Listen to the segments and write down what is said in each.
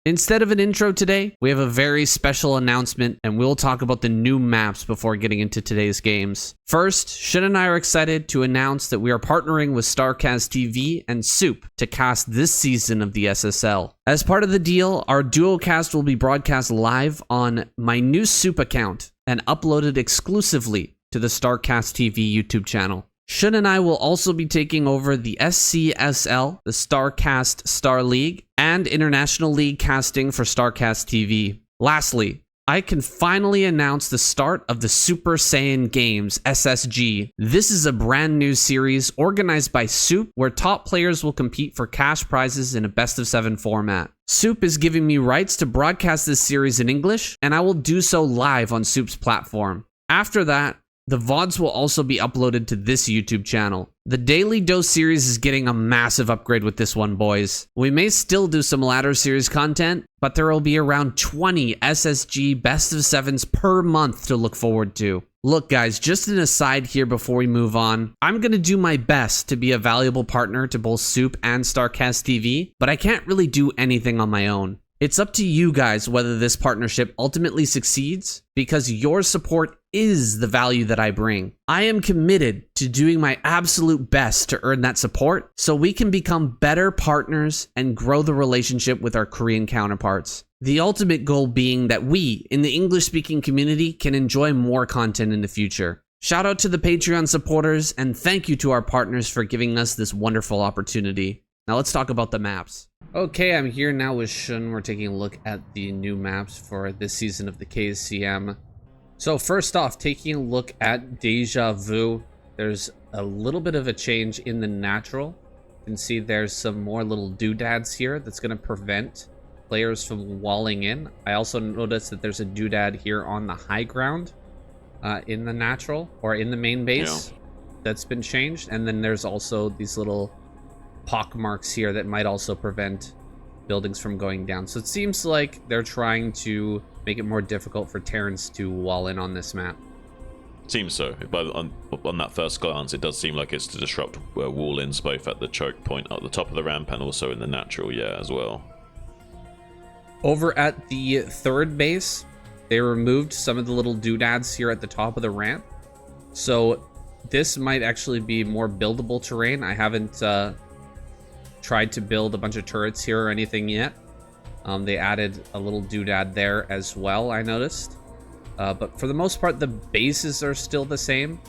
Instead of an intro today, we have a very special announcement, and we'll talk about the new maps before getting into today's games. First, Shun and I are excited to announce that we are partnering with Starcraft TV and Soup to cast this season of the SSL. As part of the deal, our duo cast will be broadcast live on my new Soup account and uploaded exclusively to the Starcraft TV YouTube channel. Shun and I will also be taking over the SCSL, the Starcast Star League, and International League casting for Starcast TV. Lastly, I can finally announce the start of the Super Saiyan Games, SSG. This is a brand new series organized by Soup, where top players will compete for cash prizes in a best-of-7 format. Soup is giving me rights to broadcast this series in English, and I will do so live on Soup's platform. After that, the VODs will also be uploaded to this YouTube channel. The Daily Dose series is getting a massive upgrade with this one, boys. We may still do some ladder series content, but there will be around 20 SSG best of 7s per month to look forward to. Look guys, just an aside here before we move on, I'm gonna do my best to be a valuable partner to both Soup and Starcast TV, but I can't really do anything on my own. It's up to you guys whether this partnership ultimately succeeds, because your support is the value that I bring. I am committed to doing my absolute best to earn that support so we can become better partners and grow the relationship with our Korean counterparts. The ultimate goal being that we, in the English-speaking community, can enjoy more content in the future. Shout out to the Patreon supporters, and thank you to our partners for giving us this wonderful opportunity. Now let's talk about the maps. Okay, I'm here now with Shun. We're taking a look at the new maps for this season of the KCM. So first off, taking a look at Deja Vu, there's a little bit of a change in the natural. You can see there's some more little doodads here that's going to prevent players from walling in. I also noticed that there's a doodad here on the high ground in the natural, or in the main base, that's been changed. And then there's also these little pock marks here that might also prevent buildings from going down. So it seems like they're trying to make it more difficult for Terrans to wall in on this map. Seems so, but on that first glance it does seem like it's to disrupt wall-ins both at the choke point at the top of the ramp and also in the natural, as well. Over at the third base, they removed some of the little doodads here at the top of the ramp, so this might actually be more buildable terrain. I haven't tried to build a bunch of turrets here or anything yet. They added a little doodad there as well, I noticed. But for the most part, the bases are still the same.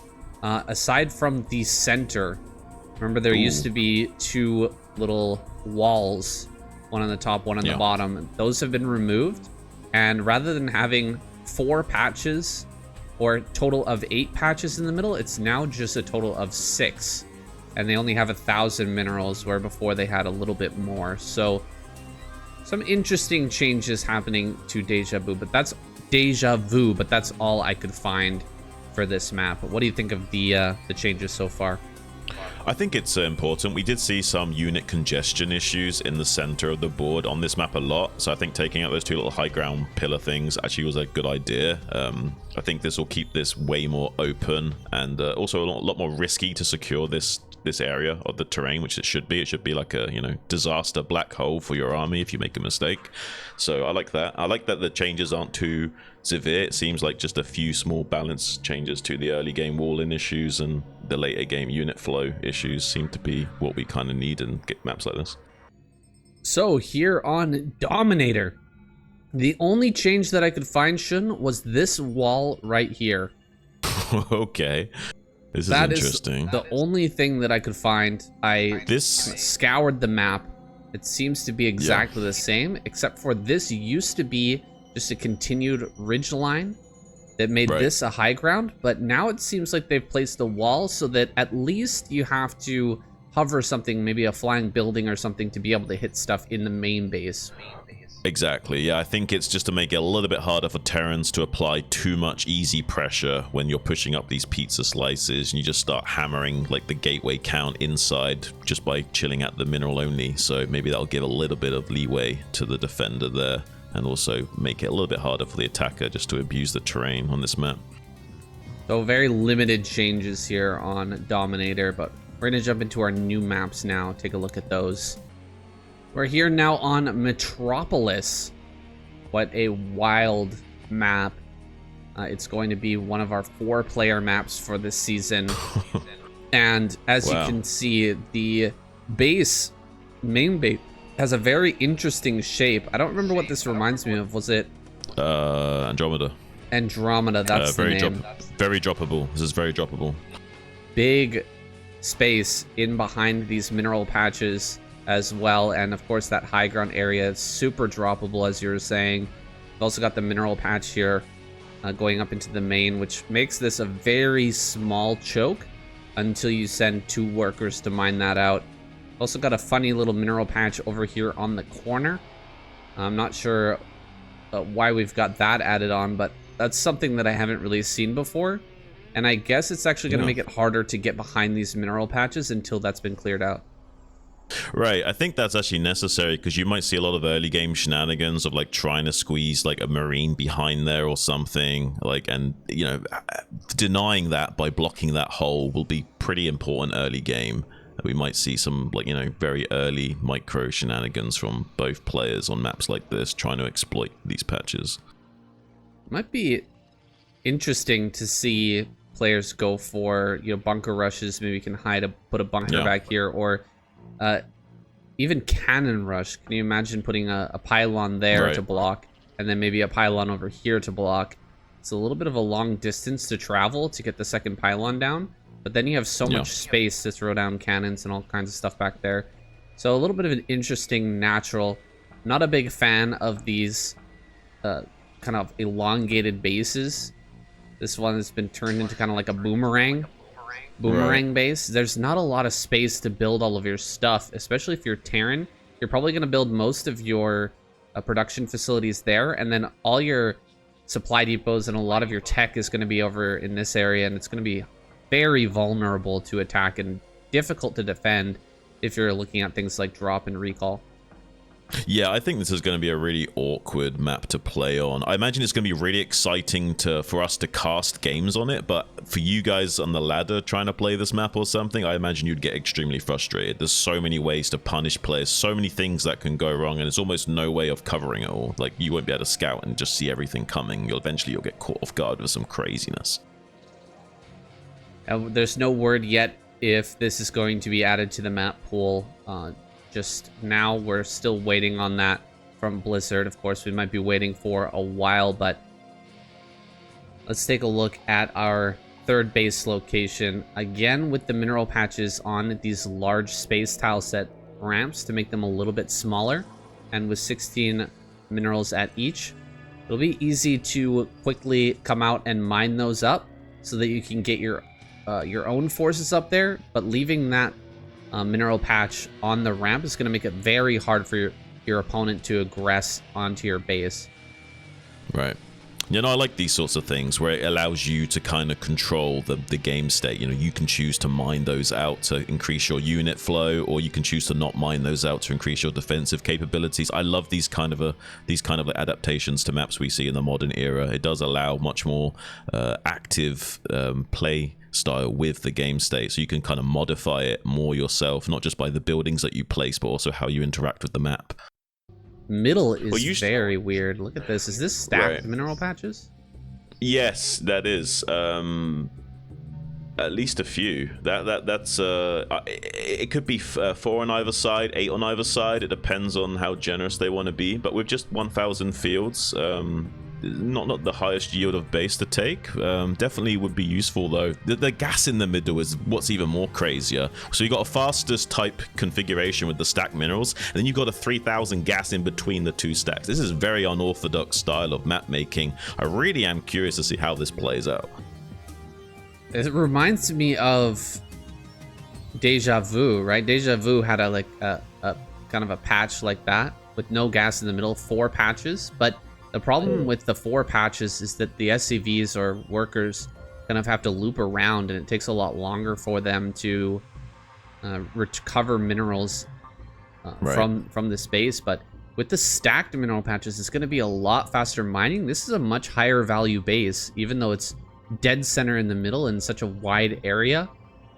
Aside from the center, remember there used to be two little walls, one on the top, one on the bottom. Those have been removed. And rather than having 4 patches or a total of 8 patches in the middle, it's now just a total of 6. And they only have 1,000 minerals, where before they had a little bit more. So some interesting changes happening to Deja Vu, but that's all I could find for this map. What do you think of the changes so far? I think it's important. We did see some unit congestion issues in the center of the board on this map a lot, so I think taking out those 2 little high ground pillar things actually was a good idea. I think this will keep this way more open and also a lot more risky to secure this area of the terrain, which it should be. It should be like a disaster black hole for your army if you make a mistake. So I like that. I like that the changes aren't too severe. It seems like just a few small balance changes to the early game wall-in issues, and the later game unit flow issues seem to be what we kind of need in maps like this. So here on Dominator, the only change that I could find, Shun, was this wall right here. Okay. This is interesting. That is the only thing that I could find. I scoured the map. It seems to be exactly the same, except for this used to be just a continued ridge line that made this a high ground, but now it seems like they've placed a wall so that at least you have to hover something, maybe a flying building or something, to be able to hit stuff in the main base. Exactly, yeah, I think it's just to make it a little bit harder for Terrans to apply too much easy pressure when you're pushing up these pizza slices and you just start hammering like the gateway count inside just by chilling at the mineral only. So maybe that'll give a little bit of leeway to the defender there and also make it a little bit harder for the attacker just to abuse the terrain on this map. So very limited changes here on Dominator, but we're going to jump into our new maps now, take a look at those. We're here now on Metropolis. What a wild map. It's going to be one of our 4-player maps for this season. And as you can see, the main base, has a very interesting shape. I don't remember what this reminds me of. Was it? Andromeda. Andromeda, that's the name. Very droppable. This is very droppable. Big Space in behind these mineral patches as well, and of course that high ground area is super droppable, as you were saying. We've also got the mineral patch here going up into the main, which makes this a very small choke until you send 2 workers to mine that out. Also got a funny little mineral patch over here on the corner. I'm not sure why we've got that added on, but that's something that I haven't really seen before. And I guess it's actually going to make it harder to get behind these mineral patches until that's been cleared out. Right, I think that's actually necessary because you might see a lot of early game shenanigans of like trying to squeeze like a marine behind there or something, like, and you know, denying that by blocking that hole will be pretty important early game. We might see some, like, you know, very early micro shenanigans from both players on maps like this trying to exploit these patches. Might be interesting to see players go for, you know, bunker rushes. Maybe you can put a bunker back here, or even cannon rush. Can you imagine putting a pylon there to block, and then maybe a pylon over here to block? It's a little bit of a long distance to travel to get the second pylon down, but then you have so much space to throw down cannons and all kinds of stuff back there. So a little bit of an interesting natural. Not a big fan of these kind of elongated bases. This one has been turned into kind of like a boomerang base. There's not a lot of space to build all of your stuff, especially if you're Terran. You're probably going to build most of your production facilities there, and then all your supply depots and a lot of your tech is going to be over in this area, and it's going to be very vulnerable to attack and difficult to defend if you're looking at things like drop and recall. Yeah, I think this is going to be a really awkward map to play on. I imagine it's going to be really exciting for us to cast games on it, but for you guys on the ladder trying to play this map or something, I imagine you'd get extremely frustrated. There's so many ways to punish players, so many things that can go wrong, and there's almost no way of covering it all. Like, you won't be able to scout and just see everything coming. You'll get caught off guard with some craziness. There's no word yet if this is going to be added to the map pool. Just now, we're still waiting on that from Blizzard. Of course, we might be waiting for a while, but let's take a look at our third base location. Again, with the mineral patches on these large space tile set ramps to make them a little bit smaller, and with 16 minerals at each, it'll be easy to quickly come out and mine those up so that you can get your own forces up there, but leaving that mineral patch on the ramp is going to make it very hard for your opponent to aggress onto your base. Right. You know, I like these sorts of things where it allows you to kind of control the game state. You know, you can choose to mine those out to increase your unit flow, or you can choose to not mine those out to increase your defensive capabilities. I love these kind of adaptations to maps we see in the modern era. It does allow much more active play style with the game state, so you can kind of modify it more yourself, not just by the buildings that you place, but also how you interact with the map. Middle is very weird. Look at this. Is this stacked mineral patches? Yes, that is. At least a few. That's it could be 4 on either side, 8 on either side. It depends on how generous they want to be. But with just 1,000 fields, not the highest yield of base to take. Definitely would be useful though. The gas in the middle is what's even more crazier. So you got a fastest type configuration with the stacked minerals, and then you got a 3,000 gas in between the 2 stacks. This is a very unorthodox style of map making. I really am curious to see how this plays out. It reminds me of Deja Vu, right? Deja Vu had a kind of a patch like that with no gas in the middle, 4 patches, but the problem with the 4 patches is that the SCVs or workers kind of have to loop around, and it takes a lot longer for them to recover minerals from the space. But with the stacked mineral patches, it's going to be a lot faster mining. This is a much higher value base, even though it's dead center in the middle in such a wide area.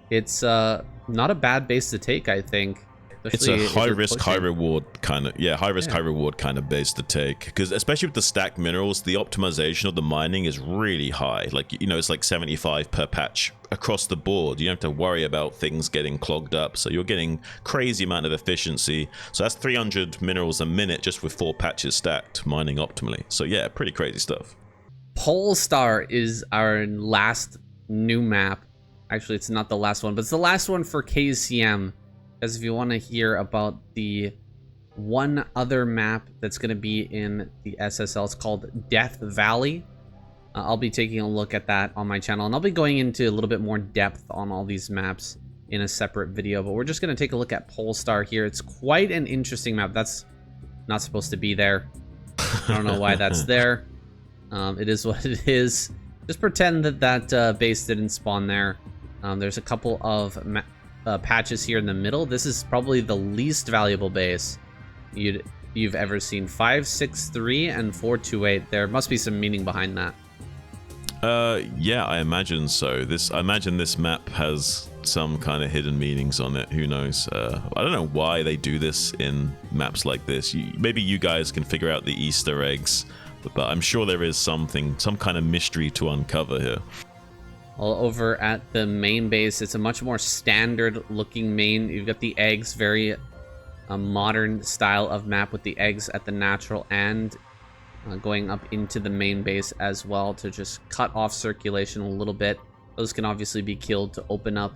It's not a bad base to take, I think. It's a high risk, high reward kind of, high risk, high reward kind of base to take. Because especially with the stacked minerals, the optimization of the mining is really high. Like, you know, it's like 75 per patch across the board. You don't have to worry about things getting clogged up. So you're getting crazy amount of efficiency. So that's 300 minerals a minute just with 4 patches stacked, mining optimally. So yeah, pretty crazy stuff. Polestar is our last new map. Actually, it's not the last one, but it's the last one for KCM. Because if you want to hear about the one other map that's going to be in the SSL, it's called Death Valley. I'll be taking a look at that on my channel, and I'll be going into a little bit more depth on all these maps in a separate video. But we're just going to take a look at Polestar here. It's quite an interesting map. That's not supposed to be there. I don't know why that's there. It is what it is. Just pretend that that base didn't spawn there. There's a couple of patches here in the middle. This is probably the least valuable base you've ever seen. 563 and 428. There must be some meaning behind that. Yeah, I imagine so. I imagine this map has some kind of hidden meanings on it. Who knows? I don't know why they do this in maps like this. Maybe you guys can figure out the Easter eggs, but I'm sure there is some kind of mystery to uncover here. Well, over at the main base, it's a much more standard looking main. You've got the eggs, very modern style of map with the eggs at the natural and going up into the main base as well to just cut off circulation a little bit. Those can obviously be killed to open up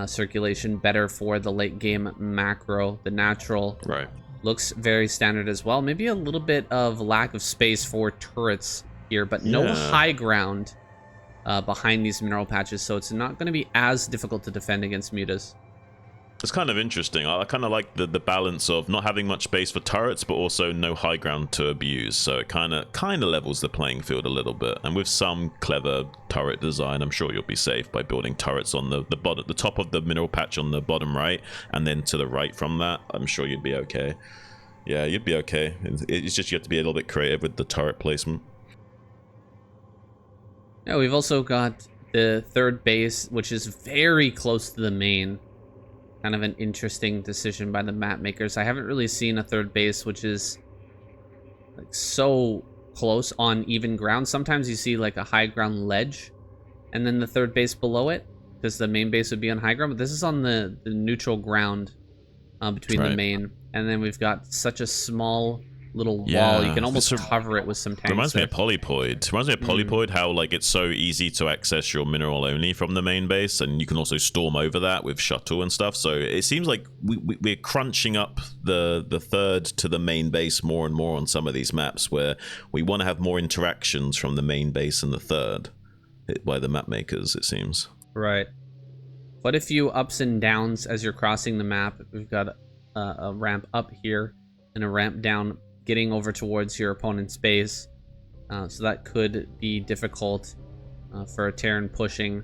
circulation better for the late game macro. The natural looks very standard as well. Maybe a little bit of lack of space for turrets here, but no high ground behind these mineral patches, so it's not going to be as difficult to defend against mutas. It's kind of interesting. I kind of like the balance of not having much space for turrets, but also no high ground to abuse. So it kind of levels the playing field a little bit. And with some clever turret design, I'm sure you'll be safe by building turrets on the top of the mineral patch on the bottom right, and then to the right from that. I'm sure you'd be okay. Yeah, you'd be okay. It's just you have to be a little bit creative with the turret placement. Yeah, we've also got the third base, which is very close to the main. Kind of an interesting decision by the map makers. I haven't really seen a third base which is like so close on even ground. Sometimes you see like a high ground ledge and then the third base below it, because the main base would be on high ground, but this is on the neutral ground between the main. And then we've got such a small little wall. You can almost cover it with some tanks. Reminds me of Polypoid. How like it's so easy to access your mineral only from the main base, and you can also storm over that with shuttle and stuff. So it seems like we're crunching up the third to the main base more and more on some of these maps, where we want to have more interactions from the main base and the third by the map makers, it seems. Right. Quite a few ups and downs as you're crossing the map. We've got a ramp up here and a ramp down, getting over towards your opponent's base, so that could be difficult for a Terran pushing.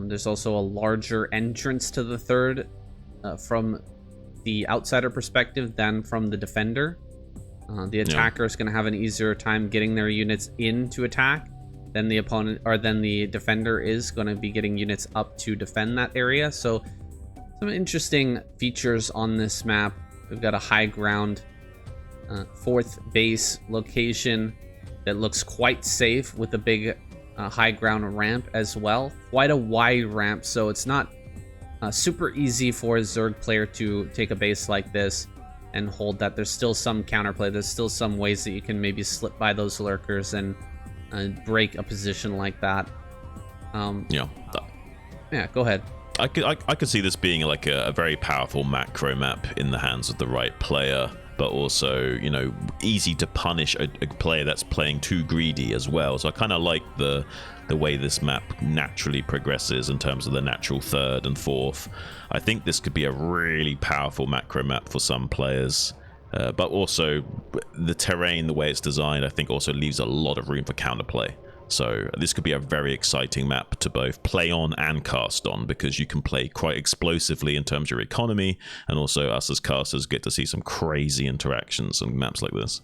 There's also a larger entrance to the third from the outsider perspective than from the defender. The attacker is going to have an easier time getting their units in to attack than the opponent, or than the defender is going to be getting units up to defend that area. So some interesting features on this map. We've got a high ground fourth base location that looks quite safe with a big high ground ramp as well. Quite a wide ramp, so it's not super easy for a Zerg player to take a base like this and hold that. There's still some counterplay. There's still some ways that you can maybe slip by those lurkers and break a position like that. Yeah, go ahead. I could see this being like a very powerful macro map in the hands of the right player, but also, you know, easy to punish a player that's playing too greedy as well. So I kind of like the way this map naturally progresses in terms of the natural third and fourth. I think this could be a really powerful macro map for some players. But also the terrain, the way it's designed, I think also leaves a lot of room for counterplay. So this could be a very exciting map to both play on and cast on, because you can play quite explosively in terms of your economy, and also us as casters get to see some crazy interactions on maps like this.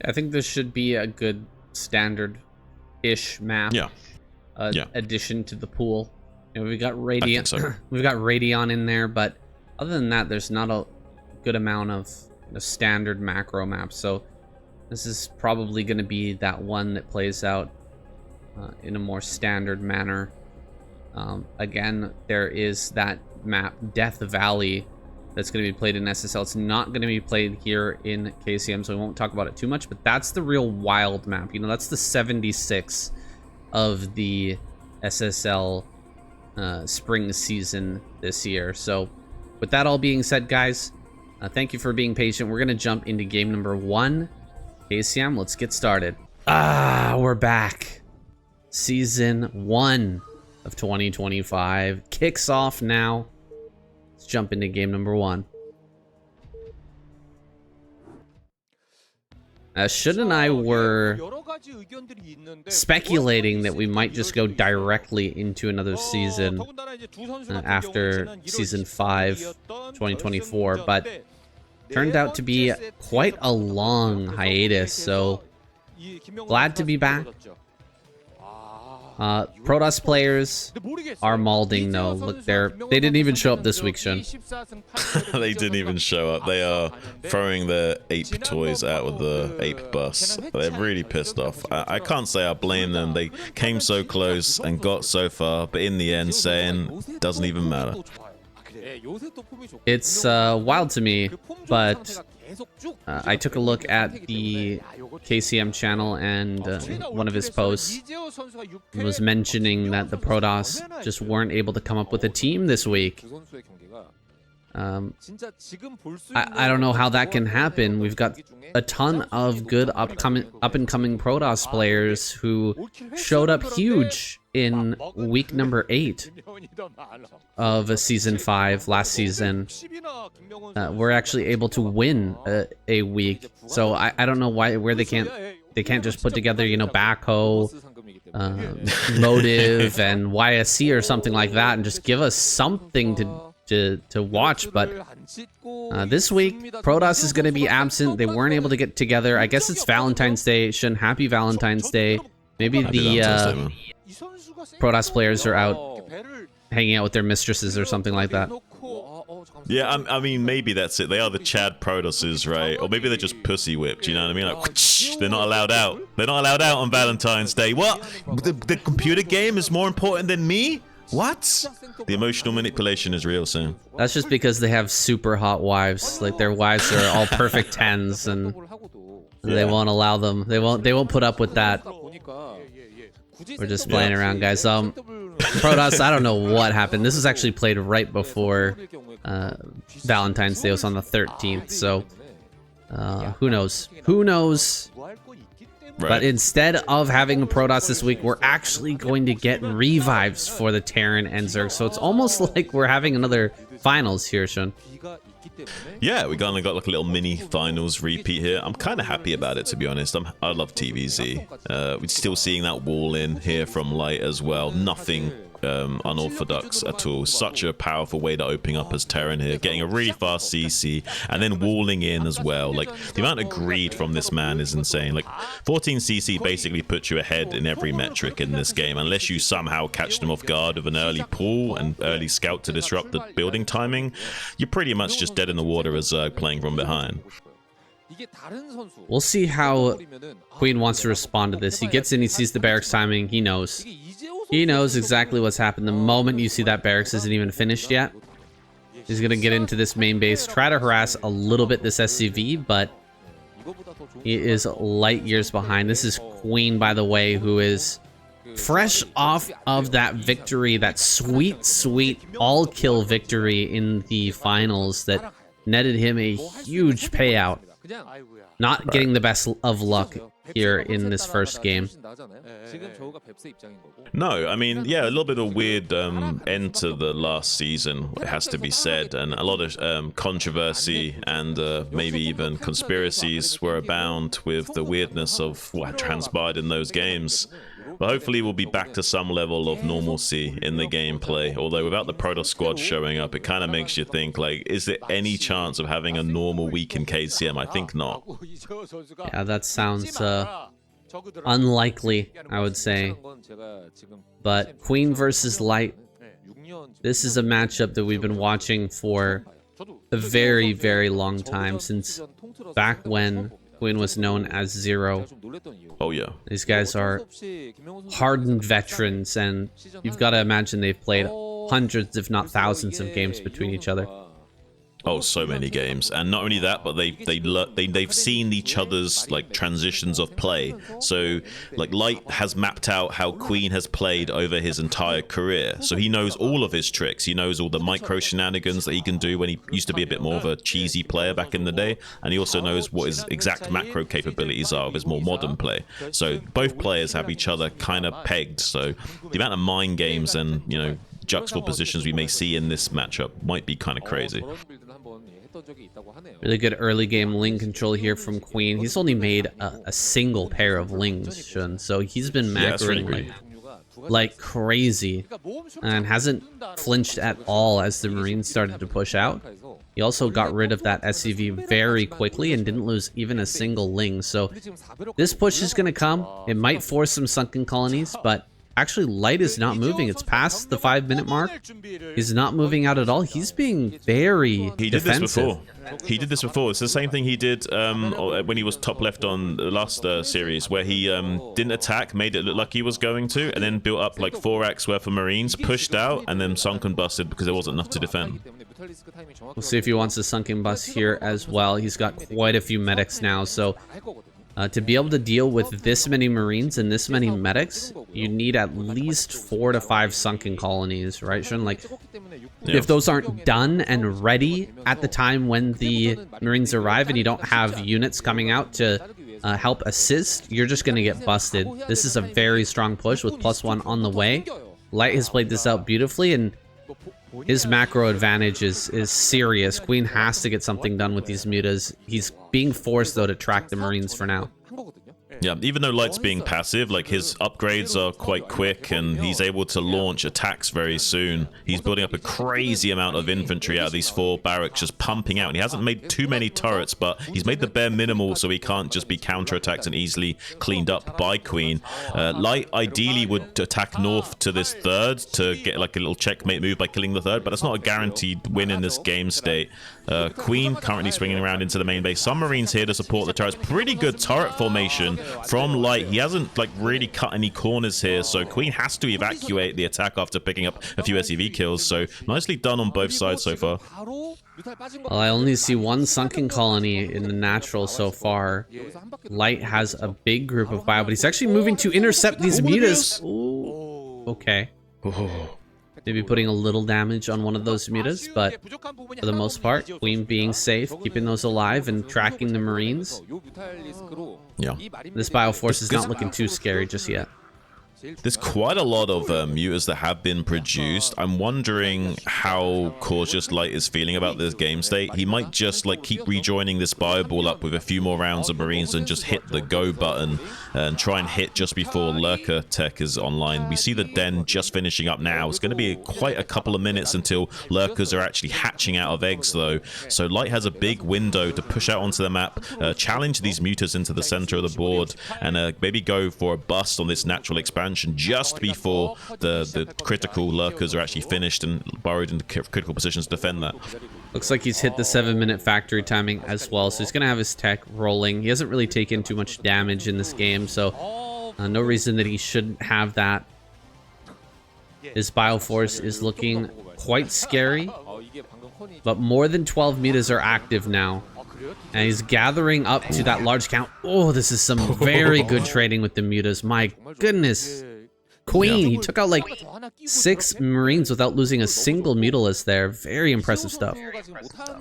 I think this should be a good standard-ish map. Addition to the pool. You know, we got Radion. So. We've got Radion in there, but Other than that, there's not a good amount of standard macro maps. So this is probably going to be that one that plays out in a more standard manner. Again, there is that map, Death Valley, that's going to be played in SSL. It's not going to be played here in KCM, so we won't talk about it too much, but that's the real wild map. You know, that's the 76 of the SSL spring season this year. So with that all being said, guys, thank you for being patient. We're going to jump into game number 1. KCM, let's get started. We're back. Season 1 of 2025 kicks off now. Let's jump into game number 1. Shun and I were speculating that we might just go directly into another season after season 5 2024, but turned out to be quite a long hiatus, so glad to be back. Protoss players are malding though. Look, they didn't even show up this week, Shun. They didn't even show up. They are throwing their ape toys out with the ape bus. They're really pissed off. I can't say I blame them. They came so close and got so far, but in the end saying doesn't even matter. It's wild to me, but I took a look at the KCM channel, and one of his posts was mentioning that the Protoss just weren't able to come up with a team this week. I don't know how that can happen. We've got a ton of good up-and-coming Protoss players who showed up huge in week number 8 of season 5 last season. We're actually able to win a week, so I don't know where they can't just put together, you know, Backhoe, Motive, and YSC or something like that, and just give us something to watch. But this week Protoss is going to be absent. They weren't able to get together. I guess it's Valentine's Day. Shun, happy Valentine's Day. Maybe the Protoss players are out hanging out with their mistresses or something like that. Yeah, I mean, maybe that's it. They are the Chad Protosses, right? Or maybe they're just pussy whipped, you know what I mean? Like, whoosh, they're not allowed out. They're not allowed out on Valentine's Day. What? The computer game is more important than me? What? The emotional manipulation is real, Sam. That's just because they have super hot wives. Like, their wives are all perfect 10s, and they won't allow them. They won't put up with that. We're just playing around, guys. Protoss, I don't know what happened. This was actually played right before Valentine's Day. It was on the 13th, so who knows? Who knows? Right. But instead of having a Protoss this week, we're actually going to get revives for the Terran and Zerg. So it's almost like we're having another finals here, Shun. Yeah, we kind of got like a little mini finals repeat here. I'm kind of happy about it, to be honest. I love TVZ. We're still seeing that wall in here from Light as well. Nothing unorthodox at all. Such a powerful way to open up as Terran here, getting a really fast CC and then walling in as well. Like, the amount of greed from this man is insane. Like, 14 CC basically puts you ahead in every metric in this game, unless you somehow catch them off guard with an early pull and early scout to disrupt the building timing. You're pretty much just dead in the water as Zerg playing from behind. We'll see how Queen wants to respond to this. He gets in, he sees the barracks timing, he knows. He knows exactly what's happened. The moment you see that barracks isn't even finished yet, he's going to get into this main base, try to harass a little bit this SCV, but he is light years behind. This is Queen, by the way, who is fresh off of that victory, that sweet, sweet all-kill victory in the finals that netted him a huge payout. Not getting the best of luck here in this first game. No, I mean, yeah, a little bit of weird end to the last season, it has to be said, and a lot of controversy and maybe even conspiracies were abound with the weirdness of what transpired in those games. But hopefully we'll be back to some level of normalcy in the gameplay. Although without the Protoss squad showing up, it kind of makes you think, like, is there any chance of having a normal week in KCM? I think not. Yeah, that sounds unlikely, I would say. But Queen versus Light, this is a matchup that we've been watching for a very, very long time, since back when Queen was known as Zero. Oh yeah. These guys are hardened veterans, and you've got to imagine they've played hundreds, if not thousands, of games between each other. Oh, so many games, and not only that, but they've seen each other's like transitions of play. So like Light has mapped out how Queen has played over his entire career, so he knows all of his tricks. He knows all the micro shenanigans that he can do when he used to be a bit more of a cheesy player back in the day, and he also knows what his exact macro capabilities are of his more modern play. So both players have each other kind of pegged. So the amount of mind games and juxtapositions we may see in this matchup might be kind of crazy. Really good early game Ling control here from Queen. He's only made a single pair of Lings, Shun, so he's been macroing like crazy and hasn't flinched at all as the Marines started to push out. He also got rid of that SCV very quickly and didn't lose even a single Ling. So this push is going to come. It might force some sunken colonies, but actually, Light is not moving. It's past the 5-minute mark. He's not moving out at all. He's being very defensive. He did this before. It's the same thing he did when he was top left on the last series, where he didn't attack, made it look like he was going to, and then built up like 4x worth of Marines, pushed out, and then sunk and busted because there wasn't enough to defend. We'll see if he wants to sunken bust here as well. He's got quite a few medics now, so to be able to deal with this many Marines and this many medics, you need at least 4 to 5 sunken colonies, right, Shun? Like, if those aren't done and ready at the time when the Marines arrive and you don't have units coming out to help assist, you're just going to get busted. This is a very strong push with +1 on the way. Light has played this out beautifully, and his macro advantage is serious. Queen has to get something done with these mutas. He's being forced, though, to track the Marines for now. Yeah, even though Light's being passive, like his upgrades are quite quick and he's able to launch attacks very soon. He's building up a crazy amount of infantry out of these 4 barracks, just pumping out. And he hasn't made too many turrets, but he's made the bare minimal so he can't just be counterattacked and easily cleaned up by Queen. Light ideally would attack north to this 3rd to get like a little checkmate move by killing the 3rd, but that's not a guaranteed win in this game state. Queen currently swinging around into the main base. Some Marines here to support the turrets. Pretty good turret formation from Light. He hasn't like really cut any corners here, so Queen has to evacuate the attack after picking up a few SCV kills. So nicely done on both sides so far. Well, I only see 1 sunken colony in the natural so far. Light has a big group of bio, but he's actually moving to intercept these mutas. Ooh. Okay. Maybe putting a little damage on one of those mutas, but for the most part, Queen being safe, keeping those alive, and tracking the Marines. Yeah. This Bioforce is not looking too scary just yet. There's quite a lot of mutas that have been produced. I'm wondering how cautious Light is feeling about this game state. He might just like keep rejoining this bio ball up with a few more rounds of Marines and just hit the go button and try and hit just before Lurker tech is online. We see the den just finishing up now. It's going to be quite a couple of minutes until Lurkers are actually hatching out of eggs though. So Light has a big window to push out onto the map, challenge these mutas into the center of the board, and maybe go for a bust on this natural expansion just before the critical Lurkers are actually finished and burrowed into critical positions to defend that. Looks like he's hit the 7-minute factory timing as well, so he's going to have his tech rolling. He hasn't really taken too much damage in this game, so no reason that he shouldn't have that. His Bioforce is looking quite scary, but more than 12 mutas are active now. And he's gathering up to that large count. Oh, this is some very good trading with the mutas. My goodness. Queen, he took out like 6 Marines without losing a single mutalist there. Very impressive stuff.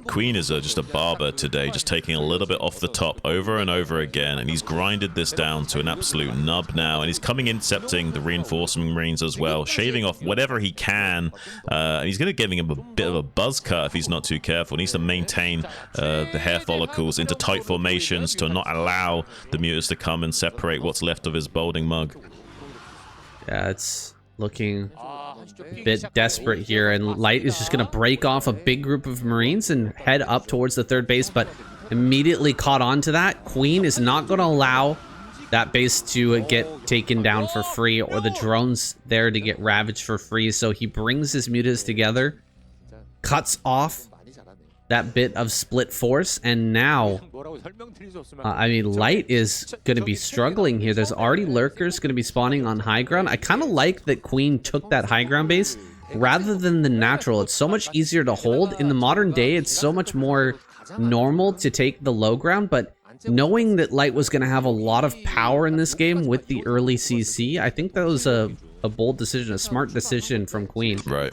Queen is just a barber today, just taking a little bit off the top over and over again, and he's grinded this down to an absolute nub now, and he's coming intercepting the reinforcement Marines as well, shaving off whatever he can. He's going to give him a bit of a buzz cut if he's not too careful. He needs to maintain the hair follicles into tight formations to not allow the mutas to come and separate what's left of his balding mug. Yeah, it's looking a bit desperate here, and Light is just going to break off a big group of Marines and head up towards the 3rd base, but immediately caught on to that. Queen is not going to allow that base to get taken down for free, or the drones there to get ravaged for free, so he brings his mutas together, cuts off that bit of split force, and now I mean, Light is going to be struggling here. There's already lurkers going to be spawning on high ground. I kind of like that Queen took that high ground base rather than the natural. It's so much easier to hold. In the modern day, it's so much more normal to take the low ground, but knowing that Light was going to have a lot of power in this game with the early CC, I think that was a bold decision, a smart decision from Queen. Right.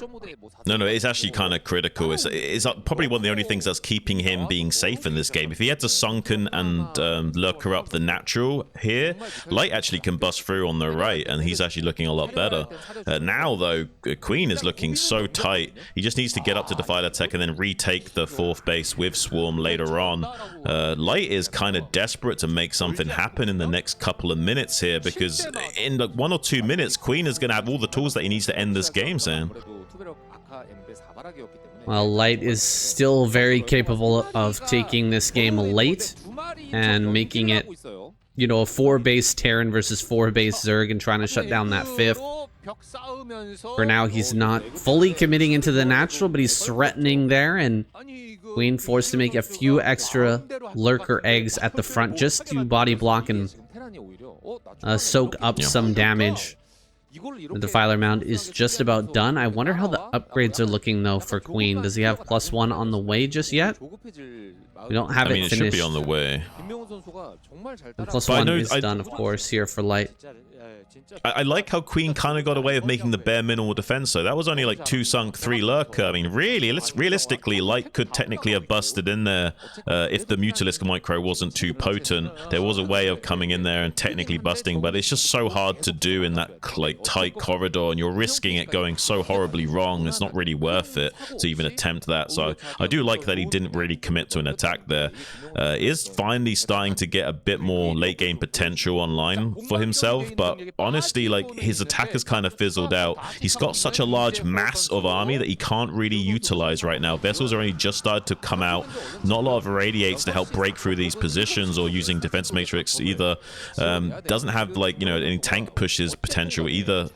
No, it's actually kind of critical. It's probably one of the only things that's keeping him being safe in this game. If he had to sunken and lurker up the natural here, Light actually can bust through on the right, and he's actually looking a lot better. Now, though, Queen is looking so tight. He just needs to get up to Defiler Tech and then retake the 4th base with Swarm later on. Light is kind of desperate to make something happen in the next couple of minutes here, because in like 1 or 2 minutes, Queen is going to have all the tools that he needs to end this game, Sam. Well, Light is still very capable of taking this game late and making it, you know, a 4-base Terran versus 4-base Zerg and trying to shut down that 5th. For now, he's not fully committing into the natural, but he's threatening there, and Queen forced to make a few extra lurker eggs at the front just to body block and soak up some damage. The Defiler Mound is just about done. I wonder how the upgrades are looking, though, for Queen. Does he have +1 on the way just yet? We don't have it finished. It should be on the way. And +1 is done, of course, here for Light. I like how Queen kind of got away with making the bare minimal defense, so that was only like 2 sunk, 3 lurker. I mean, really, realistically, Light could technically have busted in there if the Mutalisk Micro wasn't too potent. There was a way of coming in there and technically busting, but it's just so hard to do in that like tight corridor, and you're risking it going so horribly wrong. It's not really worth it to even attempt that. So I do like that he didn't really commit to an attack there. Is finally starting to get a bit more late game potential online for himself, but honestly, like, his attack has kind of fizzled out. He's got such a large mass of army that he can't really utilize right now. Vessels are only just started to come out. Not a lot of irradiates to help break through these positions, or using defense matrix either. Doesn't have, like, you know, any tank pushes potential either.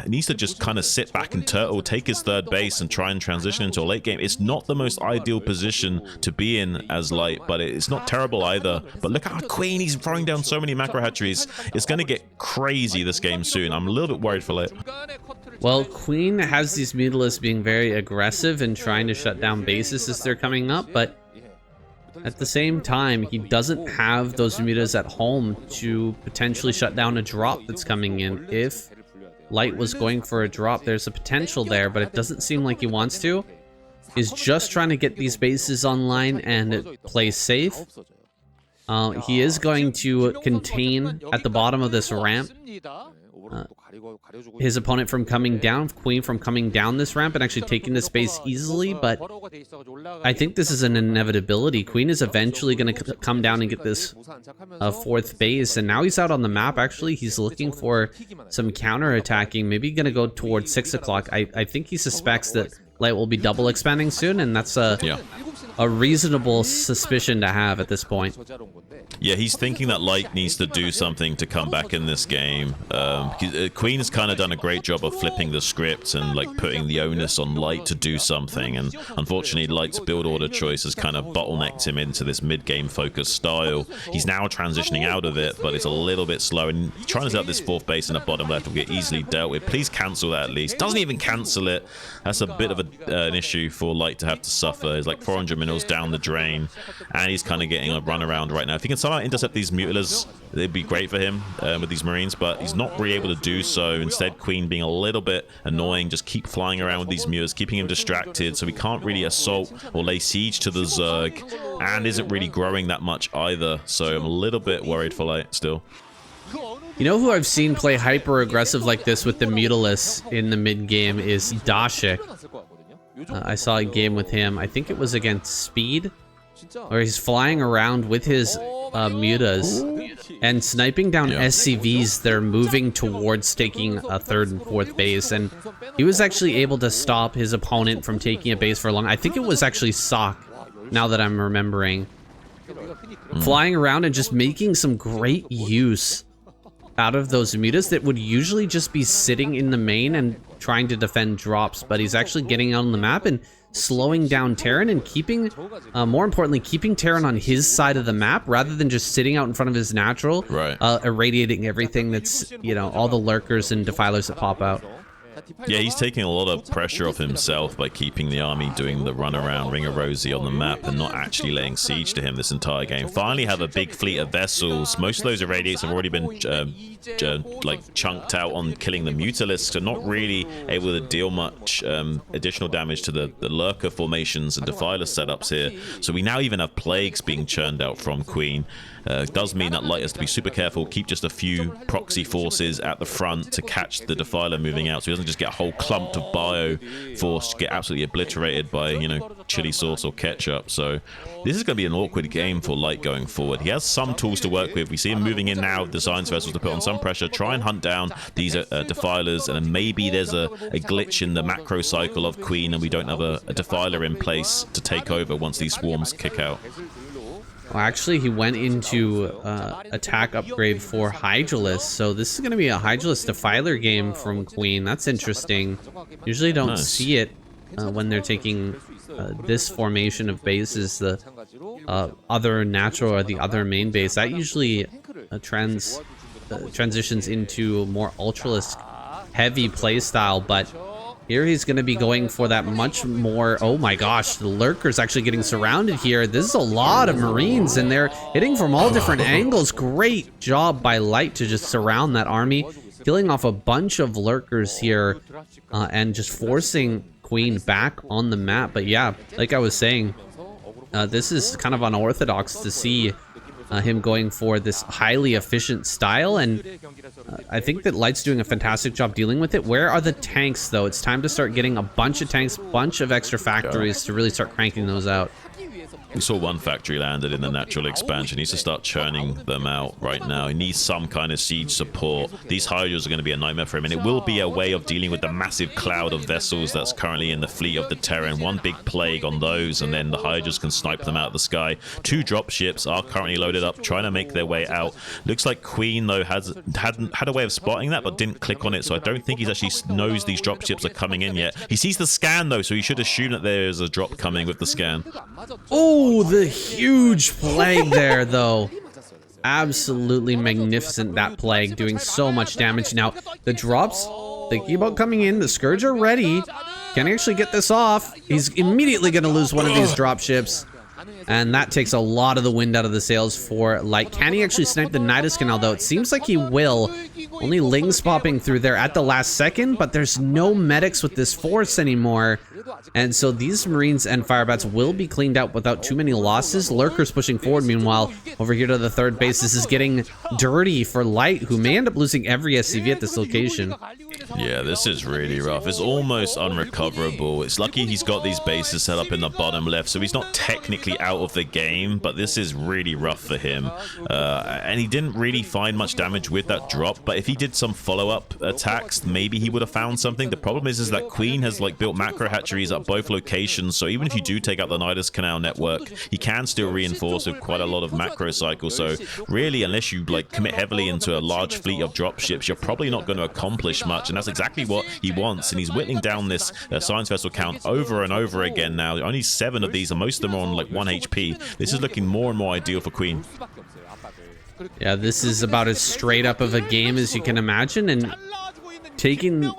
Needs to just kind of sit back and turtle, take his 3rd base and try and transition into a late game. It's not the most ideal position to be in as Light, but it's not terrible either. But look at Queen, he's throwing down so many macro hatcheries. It's going to get crazy this game soon. I'm a little bit worried for Light. Well, Queen has these Mutalisks being very aggressive and trying to shut down bases as they're coming up, but at the same time, he doesn't have those mutas at home to potentially shut down a drop that's coming in. If Light was going for a drop, there's a potential there, but it doesn't seem like he wants to. He's just trying to get these bases online and play safe. He is going to contain at the bottom of this ramp his opponent from coming down, Queen from coming down this ramp and actually taking this base easily, but I think this is an inevitability. Queen is eventually going to come down and get this 4th base, and now he's out on the map. Actually, he's looking for some counter-attacking, maybe going to go towards 6 o'clock. I think he suspects that Light will be double expanding soon, and that's a reasonable suspicion to have at this point. Yeah, he's thinking that Light needs to do something to come back in this game. Queen has kind of done a great job of flipping the script and like putting the onus on Light to do something, and unfortunately Light's build order choice has kind of bottlenecked him into this mid-game focused style. He's now transitioning out of it, but it's a little bit slow, and trying to set up this 4th base in the bottom left will get easily dealt with. Please cancel that at least. Doesn't even cancel it. That's a bit of an issue for Light to have to suffer. It's like 400 minerals down the drain, and he's kind of getting a run around right now. If he can somehow intercept these Mutilars, it'd be great for him with these Marines, but he's not really able to do so. Instead, Queen being a little bit annoying, just keep flying around with these Mutilars, keeping him distracted, so he can't really assault or lay siege to the Zerg, and isn't really growing that much either. So I'm a little bit worried for Light still. You know who I've seen play hyper aggressive like this with the Mutalisks in the mid game is Dashik. I saw a game with him, I think it was against Speed, where he's flying around with his mutas and sniping down SCVs that are moving towards taking a 3rd and 4th base, and he was actually able to stop his opponent from taking a base for long. I think it was actually Sock, now that I'm remembering. Flying around and just making some great use out of those mutas that would usually just be sitting in the main and trying to defend drops, but he's actually getting out on the map and slowing down Terran and keeping, more importantly, keeping Terran on his side of the map rather than just sitting out in front of his natural, right, irradiating everything that's, you know, all the lurkers and defilers that pop out. Yeah, he's taking a lot of pressure off himself by keeping the army doing the run around Ring of Rosie on the map and not actually laying siege to him this entire game. Finally have a big fleet of vessels. Most of those irradiates have already been like chunked out on killing the Mutalisks, so not really able to deal much additional damage to the lurker formations and defiler setups here. So we now even have plagues being churned out from Queen. Does mean that Light has to be super careful, keep just a few proxy forces at the front to catch the defiler moving out, so he doesn't just get a whole clump of bio force get absolutely obliterated by, you know, chili sauce or ketchup. So this is going to be an awkward game for Light going forward. He has some tools to work with. We see him moving in now with the science vessels to put on some pressure, try and hunt down these defilers, and then maybe there's a glitch in the macro cycle of Queen and we don't have a defiler in place to take over once these swarms kick out. Well, actually, he went into attack upgrade for Hydralisk, so this is going to be a Hydralisk Defiler game from Queen. That's interesting. Usually don't see it when they're taking this formation of bases, the other natural or the other main base. That usually transitions into more Ultralisk heavy playstyle, but here he's going to be going for that much more. Oh my gosh, the lurker's actually getting surrounded here. This is a lot of Marines, and they're hitting from all different angles. Great job by Light to just surround that army, killing off a bunch of lurkers here, and just forcing Queen back on the map. But yeah, like I was saying, this is kind of unorthodox to see him going for this highly efficient style, and I think that Light's doing a fantastic job dealing with it. Where are the tanks, though? It's time to start getting a bunch of tanks, bunch of extra factories to really start cranking those out. We saw one factory landed in the natural expansion. He needs to start churning them out right now. He needs some kind of siege support. These Hydras are going to be a nightmare for him, and it will be a way of dealing with the massive cloud of vessels that's currently in the fleet of the Terran. One big plague on those, and then the Hydras can snipe them out of the sky. 2 drop ships are currently loaded up, trying to make their way out. Looks like Queen, though, hadn't had a way of spotting that, but didn't click on it, so I don't think he's actually knows these drop ships are coming in yet. He sees the scan, though, so he should assume that there is a drop coming with the scan. Oh, the huge plague there, though. Absolutely magnificent, that plague, doing so much damage. Now, the drops, they keep on coming in. The Scourge are ready. Can he actually get this off? He's immediately going to lose one of these drop ships, and that takes a lot of the wind out of the sails for Light. Can he actually snipe the Nidus Canal, though? It seems like he will. Only Lings popping through there at the last second, but there's no medics with this force anymore. And so these Marines and Firebats will be cleaned out without too many losses. Lurkers pushing forward. Meanwhile, over here to the third base, this is getting dirty for Light, who may end up losing every SCV at this location. Yeah, this is really rough. It's almost unrecoverable. It's lucky he's got these bases set up in the bottom left, so he's not technically out of the game, but this is really rough for him. And he didn't really find much damage with that drop, but if he did some follow-up attacks, maybe he would have found something. The problem is that Queen has like built macro hatcheries at both locations, so even if you do take out the Nidus Canal network, he can still reinforce with quite a lot of macro cycles. So really, unless you like commit heavily into a large fleet of drop ships, you're probably not going to accomplish much, and that's exactly what he wants. And he's whittling down this science vessel count over and over again now. Only 7 of these, and most of them are on like 1 HP. This is looking more and more ideal for Queen. Yeah, this is about as straight up of a game as you can imagine, and taking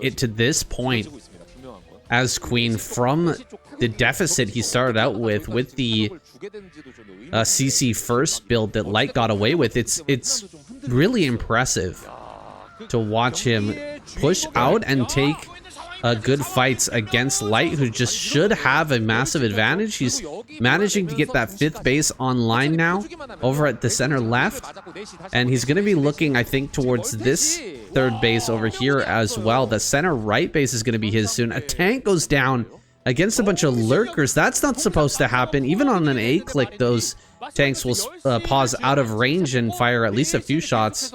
it to this point as Queen from the deficit he started out with the CC first build that Light got away with. It's really impressive to watch him push out and take good fights against Light, who just should have a massive advantage. He's managing to get that 5th base online now over at the center left, and he's going to be looking, I think, towards this 3rd base over here as well. The center right base is going to be his soon. A tank goes down against a bunch of lurkers. That's not supposed to happen. Even on an A click, those tanks will pause out of range and fire at least a few shots.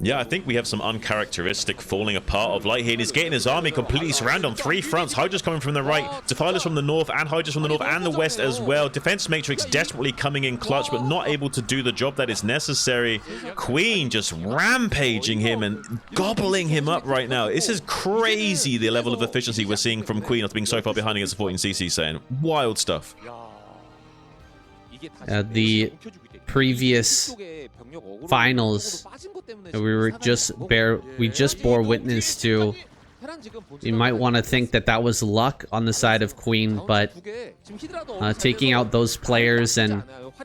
Yeah, I think we have some uncharacteristic falling apart of Light here. He's getting his army completely surrounded on 3 fronts. Hydra's coming from the right, Defiler's from the north, and Hydra's from the north and the west as well. Defense Matrix desperately coming in clutch, but not able to do the job that is necessary. Queen just rampaging him and gobbling him up right now. This is crazy, the level of efficiency we're seeing from Queen after being so far behind against supporting CC saying. Wild stuff. The previous finals we just bore witness to, you might want to think that that was luck on the side of Queen, but taking out those players and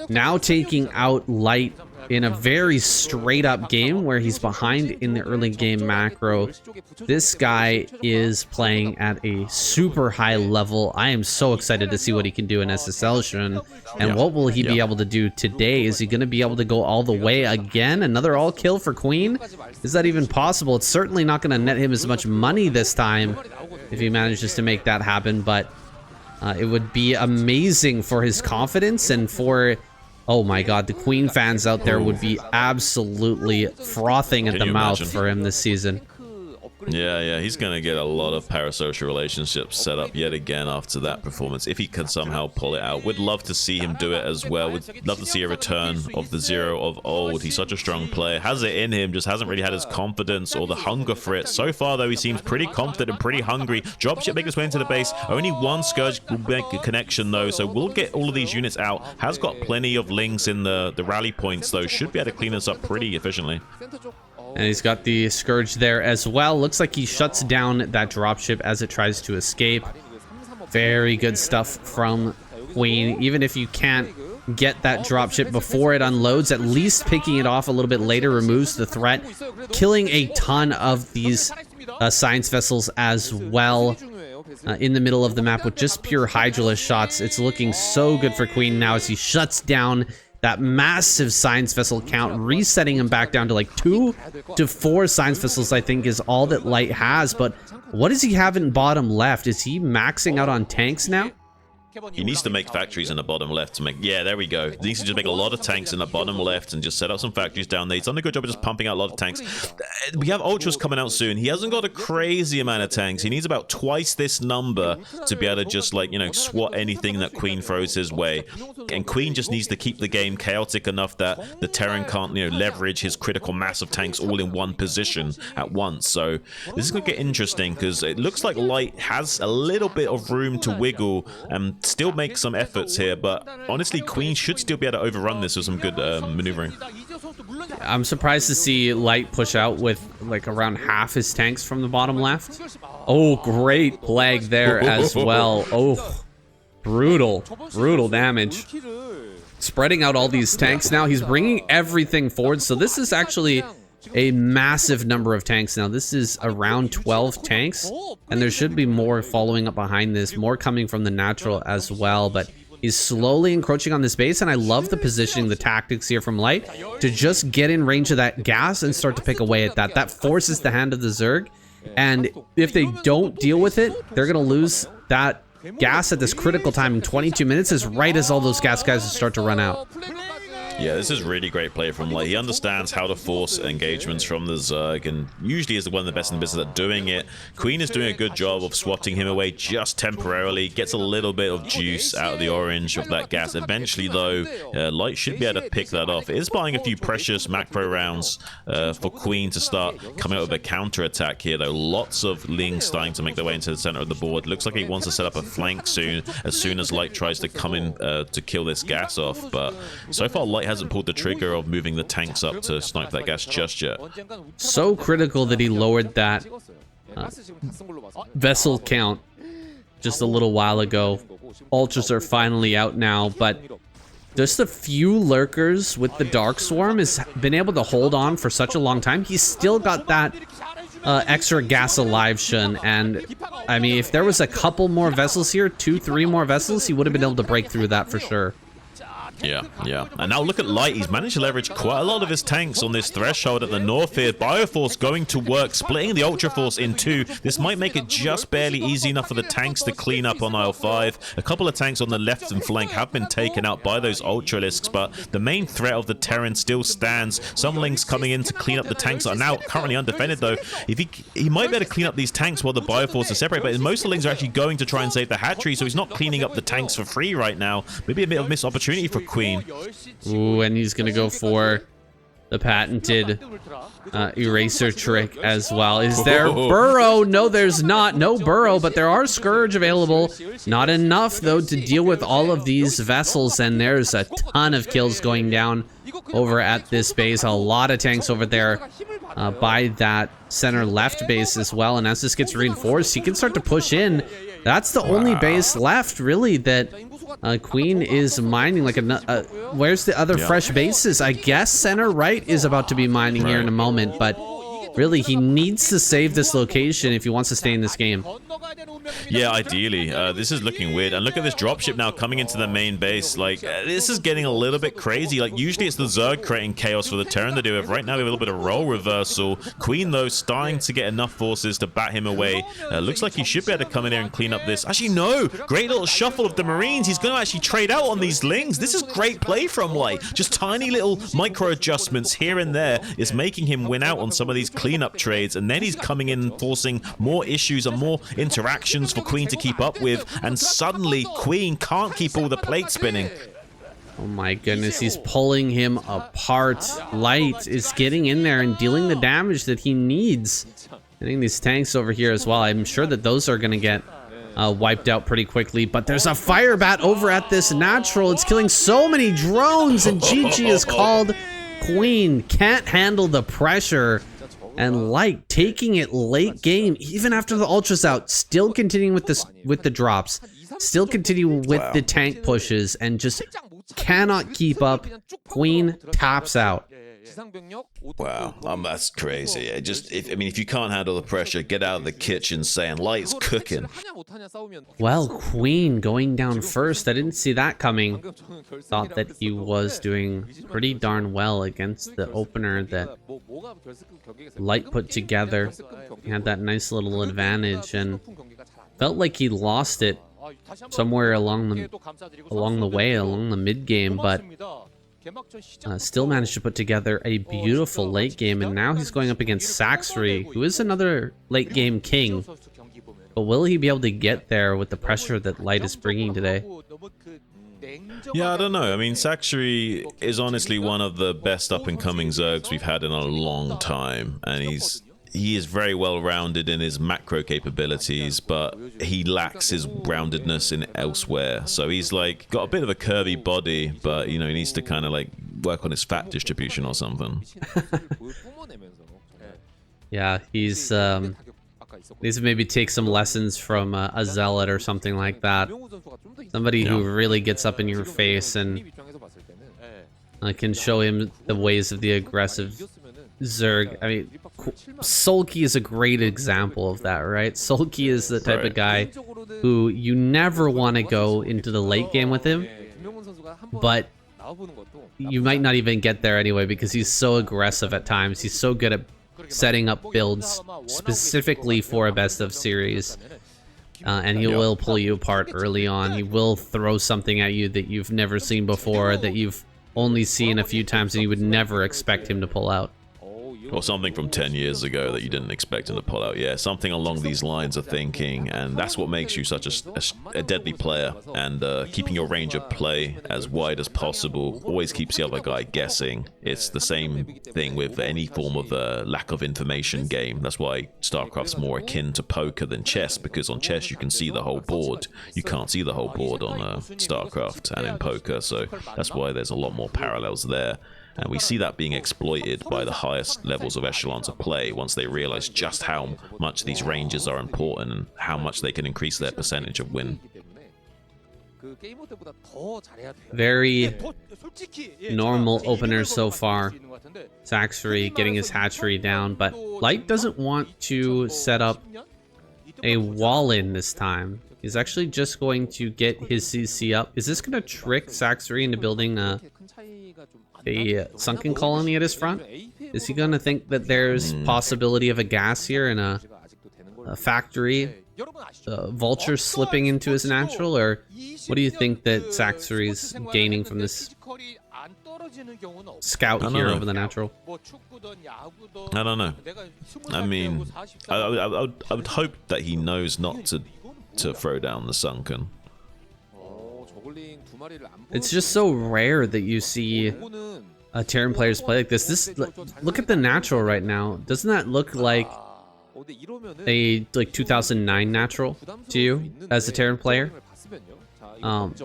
now taking out Light in a very straight up game where he's behind in the early game macro. This guy is playing at a super high level. I am so excited to see what he can do in SSL Shun. And what will he be able to do today? Is he going to be able to go all the way again? Another all kill for Queen? Is that even possible? It's certainly not going to net him as much money this time if he manages to make that happen, but it would be amazing for his confidence and for... Oh my god, the Queen fans out there would be absolutely frothing at the mouth for him this season. Yeah, he's going to get a lot of parasocial relationships set up yet again after that performance, if he can somehow pull it out. We'd love to see him do it as well. We'd love to see a return of the Zero of old. He's such a strong player. Has it in him, just hasn't really had his confidence or the hunger for it. So far, though, he seems pretty confident and pretty hungry. Dropship make his way into the base. Only one Scourge will make a connection, though, so we'll get all of these units out. Has got plenty of links in the rally points, though. Should be able to clean this up pretty efficiently. And he's got the Scourge there as well. Looks like he shuts down that dropship as it tries to escape. Very good stuff from Queen. Even if you can't get that dropship before it unloads, at least picking it off a little bit later removes the threat. Killing a ton of these science vessels as well in the middle of the map with just pure Hydralisk shots. It's looking so good for Queen now as he shuts down that massive science vessel count, resetting him back down to like 2 to 4 science vessels, I think, is all that Light has. But what does he have in bottom left? Is he maxing out on tanks now? He needs to make factories in the bottom left to make... Yeah, there we go. He needs to just make a lot of tanks in the bottom left and just set up some factories down there. He's done a good job of just pumping out a lot of tanks. We have Ultras coming out soon. He hasn't got a crazy amount of tanks. He needs about twice this number to be able to just, like, you know, swat anything that Queen throws his way. And Queen just needs to keep the game chaotic enough that the Terran can't, you know, leverage his critical mass of tanks all in one position at once. So this is going to get interesting because it looks like Light has a little bit of room to wiggle and still make some efforts here, but honestly Queen should still be able to overrun this with some good maneuvering. I'm surprised to see Light push out with like around half his tanks from the bottom left. Oh, great plague there as well. Oh, brutal damage. Spreading out all these tanks now. He's bringing everything forward, so this is actually a massive number of tanks now. This is around 12 tanks, and there should be more following up behind this, more coming from the natural as well. But he's slowly encroaching on this base, and I love the positioning, the tactics here from Light to just get in range of that gas and start to pick away at that. That forces the hand of the Zerg, and if they don't deal with it, they're gonna lose that gas at this critical time in 22 minutes, as right as all those gas guys start to run out. Yeah, this is really great play from Light. He understands how to force engagements from the Zerg and usually is one of the best in the business at doing it. Queen is doing a good job of swatting him away just temporarily. Gets a little bit of juice out of the orange of that gas. Eventually, though, Light should be able to pick that off. It is buying a few precious macro rounds for Queen to start coming out with a counter-attack here, though. Lots of Lings starting to make their way into the center of the board. Looks like he wants to set up a flank soon as Light tries to come in to kill this gas off. But so far, Light hasn't pulled the trigger of moving the tanks up to snipe that gas just yet. So critical that he lowered that vessel count just a little while ago. Ultras are finally out now, but just a few lurkers with the Dark Swarm has been able to hold on for such a long time. He's still got that extra gas alive, Shun, and I mean, if there was a couple more vessels here, 2-3 more vessels, he would have been able to break through that for sure. Yeah. And now look at Light. He's managed to leverage quite a lot of his tanks on this threshold at the north here. Bioforce going to work, splitting the Ultra Force in two. This might make it just barely easy enough for the tanks to clean up on aisle 5. A couple of tanks on the left and flank have been taken out by those Ultralisks, but the main threat of the Terran still stands. Some links coming in to clean up the tanks that are now currently undefended, though. If he might be able to clean up these tanks while the Bioforce are separate, but most of the links are actually going to try and save the hatchery, so he's not cleaning up the tanks for free right now. Maybe a bit of missed opportunity for Queen. Ooh, and he's gonna go for the patented eraser trick as well. Is there burrow? No, there's not. No burrow, but there are Scourge available. Not enough, though, to deal with all of these vessels, and there's a ton of kills going down over at this base. A lot of tanks over there by that center left base as well, and as this gets reinforced, he can start to push in. That's the only base left, really, that Queen is mining. Like, where's the other fresh bases? I guess center right is about to be mining here in a moment, but really, he needs to save this location if he wants to stay in this game. Yeah, ideally. This is looking weird. And look at this dropship now coming into the main base. Like, this is getting a little bit crazy. Like, usually it's the Zerg creating chaos for the Terran to do it. Right now, we have a little bit of role reversal. Queen, though, starting to get enough forces to bat him away. Looks like he should be able to come in here and clean up this. Actually, no! Great little shuffle of the Marines. He's going to actually trade out on these lings. This is great play from Light. Just tiny little micro adjustments here and there is making him win out on some of these cleanup trades. And then he's coming in, forcing more issues and more interactions for Queen to keep up with, and suddenly Queen can't keep all the plates spinning. Oh my goodness, he's pulling him apart. Light is getting in there and dealing the damage that he needs. Getting these tanks over here as well. I'm sure that those are going to get wiped out pretty quickly, but there's a fire bat over at this natural. It's killing so many drones, and GG is called. Queen can't handle the pressure. And Light taking it late game, even after the ultra's out, still continuing with the drops, still continuing with the tank pushes, and just cannot keep up. Queen taps out. Wow, that's crazy. If you can't handle the pressure, get out of the kitchen, saying Light's cooking. Well, Queen going down first. I didn't see that coming. Thought that he was doing pretty darn well against the opener that Light put together. He had that nice little advantage, and felt like he lost it somewhere along the way, along the mid game, but still managed to put together a beautiful late game. And now he's going up against Saxry, who is another late game king. But will he be able to get there with the pressure that Light is bringing today? Yeah, I don't know. I mean, Saxry is honestly one of the best up-and-coming Zergs we've had in a long time, and he is very well-rounded in his macro capabilities, but he lacks his roundedness in elsewhere. So he's like got a bit of a curvy body, but he needs to kind of like work on his fat distribution or something. Yeah, he's needs to maybe take some lessons from a zealot or something like that. Somebody who really gets up in your face and can show him the ways of the aggressive Zerg. I mean, Sulky is a great example of that, right? Sulky is the type of guy who you never want to go into the late game with him, but you might not even get there anyway because he's so aggressive at times. He's so good at setting up builds specifically for a best of series, and he will pull you apart early on. He will throw something at you that you've never seen before, that you've only seen a few times, and you would never expect him to pull out. Or something from 10 years ago that you didn't expect him to pull out. Yeah, something along these lines of thinking, and that's what makes you such a deadly player. And keeping your range of play as wide as possible always keeps the other guy guessing. It's the same thing with any form of lack of information game. That's why StarCraft's more akin to poker than chess, because on chess you can see the whole board. You can't see the whole board on StarCraft and in poker, so that's why there's a lot more parallels there. And we see that being exploited by the highest levels of echelons of play once they realize just how much these ranges are important and how much they can increase their percentage of win. Very normal opener so far. Saxry getting his hatchery down, but Light doesn't want to set up a wall in this time. He's actually just going to get his CC up. Is this going to trick Saxory into building a sunken colony at his front? Is he going to think that there's possibility of a gas here and a factory? Vulture slipping into his natural? Or what do you think that Saxory's gaining from this scout here over the natural? I don't know. I mean, I would hope that he knows not to throw down the sunken. It's just so rare that you see Terran players play like this. Look at the natural right now. Doesn't that look like a 2009 natural to you as a Terran player?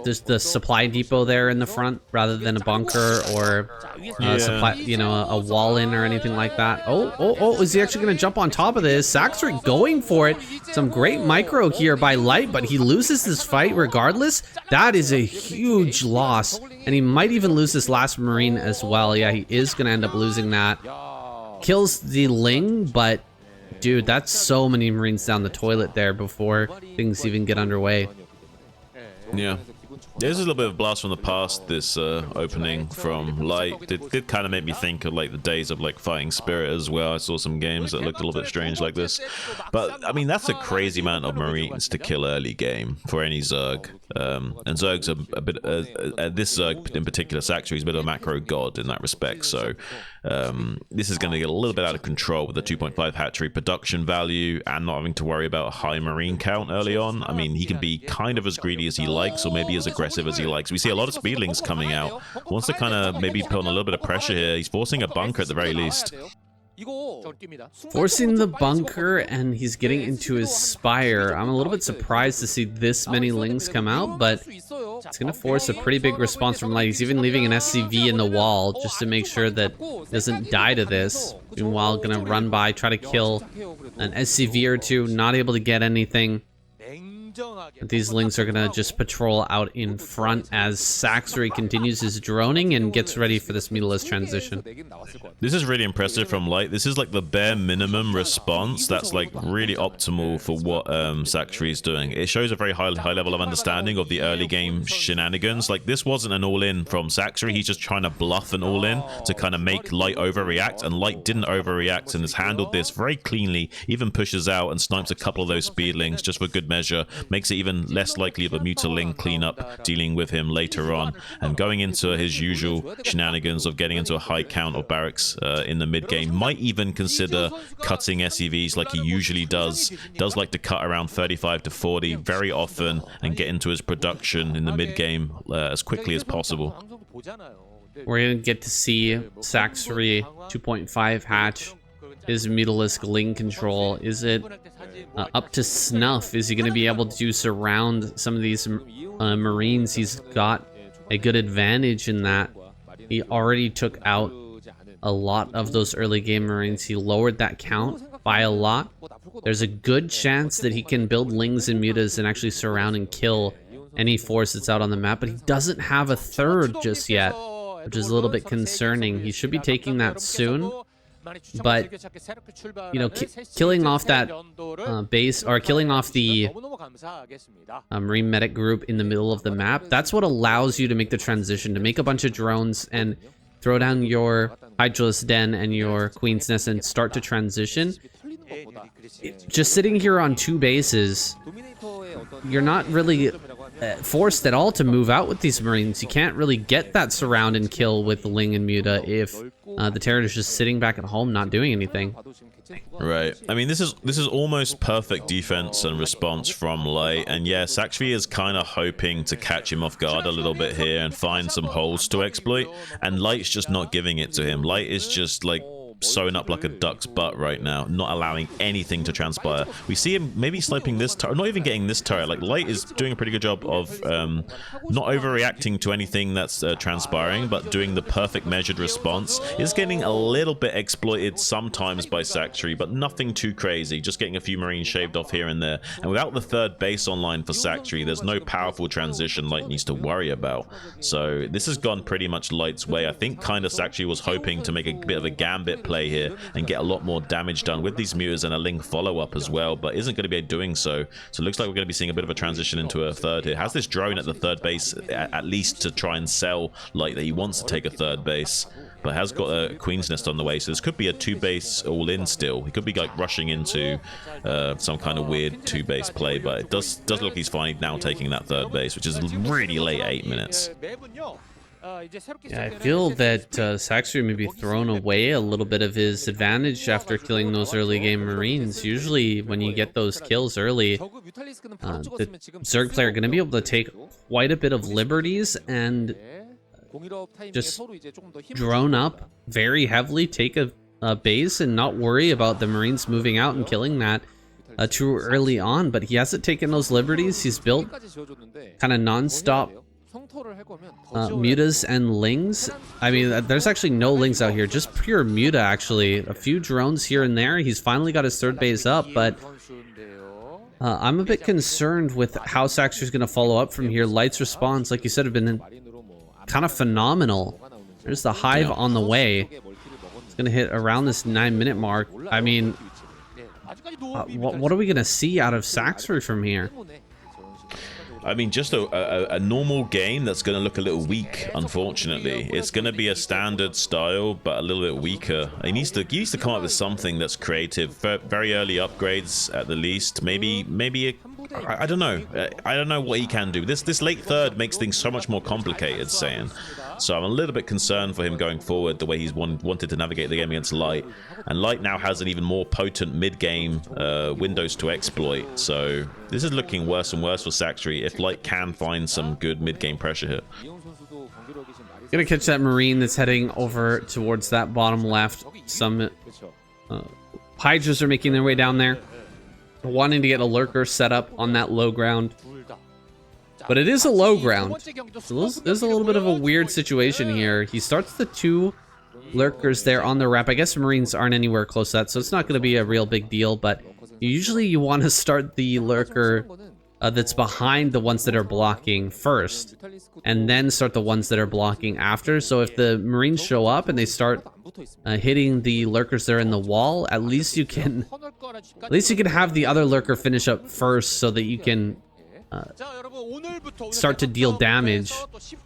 There's the supply depot there in the front rather than a bunker or supply, a wall in or anything like that. Oh, is he actually going to jump on top of this? Saxory going for it. Some great micro here by Light, but he loses this fight regardless. That is a huge loss, and he might even lose this last Marine as well. Yeah, he is going to end up losing that. Kills the Ling, but dude, that's so many Marines down the toilet there before things even get underway. Yeah. There's a little bit of blast from the past, this opening from Light. It did kind of make me think of like the days of like Fighting Spirit as well. I saw some games that looked a little bit strange like this. But I mean, that's a crazy amount of Marines to kill early game for any Zerg. And Zerg's a bit, this Zerg in particular, Saxory's a bit of a macro god in that respect. So this is going to get a little bit out of control with the 2.5 hatchery production value and not having to worry about a high Marine count early on. I mean, he can be kind of as greedy as he likes, or maybe as aggressive as he likes. We see a lot of speedlings coming out. Wants to kind of maybe put on a little bit of pressure here. He's forcing a bunker at the very least. Forcing the bunker, and he's getting into his spire. I'm a little bit surprised to see this many Lings come out, but it's going to force a pretty big response from Light. He's even leaving an SCV in the wall just to make sure that he doesn't die to this. Meanwhile, going to run by, try to kill an SCV or two, not able to get anything. These Lings are gonna just patrol out in front as Saxory continues his droning and gets ready for this meterless transition. This is really impressive from Light. This is like the bare minimum response that's like really optimal for what Saxory is doing. It shows a very high level of understanding of the early game shenanigans. Like, this wasn't an all-in from Saxory. He's just trying to bluff an all-in to kind of make Light overreact, and Light didn't overreact and has handled this very cleanly. Even pushes out and snipes a couple of those speedlings just for good measure. Makes it even less likely of a mutiling cleanup dealing with him later on, and going into his usual shenanigans of getting into a high count of barracks in the mid game. Might even consider cutting SCVs like he usually does. Does like to cut around 35 to 40 very often and get into his production in the mid game as quickly as possible. We're gonna get to see Saxory 2.5 hatch his Mutalisk Ling control. Is it up to snuff? Is he going to be able to surround some of these Marines? He's got a good advantage in that he already took out a lot of those early game Marines. He lowered that count by a lot. There's a good chance that he can build Lings and Mutas and actually surround and kill any force that's out on the map, but he doesn't have a third just yet, which is a little bit concerning. He should be taking that soon. But, you know, killing off that base, or killing off the Marine medic group in the middle of the map, that's what allows you to make the transition, to make a bunch of drones and throw down your Hydralisk Den and your Queen's Nest and start to transition. Just sitting here on two bases, you're not really forced at all to move out with these Marines. You can't really get that surround and kill with Ling and Muta if the Terran is just sitting back at home not doing anything. Right. I mean, this is almost perfect defense and response from Light, and yeah, Saxory is kind of hoping to catch him off guard a little bit here and find some holes to exploit, and Light's just not giving it to him. Light is just like sewing up like a duck's butt right now, not allowing anything to transpire. We see him maybe sniping this turret, not even getting this turret. Like, Light is doing a pretty good job of not overreacting to anything that's transpiring, but doing the perfect measured response. Is getting a little bit exploited sometimes by Saxory, but nothing too crazy, just getting a few Marines shaved off here and there. And without the third base online for Saxory, there's no powerful transition Light needs to worry about. So this has gone pretty much Light's way. I think kind of Saxory was hoping to make a bit of a gambit play play here and get a lot more damage done with these mutas and a Ling follow-up as well, but isn't going to be doing so. So it looks like we're going to be seeing a bit of a transition into a third here. Has this drone at the third base at least to try and sell like that he wants to take a third base, but has got a Queen's Nest on the way, so this could be a 2-base all-in still. He could be like rushing into some kind of weird 2-base play, but it does look he's finally now taking that third base, which is really late, 8 minutes. Yeah, I feel that Saxry may be thrown away a little bit of his advantage after killing those early game Marines. Usually when you get those kills early, the Zerg player going to be able to take quite a bit of liberties and just drone up very heavily, take a base and not worry about the Marines moving out and killing that too early on. But he hasn't taken those liberties. He's built kind of non-stop mutas and lings. I mean, there's actually no lings out here, just pure muta actually. A few drones here and there. He's finally got his third base up, but I'm a bit concerned with how Saxry's going to follow up from here. Light's response, like you said, have been kind of phenomenal. There's the hive on the way. It's going to hit around this 9-minute mark. I mean, what are we going to see out of Saxry from here? I mean, just a normal game that's going to look a little weak, unfortunately. It's going to be a standard style, but a little bit weaker. He needs to come up with something that's creative. Very early upgrades, at the least. Maybe I don't know. I don't know what he can do. This late third makes things so much more complicated, saying. So I'm a little bit concerned for him going forward, the way he's wanted to navigate the game against Light. And Light now has an even more potent mid-game windows to exploit. So this is looking worse and worse for Saxry if Light can find some good mid-game pressure here. Gonna catch that Marine that's heading over towards that bottom left. Some Hydras are making their way down there, wanting to get a lurker set up on that low ground. But it is a low ground. So there's a little bit of a weird situation here. He starts the 2 lurkers there on the ramp. I guess Marines aren't anywhere close to that, so it's not going to be a real big deal. But usually you want to start the lurker that's behind the ones that are blocking first, and then start the ones that are blocking after. So if the Marines show up and they start hitting the lurkers there in the wall, at least you can have the other lurker finish up first, so that you can start to deal damage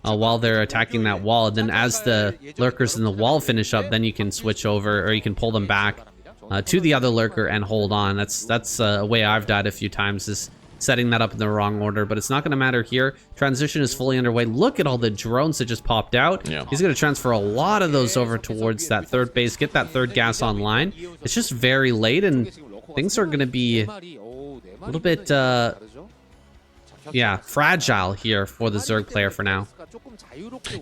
while they're attacking that wall. And then as the lurkers in the wall finish up, then you can switch over, or you can pull them back to the other lurker and hold on. That's a way I've died a few times, is setting that up in the wrong order, but it's not going to matter here. Transition is fully underway. Look at all the drones that just popped out. Yeah. He's going to transfer a lot of those over towards that third base, get that third gas online. It's just very late, and things are going to be a little bit fragile here for the Zerg player for now.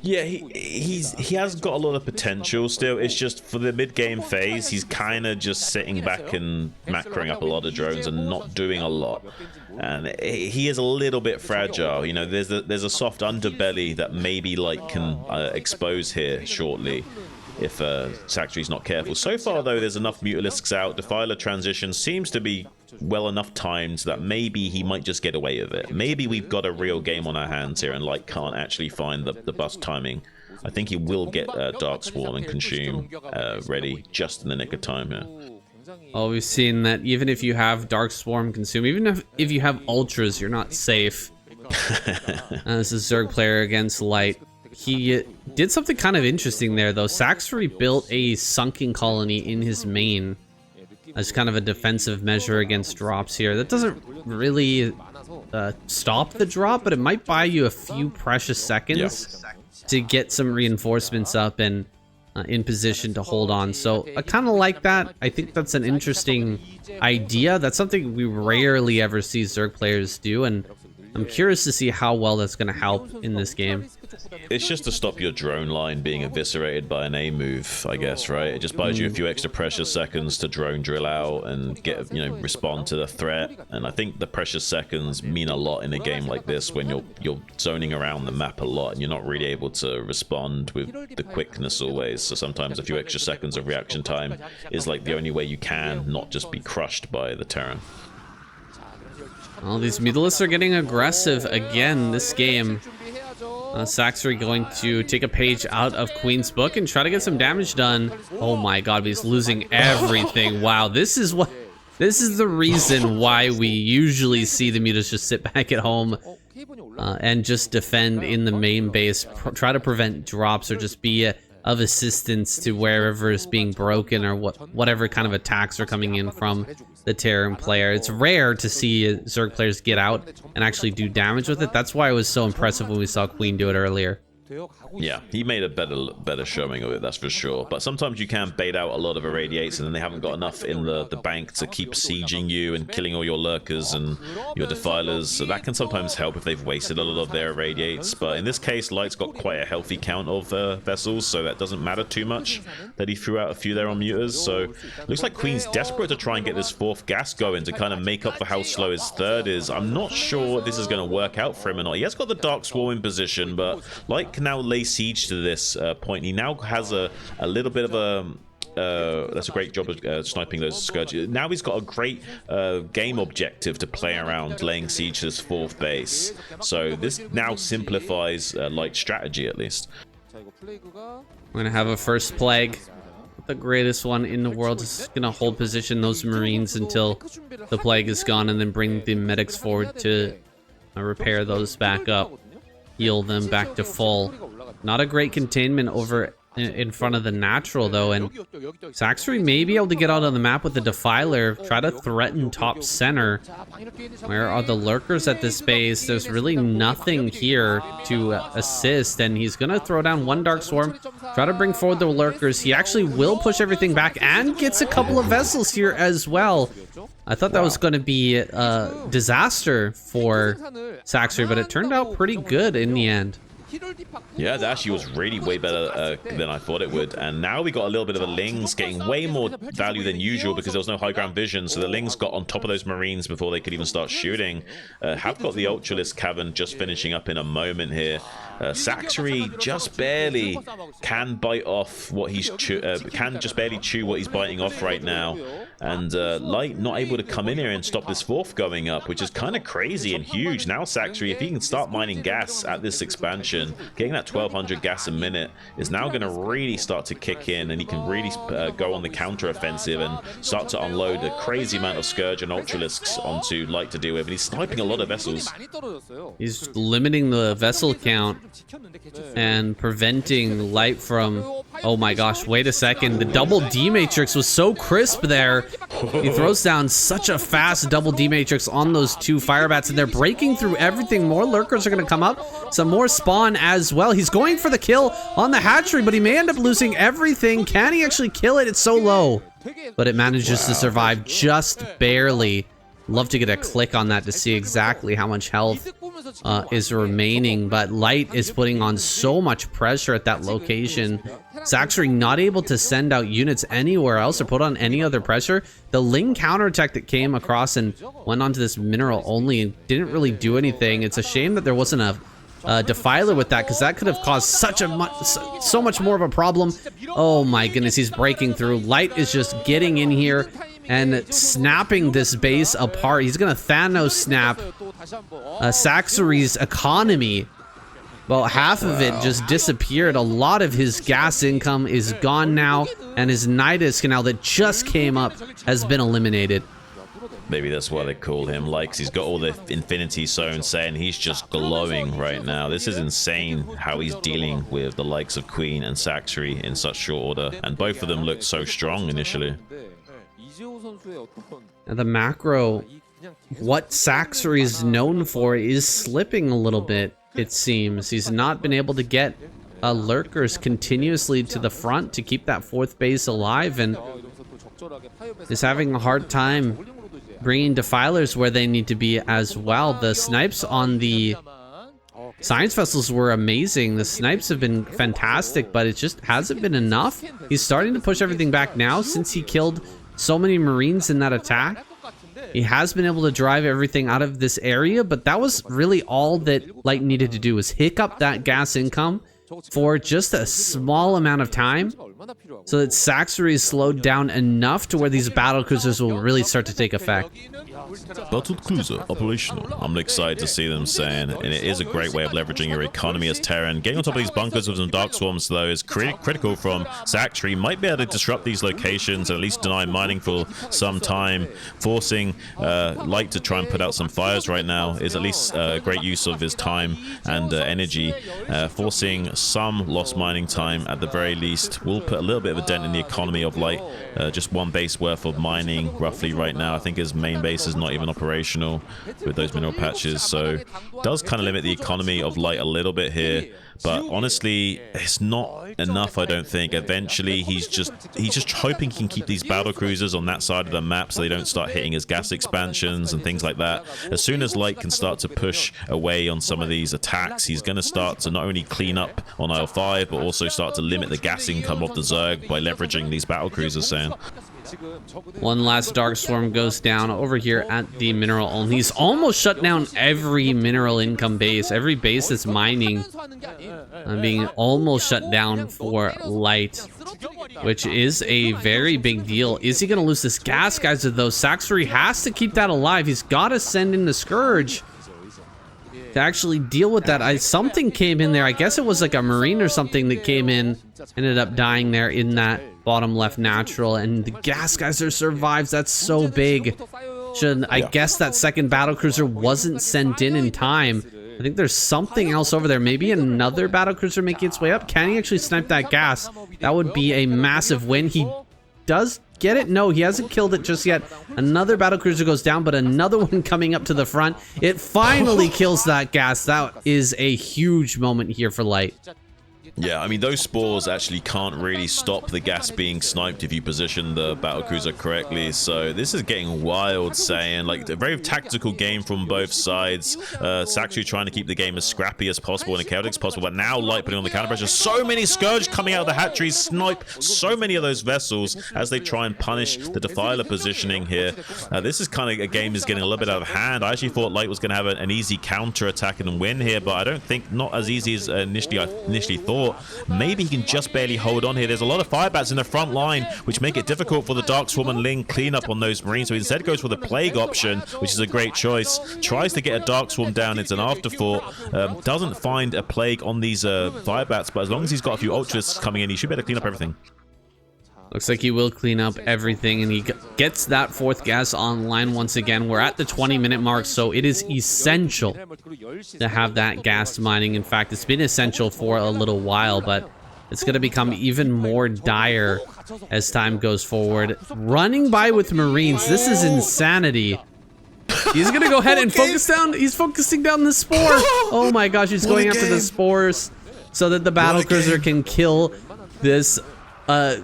Yeah, he has got a lot of potential still. It's just for the mid-game phase, he's kind of just sitting back and macroing up a lot of drones and not doing a lot. And he is a little bit fragile. You know, there's a soft underbelly that maybe Light can expose here shortly if Saxry's not careful. So far, though, there's enough Mutalisks out. Defiler transition seems to be well enough timed that maybe he might just get away with it. Maybe we've got a real game on our hands here and Light can't actually find the bust timing. I think he will get Dark Swarm and Consume ready just in the nick of time here. Oh, we've seen that even if you have Dark Swarm Consume, even if you have Ultras, you're not safe. This is Zerg player against Light. He did something kind of interesting there, though. Saxry built a sunken colony in his main as kind of a defensive measure against drops here. That doesn't really stop the drop, but it might buy you a few precious seconds to get some reinforcements up and in position to hold on. So I kind of like that. I think that's an interesting idea. That's something we rarely ever see Zerg players do, and I'm curious to see how well that's going to help in this game. It's just to stop your drone line being eviscerated by an A move, I guess, right? It just buys you a few extra precious seconds to drone drill out and get, respond to the threat. And I think the precious seconds mean a lot in a game like this when you're zoning around the map a lot and you're not really able to respond with the quickness always. So sometimes a few extra seconds of reaction time is like the only way you can not just be crushed by the Terran. Well, these Mutalisks are getting aggressive again this game. Saxry going to take a page out of Queen's book and try to get some damage done. Oh my god, he's losing everything. Wow, this is the reason why we usually see the mutas just sit back at home and just defend in the main base, try to prevent drops or just be of assistance to wherever is being broken or whatever kind of attacks are coming in from the Terran player. It's rare to see Zerg players get out and actually do damage with it. That's why it was so impressive when we saw Queen do it earlier. Yeah, he made a better showing of it, that's for sure. But sometimes you can bait out a lot of irradiates and then they haven't got enough in the bank to keep sieging you and killing all your lurkers and your defilers. So that can sometimes help if they've wasted a lot of their irradiates. But in this case, Light's got quite a healthy count of vessels, so that doesn't matter too much that he threw out a few there on mutas. So looks like Queen's desperate to try and get this fourth gas going to kind of make up for how slow his third is. I'm not sure this is going to work out for him or not. He has got the Dark Swarm in position, but Light can now lay siege to this point. He now has a little bit of a that's a great job of sniping those Scourges. Now he's got a great game objective to play around, laying siege to this fourth base. So this now simplifies Light's strategy, at least. We're gonna have a first plague. The greatest one in the world is gonna hold position those Marines until the plague is gone, and then bring the medics forward to repair those back up, heal them back to full. Not a great containment over in front of the natural though, and Saxry may be able to get out on the map with the Defiler, try to threaten top center. Where are the lurkers at this base? There's really nothing here to assist, and he's gonna throw down one Dark Swarm, try to bring forward the lurkers. He actually will push everything back and gets a couple of vessels here as well. I thought that was going to be a disaster for Saxry, but it turned out pretty good in the end. Yeah, that actually was really way better than I thought it would. And now we got a little bit of a Lings getting way more value than usual because there was no high ground vision. So the Lings got on top of those Marines before they could even start shooting. Have got the Ultralisk Cavern just finishing up in a moment here. Saxry just barely can bite off what he's can just barely chew what he's biting off right now, and Light not able to come in here and stop this fourth going up, which is kind of crazy and huge. Now Saxry, if he can start mining gas at this expansion, getting that 1200 gas a minute is now going to really start to kick in, and he can really go on the counter offensive and start to unload a crazy amount of Scourge and Ultralisks onto Light to deal with, and he's sniping a lot of vessels. He's limiting the vessel count and preventing Light from... Oh my gosh, wait a second. The double D matrix was so crisp there. He throws down such a fast double D matrix on those two firebats, and they're breaking through everything. More lurkers are going to come up. Some more spawn as well. He's going for the kill on the hatchery, but he may end up losing everything. Can he actually kill it? It's so low, but it manages to survive just barely. Love to get a click on that to see exactly how much health is remaining, but Light is putting on so much pressure at that location. Saxry not able to send out units anywhere else or put on any other pressure. The Ling counterattack that came across and went onto this mineral only and didn't really do anything. It's a shame that there wasn't a Defiler with that, because that could have caused so much more of a problem. Oh my goodness, he's breaking through. Light is just getting in here and snapping this base apart. He's gonna Thanos snap Saxry's economy. Well, half of it just disappeared. A lot of his gas income is gone now, and his Nidus canal that just came up has been eliminated. Maybe that's why they call him Light, 'cause he's got all the infinity zones saying he's just glowing right now. This is insane how he's dealing with the likes of Queen and Saxry in such short order, and both of them looked so strong initially. And the macro, what Saxry is known for, is slipping a little bit, it seems. He's not been able to get lurkers continuously to the front to keep that fourth base alive, and is having a hard time bringing defilers where they need to be as well. The snipes on the science vessels were amazing. The snipes have been fantastic, but it just hasn't been enough. He's starting to push everything back now since he killed so many Marines in that attack. He has been able to drive everything out of this area, but that was really all that Light needed to do, was hiccup that gas income for just a small amount of time, so that Saxry is slowed down enough to where these battle cruisers will really start to take effect. Battled cruiser operational. I'm excited to see them saying, and it is a great way of leveraging your economy as Terran. Getting on top of these bunkers with some Dark Swarms, though, is critical from Zachary. Might be able to disrupt these locations, and at least deny mining for some time. Forcing Light to try and put out some fires right now is at least a great use of his time and energy. Forcing some lost mining time at the very least will put a little bit of a dent in the economy of Light. Just one base worth of mining roughly right now. I think his main base is not even operational with those mineral patches, so does kind of limit the economy of Light a little bit here. But honestly, it's not enough, I don't think. Eventually, he's just hoping he can keep these battle cruisers on that side of the map so they don't start hitting his gas expansions and things like that. As soon as Light can start to push away on some of these attacks, he's going to start to not only clean up on aisle 5, but also start to limit the gas income of the Zerg by leveraging these battle cruisers, Sam. One last Dark Swarm goes down over here at the mineral only. He's almost shut down every mineral income base. Every base that's mining being almost shut down for Light, which is a very big deal. Is he going to lose this gas, guys? Though Saxory has to keep that alive. He's got to send in the Scourge to actually deal with that. Something came in there. I guess it was like a Marine or something that came in, ended up dying there in that bottom left natural, and the gas geyser survives. That's so big. I guess that second battlecruiser wasn't sent in time. I think there's something else over there. Maybe another battlecruiser making its way up. Can he actually snipe that gas? That would be a massive win. He does get it. No, he hasn't killed it just yet. Another battlecruiser goes down, but another one coming up to the front. It finally kills that gas. That is a huge moment here for Light. Yeah, I mean, those spores actually can't really stop the gas being sniped if you position the battlecruiser correctly. So this is getting wild, saying, like, a very tactical game from both sides. Saxu trying to keep the game as scrappy as possible and chaotic as possible, but now Light putting on the counter pressure. So many Scourge coming out of the hatcheries, snipe so many of those vessels as they try and punish the Defiler positioning here. This is kind of a game is getting a little bit out of hand. I actually thought Light was going to have an easy counter attack and win here, but I don't think not as easy as I initially thought. Maybe he can just barely hold on here. There's a lot of firebats in the front line, which make it difficult for the Dark Swarm and Ling clean up on those Marines. So he instead goes for the Plague option, which is a great choice. Tries to get a Dark Swarm down. It's an afterthought. Doesn't find a Plague on these firebats, but as long as he's got a few Ultras coming in, he should be able to clean up everything. Looks like he will clean up everything, and he gets that fourth gas online once again. We're at the 20-minute mark, so it is essential to have that gas mining. In fact, it's been essential for a little while, but it's going to become even more dire as time goes forward. Running by with Marines, this is insanity. He's going to go ahead and focus down. He's focusing down the spore. Oh my gosh, he's going after the spores so that the battlecruiser can kill this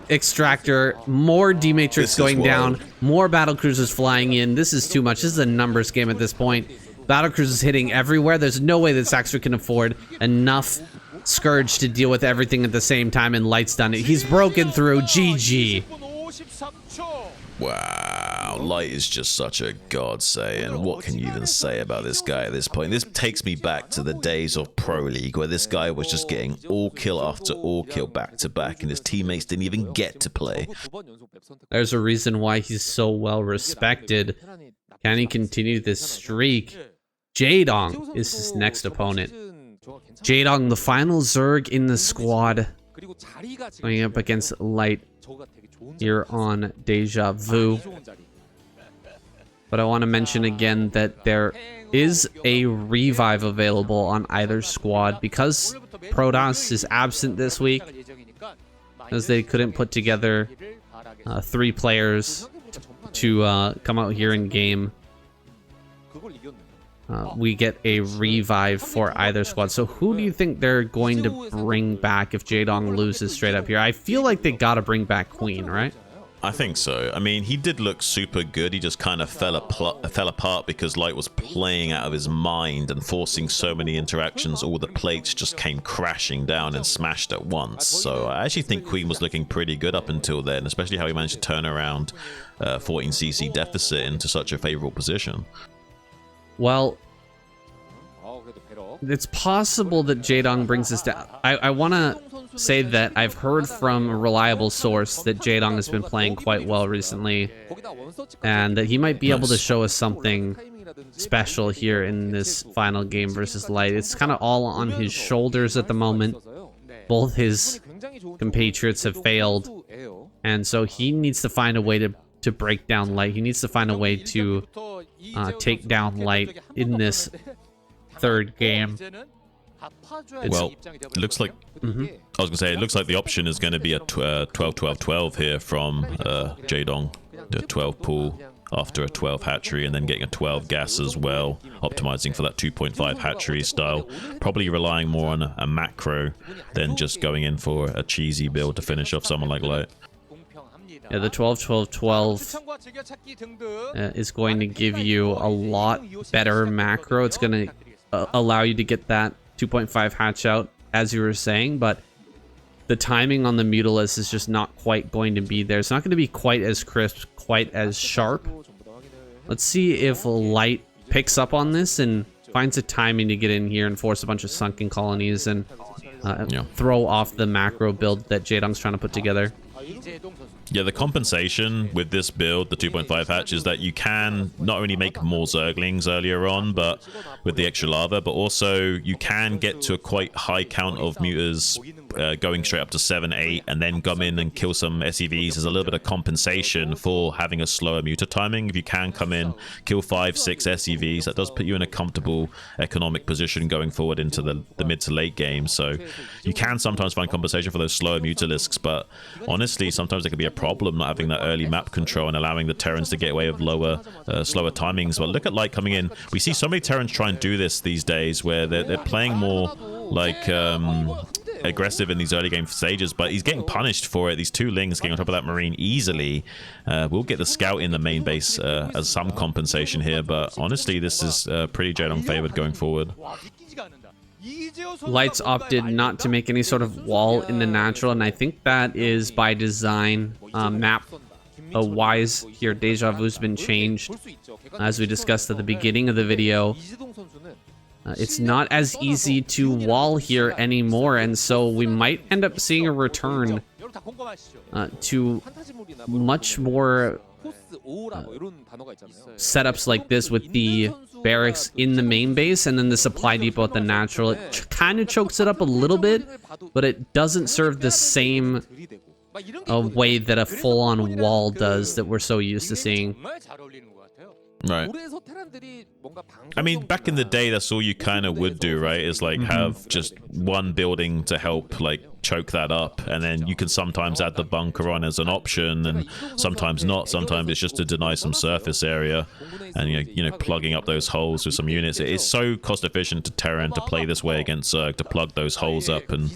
extractor. More D-Matrix going down, more battlecruisers flying in. This is too much. This is a numbers game at this point. Battlecruisers hitting everywhere. There's no way that Saxter can afford enough Scourge to deal with everything at the same time, and Light's done it. He's broken through. GG. Wow, Light is just such a god, saying, what can you even say about this guy at this point? This takes me back to the days of Pro League, where this guy was just getting all kill after all kill back to back, and his teammates didn't even get to play. There's a reason why he's so well respected. Can he continue this streak? Jaedong is his next opponent. Jaedong, the final Zerg in the squad, going up against Light here on Deja Vu. But I want to mention again that there is a revive available on either squad because Protoss is absent this week, as they couldn't put together 3 players to come out here in game. We get a revive for either squad. So who do you think they're going to bring back if Jaedong loses straight up here? I feel like they gotta bring back Queen, right? I think so. I mean, he did look super good. He just kind of fell apart because Light was playing out of his mind and forcing so many interactions. All the plates just came crashing down and smashed at once. So I actually think Queen was looking pretty good up until then, especially how he managed to turn around 14cc deficit into such a favorable position. Well, it's possible that Jaedong brings this down. I want to say that I've heard from a reliable source that Jaedong has been playing quite well recently, and that he might be able to show us something special here in this final game versus Light. It's kind of all on his shoulders at the moment. Both his compatriots have failed, and so he needs to find a way to break down Light. He needs to find a way to take down Light in this third game. Well, it looks like I was gonna say it looks like the option is going to be a 12-12-12 here from Jaedong, the 12 pool after a 12 hatchery, and then getting a 12 gas as well, optimizing for that 2.5 hatchery style, probably relying more on a macro than just going in for a cheesy build to finish off someone like Light. Yeah, the 12-12-12 is going to give you a lot better macro. It's going to allow you to get that 2.5 hatch out, as you were saying, but the timing on the Mutalisk is just not quite going to be there. It's not going to be quite as crisp, quite as sharp. Let's see if Light picks up on this and finds a timing to get in here and force a bunch of sunken colonies and throw off the macro build that Jaedong's trying to put together. Yeah, the compensation with this build, the 2.5 hatch, is that you can not only make more Zerglings earlier on, but with the extra lava, but also you can get to a quite high count of muters going straight up to 7, 8, and then come in and kill some SEVs. There's a little bit of compensation for having a slower muter timing. If you can come in, kill 5, 6 SEVs, that does put you in a comfortable economic position going forward into the mid to late game. So you can sometimes find compensation for those slower Mutalisks, but honestly, sometimes there could be a problem not having that early map control and allowing the Terrans to get away with slower timings. But look at Light coming in. We see so many Terrans try and do this these days, where they're playing more like aggressive in these early game stages, but he's getting punished for it. These 2 Lings getting on top of that Marine easily. We'll get the scout in the main base as some compensation here, but honestly, this is pretty Jaedong favored going forward. Light's opted not to make any sort of wall in the natural, and I think that is by design. Map wise here, Deja Vu's been changed, as we discussed at the beginning of the video. It's not as easy to wall here anymore, and so we might end up seeing a return to much more setups like this, with the barracks in the main base and then the supply depot at the natural. It kind of chokes it up a little bit, but it doesn't serve the same way that a full-on wall does that we're so used to seeing. Right. I mean, back in the day, that's all you kind of would do, right? Is like have just one building to help like choke that up, and then you can sometimes add the bunker on as an option, and sometimes not. Sometimes it's just to deny some surface area, and you know plugging up those holes with some units. It is so cost efficient to Terran to play this way against Zerg, to plug those holes up and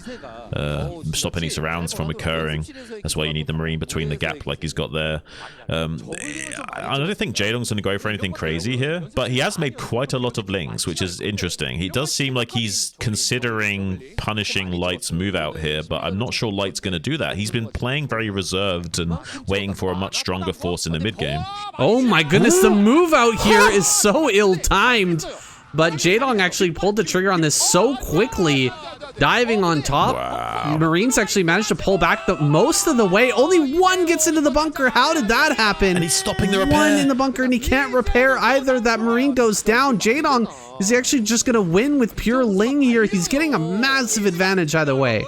stop any surrounds from occurring. That's why you need the Marine between the gap like he's got there. I don't think Jaedong's going to go for anything crazy here, but he has made quite a lot of Lings, which is interesting. He does seem like he's considering punishing Light's move out here, but I'm not sure Light's going to do that. He's been playing very reserved and waiting for a much stronger force in the mid game. Oh my goodness, the move out here is so ill-timed, but Jaedong actually pulled the trigger on this so quickly, diving on top. Wow. Marines actually managed to pull back most of the way. Only 1 gets into the bunker. How did that happen? And he's stopping the repair. 1 in the bunker, and he can't repair either. That Marine goes down. Jaedong, is he actually just going to win with pure Ling here? He's getting a massive advantage either way.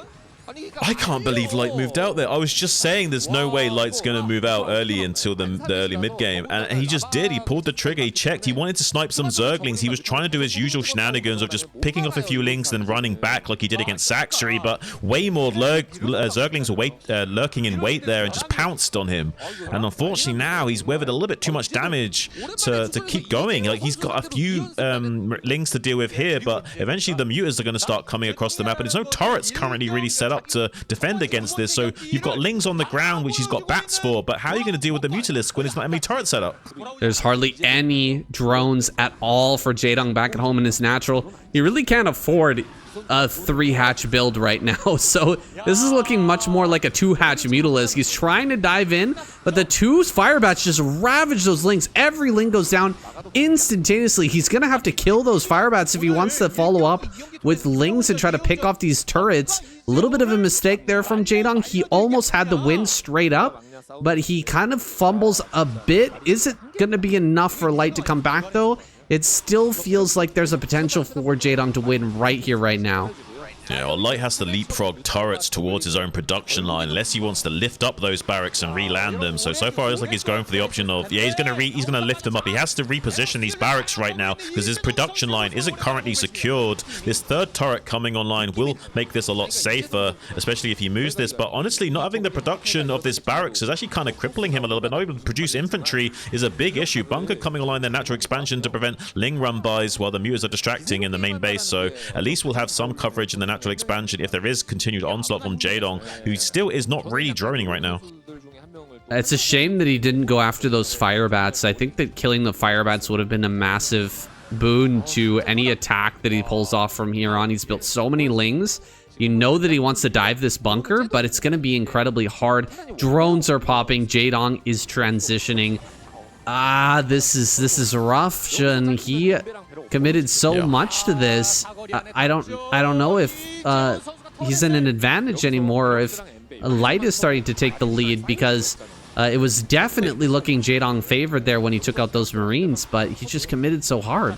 I can't believe Light moved out there. I was just saying there's no way Light's going to move out early until the early mid-game. And he just did. He pulled the trigger. He checked. He wanted to snipe some Zerglings. He was trying to do his usual shenanigans of just picking off a few Lings and then running back like he did against Saxary. But way more Zerglings were lurking in wait there and just pounced on him. And unfortunately now he's weathered a little bit too much damage to keep going. Like he's got a few Lings to deal with here, but eventually the Muters are going to start coming across the map. And there's no turrets currently really set up to defend against this, so you've got Lings on the ground, which he's got bats for, but how are you going to deal with the Mutalisk when there's not any turret set up? There's hardly any drones at all for Jaedong back at home in his natural. He really can't afford a 3-hatch build right now. So this is looking much more like a 2-hatch Mutalisk. He's trying to dive in, but the 2 fire bats just ravage those lings. Every ling goes down instantaneously. He's gonna have to kill those fire bats if he wants to follow up with lings and try to pick off these turrets. A little bit of a mistake there from Jaedong. He almost had the win straight up, but he kind of fumbles a bit. Is it gonna be enough for Light to come back though? It still feels like there's a potential for Jaedong to win right here, right now. Yeah, well, Light has to leapfrog turrets towards his own production line unless he wants to lift up those barracks and re-land them. So far it looks like he's going for the option of, yeah, he's gonna lift them up. He has to reposition these barracks right now because his production line isn't currently secured. This 3rd turret coming online will make this a lot safer, especially if he moves this. But honestly, not having the production of this barracks is actually kind of crippling him a little bit. Not able to produce infantry is a big issue. Bunker coming online, their natural expansion to prevent Ling run bys while the mutas are distracting in the main base. So at least we'll have some coverage in the natural expansion if there is continued onslaught from Jaedong, who still is not really droning right now. It's a shame that he didn't go after those fire bats. I think that killing the fire bats would have been a massive boon to any attack that he pulls off from here on. He's built so many lings. You know that he wants to dive this bunker, but it's going to be incredibly hard. Drones are popping. Jaedong is transitioning. This is rough, Shun. He committed so much to this. I don't know if he's in an advantage anymore, or if Light is starting to take the lead, because it was definitely looking Jaedong favored there when he took out those Marines, but he just committed so hard.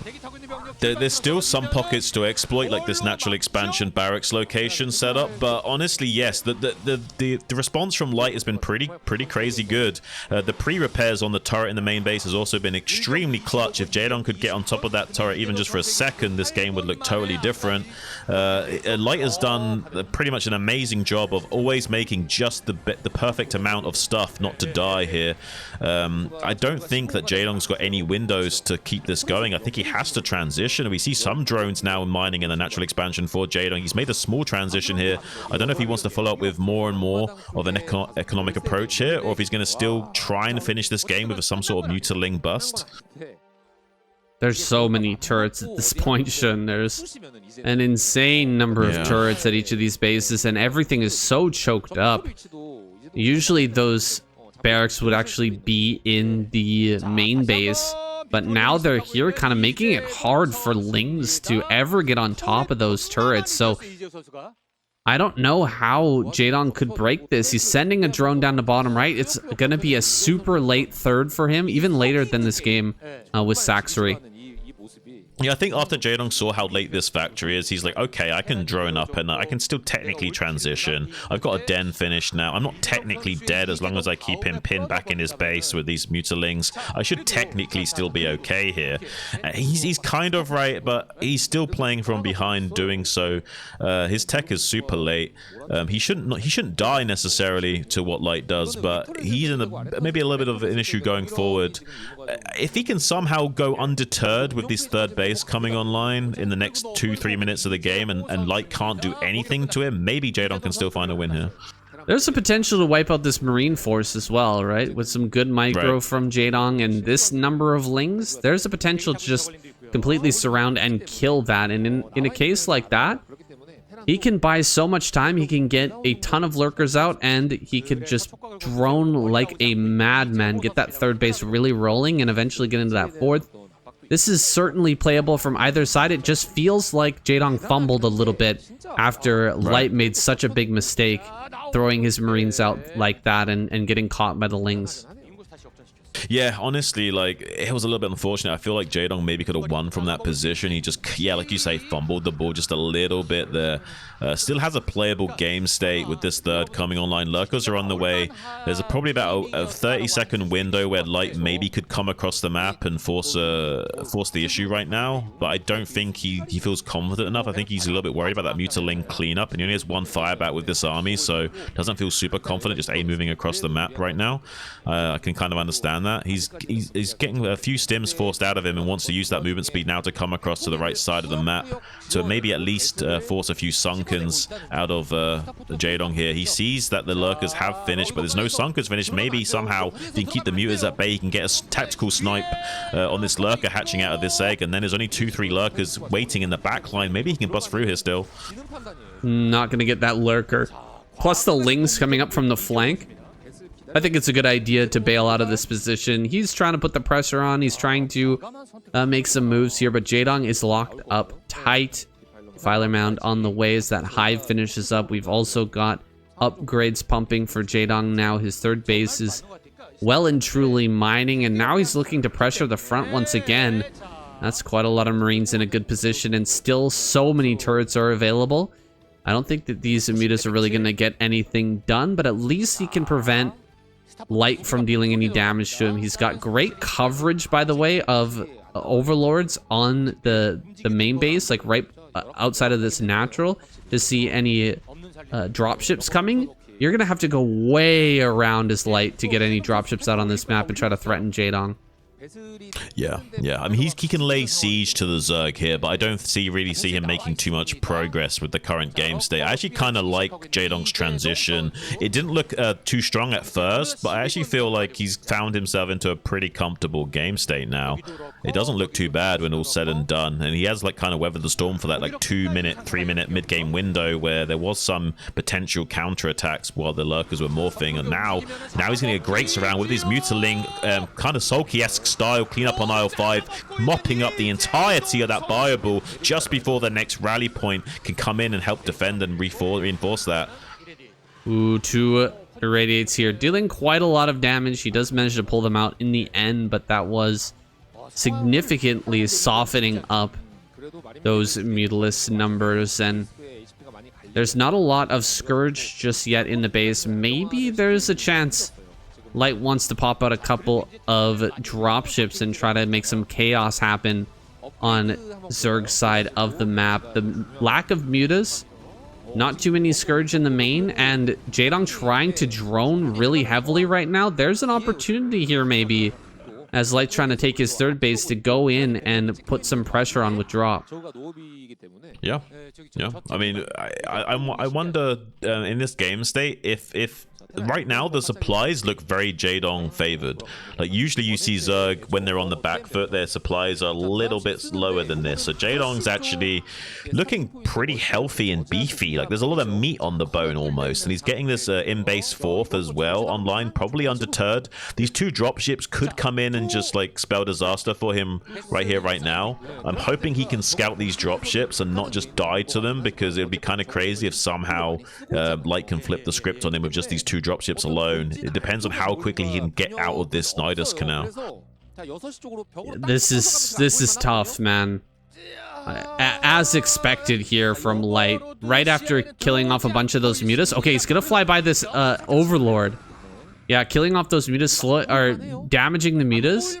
There's still some pockets to exploit, like this natural expansion barracks location setup, but honestly, yes, the response from Light has been pretty crazy good. The pre-repairs on the turret in the main base has also been extremely clutch. If Jaedong could get on top of that turret even just for a second, this game would look totally different. Light has done pretty much an amazing job of always making just the perfect amount of stuff not to die here. I don't think that Jaedong's got any windows to keep this going. I think he has to transition. We see some drones now mining in the natural expansion for Jaedong. He's made a small transition here. I don't know if he wants to follow up with more and more of an economic approach here, or if he's going to still try and finish this game with some sort of mutaling bust. There's so many turrets at this point, Shun. There's an insane number of turrets at each of these bases, and everything is so choked up. Usually those barracks would actually be in the main base, but now they're here, kind of making it hard for lings to ever get on top of those turrets. So I don't know how Jaedong could break this. He's sending a drone down the bottom right. It's going to be a super late 3rd for him, even later than this game with Saxory. Yeah, I think after Jaedong saw how late this factory is, he's like, okay, I can drone up and I can still technically transition. I've got a den finished now. I'm not technically dead as long as I keep him pinned back in his base with these mutalings. I should technically still be okay here. He's kind of right, but he's still playing from behind doing so. His tech is super late. He shouldn't die necessarily to what Light does, but he's in maybe a little bit of an issue going forward. If he can somehow go undeterred with this 3rd base coming online in the next 2-3 minutes of the game, and Light can't do anything to him, maybe Jaedong can still find a win here. There's a potential to wipe out this Marine force as well, right? With some good micro from Jaedong and this number of lings, there's a potential to just completely surround and kill that. And in a case like that, he can buy so much time. He can get a ton of lurkers out, and he could just drone like a madman, get that 3rd base really rolling, and eventually get into that 4th. This is certainly playable from either side. It just feels like Jaedong fumbled a little bit after Light made such a big mistake throwing his Marines out like that and getting caught by the lings. Yeah, honestly, like, it was a little bit unfortunate. I feel like Jaedong maybe could have won from that position. He just, yeah, like you say, fumbled the ball just a little bit there. Still has a playable game state with this 3rd coming online. Lurkers are on the way. There's probably about a 30-second window where Light maybe could come across the map and force the issue right now, but I don't think he feels confident enough. I think he's a little bit worried about that mutaling cleanup, and he only has 1 firebat with this army, so doesn't feel super confident just moving across the map right now. I can kind of understand that. that. He's getting a few stims forced out of him and wants to use that movement speed now to come across to the right side of the map to maybe at least force a few Sunkens out of Jaedong here. He sees that the lurkers have finished, but there's no Sunkens finished. Maybe somehow if he can keep the mutas at bay, he can get a tactical snipe on this lurker hatching out of this egg, and then there's only 2-3 lurkers waiting in the back line. Maybe he can bust through here still. Not gonna get that lurker. Plus the Lings coming up from the flank. I think it's a good idea to bail out of this position. He's trying to put the pressure on. He's trying to make some moves here, but Jaedong is locked up tight. Filer Mound on the way as that Hive finishes up. We've also got upgrades pumping for Jaedong now. His third base is well and truly mining, and now he's looking to pressure the front once again. That's quite a lot of Marines in a good position, and still so many turrets are available. I don't think that these mutas are really going to get anything done, but at least he can prevent Light from dealing any damage to him. He's got great coverage, by the way, of overlords on the main base, like right outside of this natural, to see any dropships coming. You're gonna have to go way around his Light to get any dropships out on this map and try to threaten Jaedong. Yeah. I mean, he can lay siege to the Zerg here, but I don't really see him making too much progress with the current game state. I actually kind of like Jaedong's transition. It didn't look too strong at first, but I actually feel like he's found himself into a pretty comfortable game state now. It doesn't look too bad when all's said and done, and he has like kind of weathered the storm for that like 2-minute, 3-minute mid-game window where there was some potential counter-attacks while the lurkers were morphing, and now he's getting a great surround with his Mutaling kind of sulky-esque style clean up on aisle 5, mopping up the entirety of that bioball just before the next rally point can come in and help defend and reinforce that. Ooh, 2 irradiates here, dealing quite a lot of damage. He does manage to pull them out in the end, but that was significantly softening up those Mutalisk numbers, and there's not a lot of Scourge just yet in the base. Maybe there's a chance Light wants to pop out a couple of dropships and try to make some chaos happen on Zerg's side of the map. The lack of mutas, not too many Scourge in the main, and Jaedong trying to drone really heavily right now. There's an opportunity here maybe, as Light's trying to take his third base, to go in and put some pressure on with drop. Yeah. I mean, I wonder in this game state if right now the supplies look very Jaedong favored. Like usually you see Zerg when they're on the back foot, their supplies are a little bit lower than this. So Jaedong's actually looking pretty healthy and beefy. Like there's a lot of meat on the bone almost, and he's getting this in-base 4th as well online, probably undeterred. These 2 dropships could come in and just like spell disaster for him right here, right now. I'm hoping he can scout these dropships and not just die to them, because it would be kind of crazy if somehow Light can flip the script on him with just these 2 dropships alone. It depends on how quickly he can get out of this Nidus canal. This is tough, man. As expected here from Light, right after killing off a bunch of those mutas. Okay, he's gonna fly by this overlord. Yeah, killing off those mutas or damaging the mutas.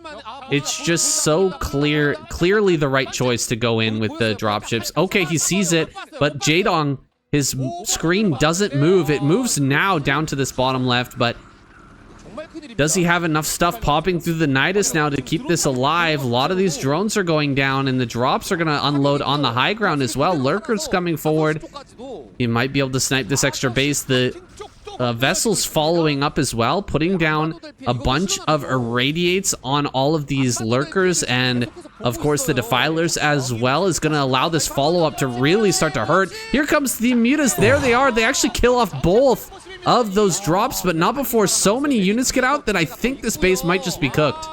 It's just so clearly the right choice to go in with the dropships. Okay, he sees it, but Jaedong, his screen doesn't move. It moves now down to this bottom left, but does he have enough stuff popping through the Nidus now to keep this alive? A lot of these drones are going down, and the drops are going to unload on the high ground as well. Lurkers coming forward. He might be able to snipe this extra base. The Vessel's following up as well, putting down a bunch of irradiates on all of these lurkers, and of course the defilers as well is going to allow this follow-up to really start to hurt. Here comes the mutas. There they are. They actually kill off both of those drops, but not before so many units get out that I think this base might just be cooked.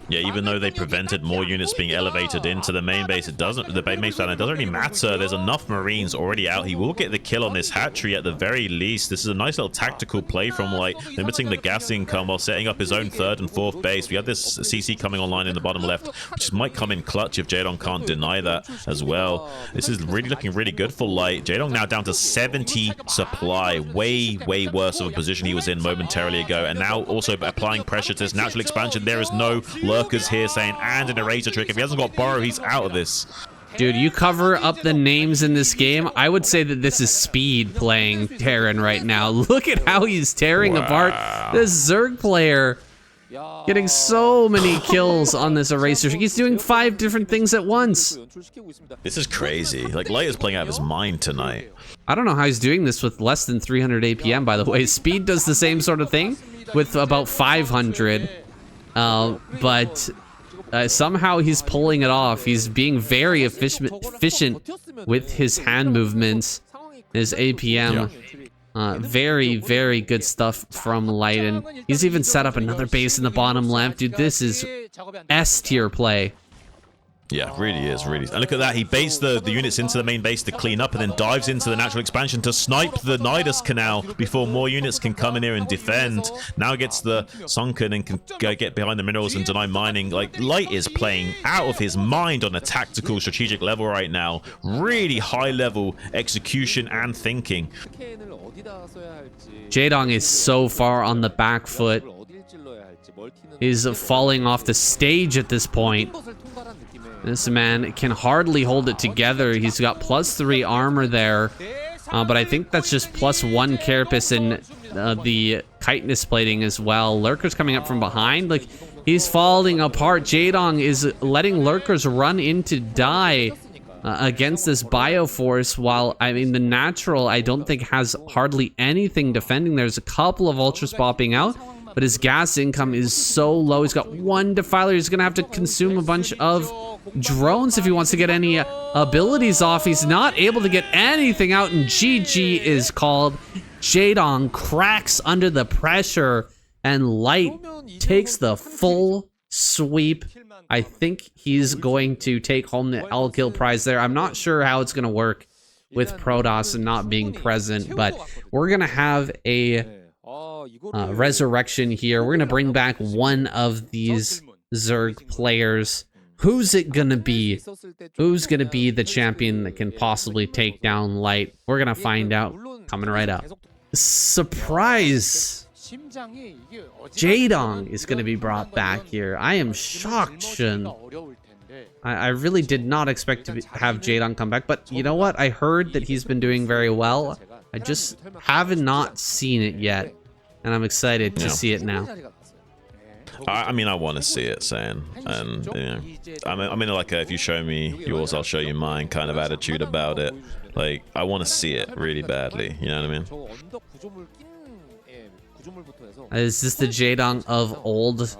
Yeah, even though they prevented more units being elevated into the main base, it doesn't really matter. There's enough Marines already out. He will get the kill on this hatchery at the very least. This is a nice little tactical play from Light, limiting the gas income while setting up his own 3rd and 4th base. We have this CC coming online in the bottom left, which might come in clutch if Jaedong can't deny that as well. This is really looking really good for Light. Jaedong now down to 70 supply. Way worse of a position he was in momentarily ago, and now also applying pressure to this natural expansion. There is no lurkers here saying, and an eraser trick. If he hasn't got Burrow, he's out of this. Dude, you cover up the names in this game. I would say that this is Speed playing Terran right now. Look at how he's tearing apart this Zerg player. Getting so many kills on this eraser. He's doing 5 different things at once. This is crazy. Like, Light is playing out of his mind tonight. I don't know how he's doing this with less than 300 APM, by the way. Speed does the same sort of thing with about 500. But somehow he's pulling it off. He's being very efficient with his hand movements, his APM. Very, very good stuff from Light, and he's even set up another base in the bottom left. Dude, this is S tier play. Yeah, really is, really. And look at that. He baits the units into the main base to clean up and then dives into the natural expansion to snipe the Nidus Canal before more units can come in here and defend. Now gets the Sunken and can go get behind the minerals and deny mining. Like, Light is playing out of his mind on a tactical, strategic level right now. Really high-level execution and thinking. Jaedong is so far on the back foot. He's falling off the stage at this point. This man can hardly hold it together. He's got +3 armor there, but I think that's just +1 carapace and the chitinous plating as well. Lurker's coming up from behind. Like, he's falling apart. Jaedong is letting Lurkers run into die against this Bioforce, while, I mean, the natural, I don't think, has hardly anything defending. There's a couple of ultras popping out, but his gas income is so low. He's got 1 defiler. He's gonna have to consume a bunch of drones if he wants to get any abilities off. He's not able to get anything out, and GG is called. Jaedong cracks under the pressure, and Light takes the full sweep. I think he's going to take home the L kill prize there. I'm not sure how it's gonna work with Protoss and not being present, but we're gonna have a resurrection here. We're gonna bring back one of these Zerg players. Who's it gonna be? Who's gonna be the champion that can possibly take down Light? We're gonna find out coming right up. Surprise! Jaedong is gonna be brought back here. I am shocked, Shun. I really did not expect to have Jaedong come back, but you know what? I heard that he's been doing very well. I just have not seen it yet, and I'm excited to see it now. I mean, I want to see it, Sam. And, you know, I'm in like a, if you show me yours, I'll show you mine kind of attitude about it. Like, I want to see it really badly. You know what I mean? Is this the Jaedong of old?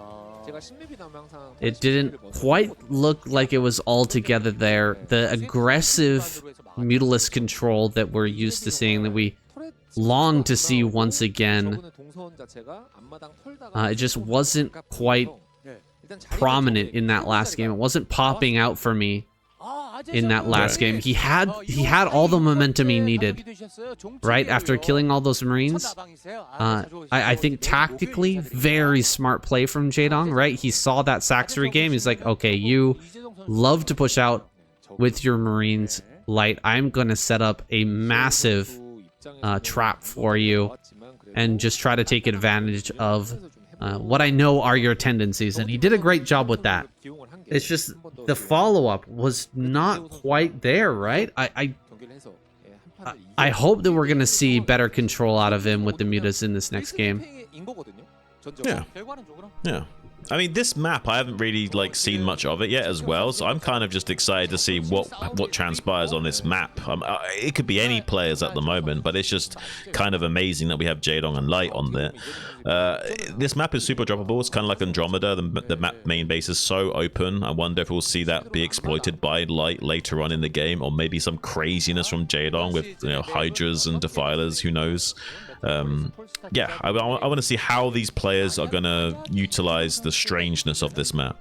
It didn't quite look like it was all together there. The aggressive Mutilus control that we're used to seeing, that we long to see once again, it just wasn't quite prominent in that last game. It wasn't popping out for me in that last game. He had all the momentum he needed, right? After killing all those Marines. I think tactically, very smart play from Jaedong, right? He saw that Saxery game. He's like, okay, you love to push out with your Marines, Light. I'm going to set up a massive trap for you and just try to take advantage of what I know are your tendencies, and he did a great job with that. It's just the follow-up was not quite there, right? I hope that we're gonna see better control out of him with the Mutas in this next game. Yeah. I mean, this map, I haven't really like seen much of it yet as well, so I'm kind of just excited to see what transpires on this map. It could be any players at the moment, but it's just kind of amazing that we have Jaedong and Light on there. This map is super droppable. It's kind of like Andromeda. The map main base is so open. I wonder if we'll see that be exploited by Light later on in the game, or maybe some craziness from Jaedong with, you know, Hydras and Defilers. Who knows? Yeah, I want to see how these players are going to utilize the strangeness of this map.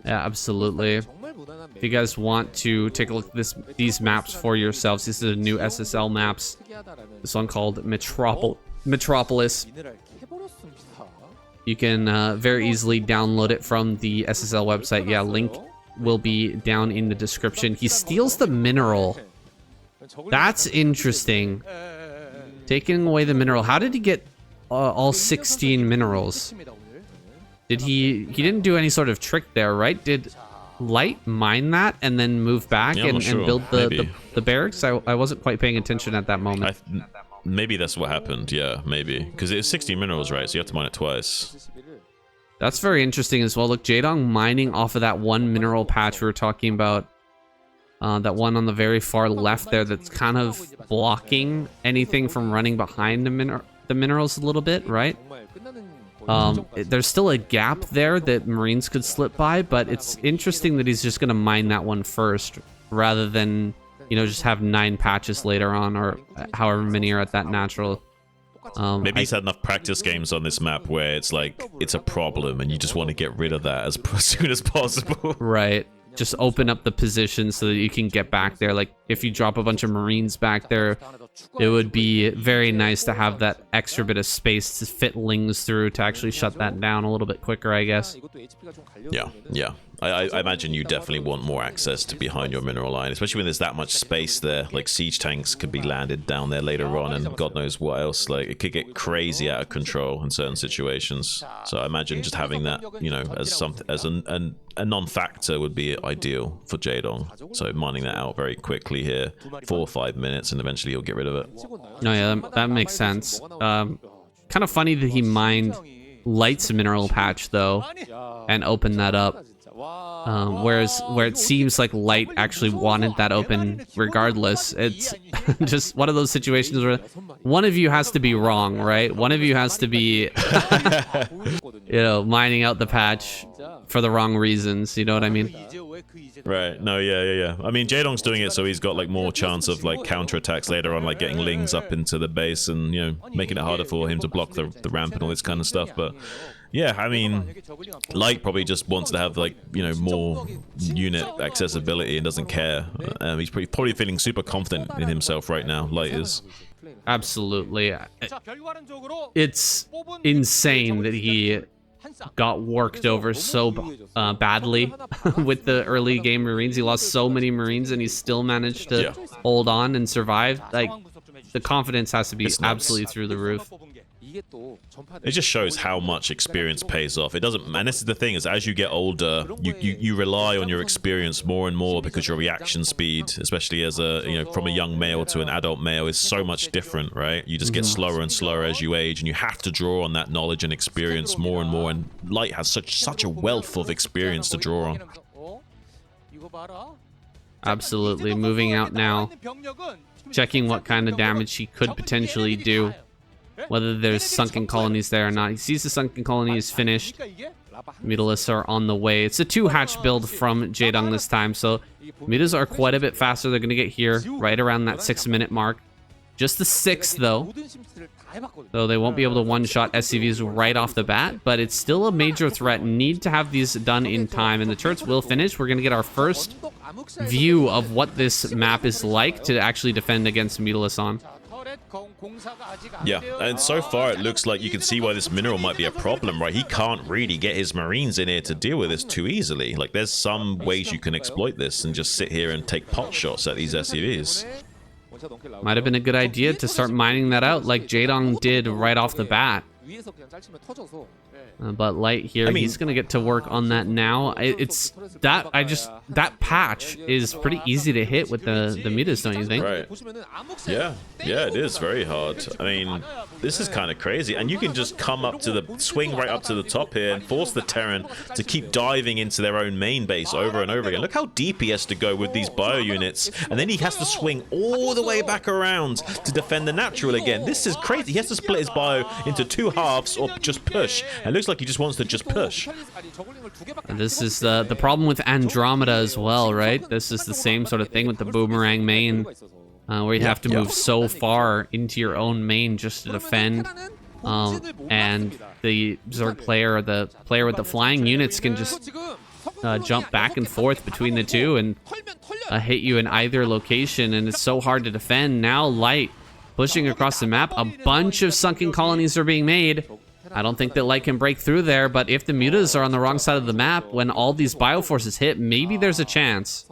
Yeah, absolutely. If you guys want to take a look at these maps for yourselves, these are the new SSL maps. This one called Metropolis. You can very easily download it from the SSL website. Yeah, link will be down in the description. He steals the mineral. That's interesting. Taking away the mineral. How did he get all 16 minerals? Did he didn't do any sort of trick there, right? Did Light mine that and then move back and build the barracks? I wasn't quite paying attention at that moment. Maybe that's what happened. Yeah, maybe. Because it's 60 minerals, right? So you have to mine it twice. That's very interesting as well. Look, Jaedong mining off of that one mineral patch we were talking about. That one on the very far left there that's kind of blocking anything from running behind the minerals a little bit, right? There's still a gap there that Marines could slip by, but it's interesting that he's just going to mine that one first rather than, you know, just have 9 patches later on or however many are at that natural. Maybe he's had enough practice games on this map where it's like, it's a problem and you just want to get rid of that as soon as possible. Right. Just open up the position so that you can get back there. Like, if you drop a bunch of Marines back there, it would be very nice to have that extra bit of space to fit Lings through to actually shut that down a little bit quicker, I guess. Yeah, yeah. I imagine you definitely want more access to behind your mineral line, especially when there's that much space there. Like, siege tanks could be landed down there later on, and God knows what else. Like, it could get crazy out of control in certain situations. So I imagine just having that, you know, as a non-factor would be ideal for Jaedong. So mining that out very quickly here, 4 or 5 minutes, and eventually he'll get rid of it. No, yeah, that makes sense. Kind of funny that he mined Light's mineral patch though, and opened that up. Whereas where it seems like Light actually wanted that open regardless, it's just one of those situations where one of you has to be wrong, right? One of you has to be, you know, mining out the patch for the wrong reasons. You know what I mean? Right. No, yeah. I mean, Jaedong's doing it so he's got like more chance of like counterattacks later on, like getting Lings up into the base and, you know, making it harder for him to block the ramp and all this kind of stuff. But yeah, I mean, Light probably just wants to have like, you know, more unit accessibility and doesn't care. He's probably feeling super confident in himself right now. Light is. Absolutely. It's insane that he got worked over so badly with the early game Marines. He lost so many Marines and he still managed to hold on and survive. Like, the confidence has to be absolutely through the roof. It just shows how much experience pays off. It doesn't, and this is the thing, is as you get older, you rely on your experience more and more because your reaction speed, especially as a, you know, from a young male to an adult male, is so much different, right? You just get slower and slower as you age, and you have to draw on that knowledge and experience more and more. And Light has such a wealth of experience to draw on. Absolutely. Moving out now, checking what kind of damage he could potentially do. Whether there's sunken colonies there or not. He sees the sunken colony is finished. Mutalisks are on the way. It's a 2-hatch build from Jaedong this time, so Mutas are quite a bit faster. They're going to get here right around that 6-minute mark. Just the 6, though. So they won't be able to one-shot SCVs right off the bat, but it's still a major threat. Need to have these done in time, and the turrets will finish. We're going to get our first view of what this map is like to actually defend against Mutalisks on. Yeah, and so far it looks like you can see why this mineral might be a problem, right? He can't really get his Marines in here to deal with this too easily. Like, there's some ways you can exploit this and just sit here and take pot shots at these SCVs. Might have been a good idea to start mining that out like Jaedong did right off the bat. But Light here, I mean, he's gonna get to work on that now. It's that that patch is pretty easy to hit with the mutas, don't you think? Right. Yeah, it is very hard. I mean, this is kind of crazy, and you can just come up to the swing right up to the top here and force the Terran to keep diving into their own main base over and over again. Look how deep he has to go with these bio units, and then he has to swing all the way back around to defend the natural again. This is crazy. He has to split his bio into 2 halves or just push. And it looks like he just wants to just push. And this is the problem with Andromeda as well, right? This is the same sort of thing with the boomerang main, where you have to move so far into your own main just to defend. And the Zerg player, or the player with the flying units, can just jump back and forth between the two and hit you in either location, and it's so hard to defend. Now Light pushing across the map. A bunch of sunken colonies are being made. I don't think that Light can break through there, but if the mutas are on the wrong side of the map, when all these bioforces hit, maybe there's a chance.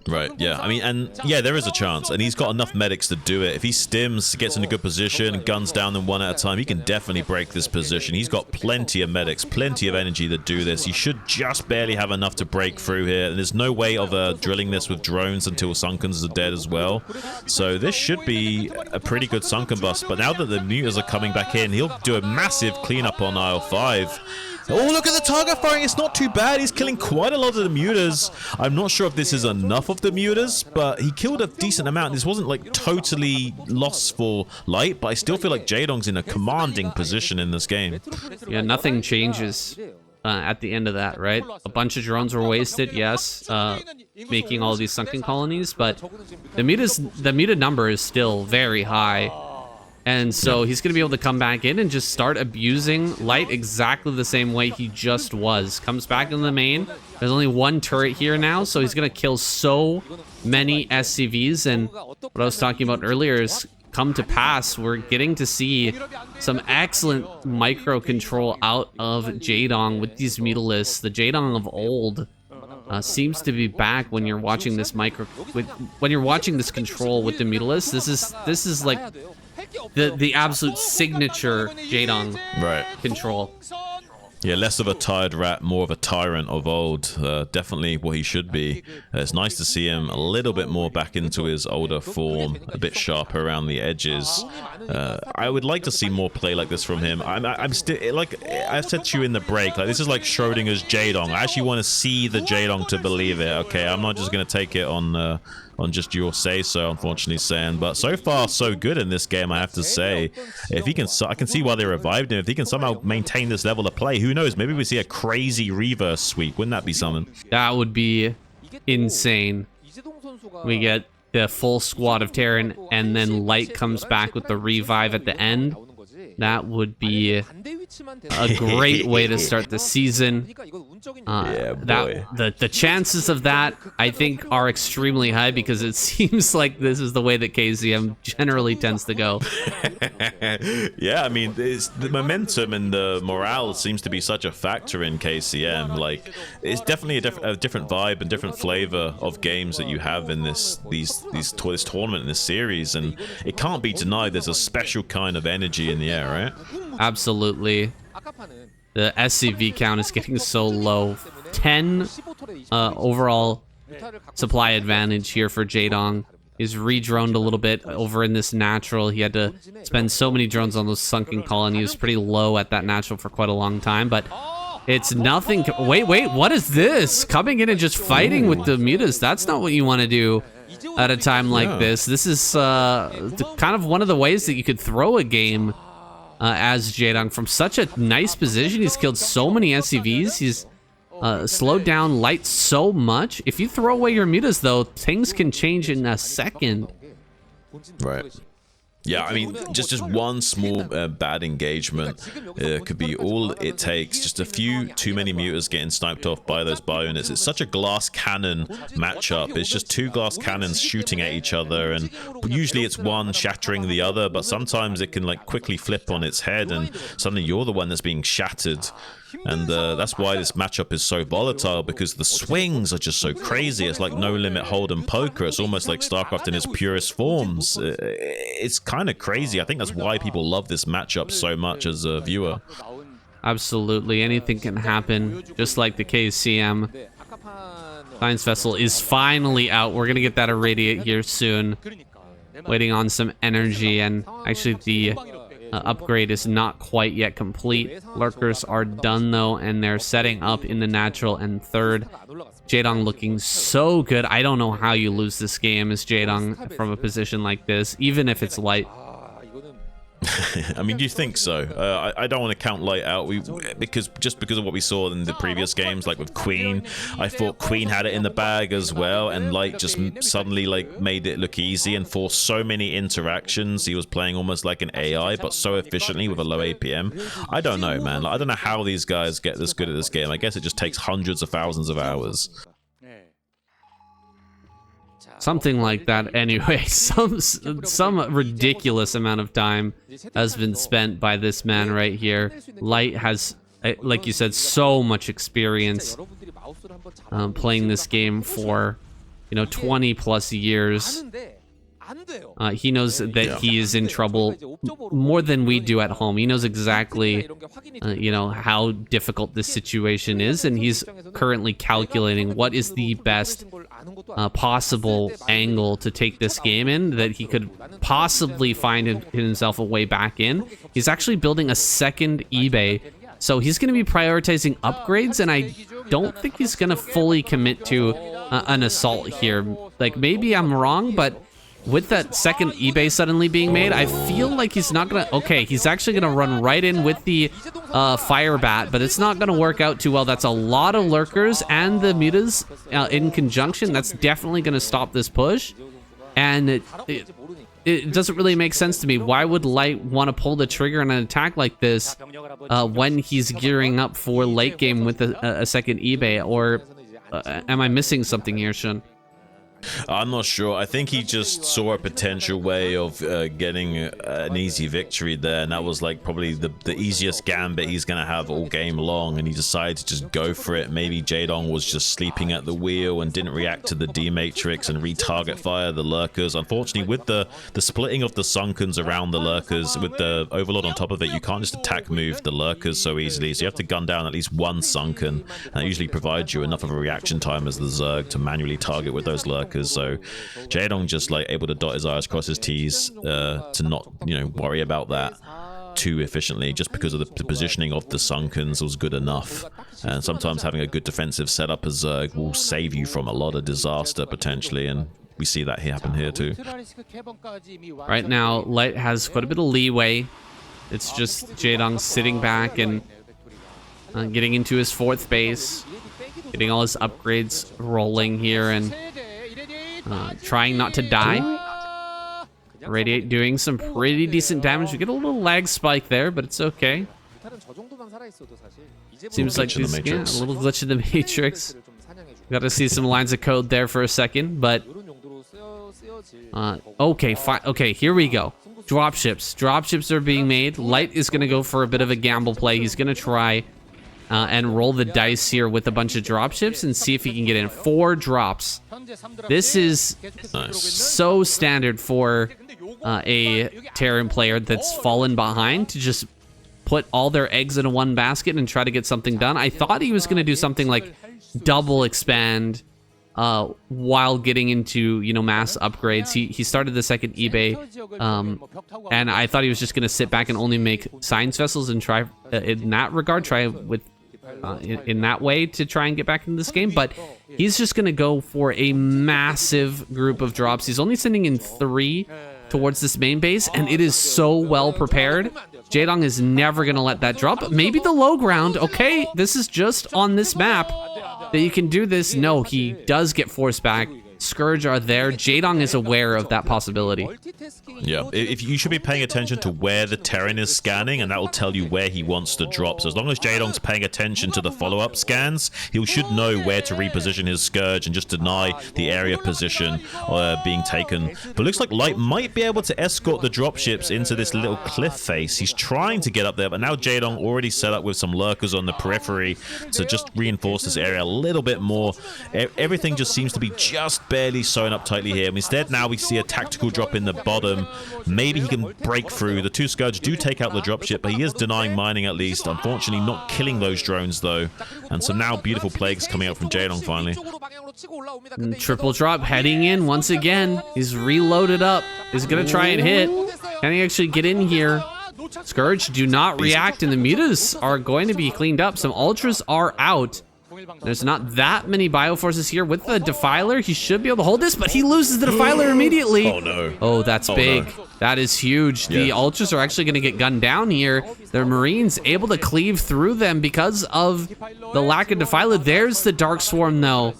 Right, yeah. I mean, and yeah, there is a chance. And he's got enough medics to do it. If he stims, gets in a good position, guns down them one at a time, he can definitely break this position. He's got plenty of medics, plenty of energy to do this. He should just barely have enough to break through here. And there's no way of drilling this with drones until Sunkens are dead as well. So this should be a pretty good Sunken bust. But now that the Mutas are coming back in, he'll do a massive cleanup on aisle 5. Oh, look at the target firing. It's not too bad. He's killing quite a lot of the mutas. I'm not sure if this is enough of the mutas, but he killed a decent amount. This wasn't like totally lost for light, but I still feel like Jaedong's in a commanding position in this game. Yeah, nothing changes at the end of that, right? A bunch of drones were wasted, yes, making all these sunken colonies, but the muta number is still very high. And so he's going to be able to come back in and just start abusing light exactly the same way he just was. Comes back in the main. There's only one turret here now, so he's going to kill so many SCVs. And what I was talking about earlier is come to pass. We're getting to see some excellent micro control out of Jaedong with these mutalisks. The Jaedong of old seems to be back when you're watching this when you're watching this control with the mutalisks. This is like the absolute signature Jaedong control. Yeah, less of a tired rat, more of a tyrant of old. Definitely what he should be. It's nice to see him a little bit more back into his older form, a bit sharper around the edges. I would like to see more play like this from him. I'm still, like I said to you in the break, like this is like Schrodinger's Jaedong. I actually want to see the Jaedong to believe it. Okay, I'm not just going to take it on just your say-so, unfortunately, Sam. But so far, so good in this game, I have to say. If he can, I can see why they revived him. If he can somehow maintain this level of play, who knows? Maybe we see a crazy reverse sweep. Wouldn't that be something? That would be insane. We get the full squad of Terran, and then Light comes back with the revive at the end. That would be a great way to start the season. The chances of that, I think, are extremely high because it seems like this is the way that KCM generally tends to go. Yeah, I mean, the momentum and the morale seems to be such a factor in KCM. Like, it's definitely a different vibe and different flavor of games that you have in this tournament, in this series, and it can't be denied. There's a special kind of energy in the air, right? Absolutely. The SCV count is getting so low. 10 overall supply advantage here for Jaedong. He's re-droned a little bit over in this natural. He had to spend so many drones on those sunken colonies. Pretty low at that natural for quite a long time, but it's nothing. Wait, what is this? Coming in and just fighting with the mutas. That's not what you want to do at a time like this. This is kind of one of the ways that you could throw a game as Jaedong from such a nice position. He's killed so many SCVs. He's slowed down Light so much. If you throw away your mutas, though, things can change in a second. Right. Yeah, I mean, just one small bad engagement could be all it takes. Just a few too many mutas getting sniped off by those bio units. It's such a glass cannon matchup. It's just two glass cannons shooting at each other, and usually it's one shattering the other, but sometimes it can like quickly flip on its head, and suddenly you're the one that's being shattered. And that's why this matchup is so volatile, because the swings are just so crazy. It's like no limit hold'em poker. It's almost like Starcraft in its purest forms. It's kind of crazy. I think that's why people love this matchup so much as a viewer. Absolutely. Anything can happen, just like the KCM. Science Vessel is finally out. We're going to get that irradiate here soon. Waiting on some energy, and actually the upgrade is not quite yet complete. Lurkers are done though, and they're setting up in the natural and third. Jaedong looking so good. I don't know how you lose this game as Jaedong from a position like this, even if it's Light. I mean, do you think so? I don't want to count Light out. Because of what we saw in the previous games, like with Queen, I thought Queen had it in the bag as well, and Light just suddenly like made it look easy and forced so many interactions. He was playing almost like an AI, but so efficiently with a low APM. I don't know, man. Like, I don't know how these guys get this good at this game. I guess it just takes hundreds of thousands of hours. Something like that anyway. Some ridiculous amount of time has been spent by this man right here. Light has, like you said, so much experience playing this game for 20 plus years. He knows that he is in trouble more than we do at home. He knows exactly, how difficult this situation is, and he's currently calculating what is the best possible angle to take this game in that he could possibly find himself a way back in. He's actually building a second eBay, so he's going to be prioritizing upgrades, and I don't think he's going to fully commit to an assault here. Like, maybe I'm wrong, but with that second eBay suddenly being made, I feel like he's not gonna... Okay, he's actually gonna run right in with the fire bat, but it's not gonna work out too well. That's a lot of lurkers and the mutas in conjunction. That's definitely gonna stop this push, and it doesn't really make sense to me. Why would Light want to pull the trigger on an attack like this when he's gearing up for late game with a second eBay? Or am I missing something here, Shun? I'm not sure. I think he just saw a potential way of getting an easy victory there, and that was like probably the easiest gambit he's gonna have all game long, and he decided to just go for it. Maybe Jaedong was just sleeping at the wheel and didn't react to the D-Matrix and retarget fire the lurkers. Unfortunately, with the splitting of the Sunkens around the lurkers, with the Overlord on top of it, you can't just attack move the lurkers so easily, so you have to gun down at least one Sunken, and that usually provides you enough of a reaction time as the Zerg to manually target with those lurkers. So Jaedong just like able to dot his I's, cross his T's to not worry about that too efficiently, just because of the positioning of the Sunkens was good enough. And sometimes having a good defensive setup as Zerg will save you from a lot of disaster potentially, and we see that happen here too. Right now, Light has quite a bit of leeway. It's just Jaedong sitting back and getting into his fourth base, getting all his upgrades rolling here, and trying not to die. Radiate doing some pretty decent damage. We get a little lag spike there, but it's okay. Seems like this, a little glitch in the Matrix. Got to see some lines of code there for a second, but okay, fine. Okay, here we go. Dropships. Dropships are being made. Light is going to go for a bit of a gamble play. He's going to try and roll the dice here with a bunch of dropships and see if he can get in 4 drops. This is so standard for a Terran player that's fallen behind to just put all their eggs in one basket and try to get something done. I thought he was going to do something like double expand while getting into mass upgrades. He started the second eBay, and I thought he was just going to sit back and only make science vessels and try in that regard, try with in that way to try and get back into this game. But he's just going to go for a massive group of drops. He's only sending in 3 towards this main base, and it is so well prepared. Jaedong is never going to let that drop. Maybe the low ground. Okay, this is just on this map that you can do this. No, he does get forced back. Scourge are there. Jaedong is aware of that possibility. Yeah, if you should be paying attention to where the Terran is scanning, and that will tell you where he wants to drop. So as long as Jaedong's paying attention to the follow-up scans, he should know where to reposition his Scourge and just deny the area position being taken. But it looks like Light might be able to escort the dropships into this little cliff face. He's trying to get up there, but now Jaedong already set up with some lurkers on the periphery to just reinforce this area a little bit more. Everything just seems to be just barely sewn up tightly here. Instead, now we see a tactical drop in the bottom. Maybe he can break through. The 2 Scourge do take out the dropship, but he is denying mining at least. Unfortunately, not killing those drones, though. And so now beautiful plagues coming out from Jaedong finally. And triple drop heading in once again. He's reloaded up. He's going to try and hit. Can he actually get in here? Scourge do not react, and the mutas are going to be cleaned up. Some ultras are out. There's not that many bioforces here. With the Defiler, he should be able to hold this, but he loses the Defiler immediately. Oh, no. Oh, that's big. No. That is huge. Yeah. The Ultras are actually going to get gunned down here. The Marines able to cleave through them because of the lack of Defiler. There's the Dark Swarm, though.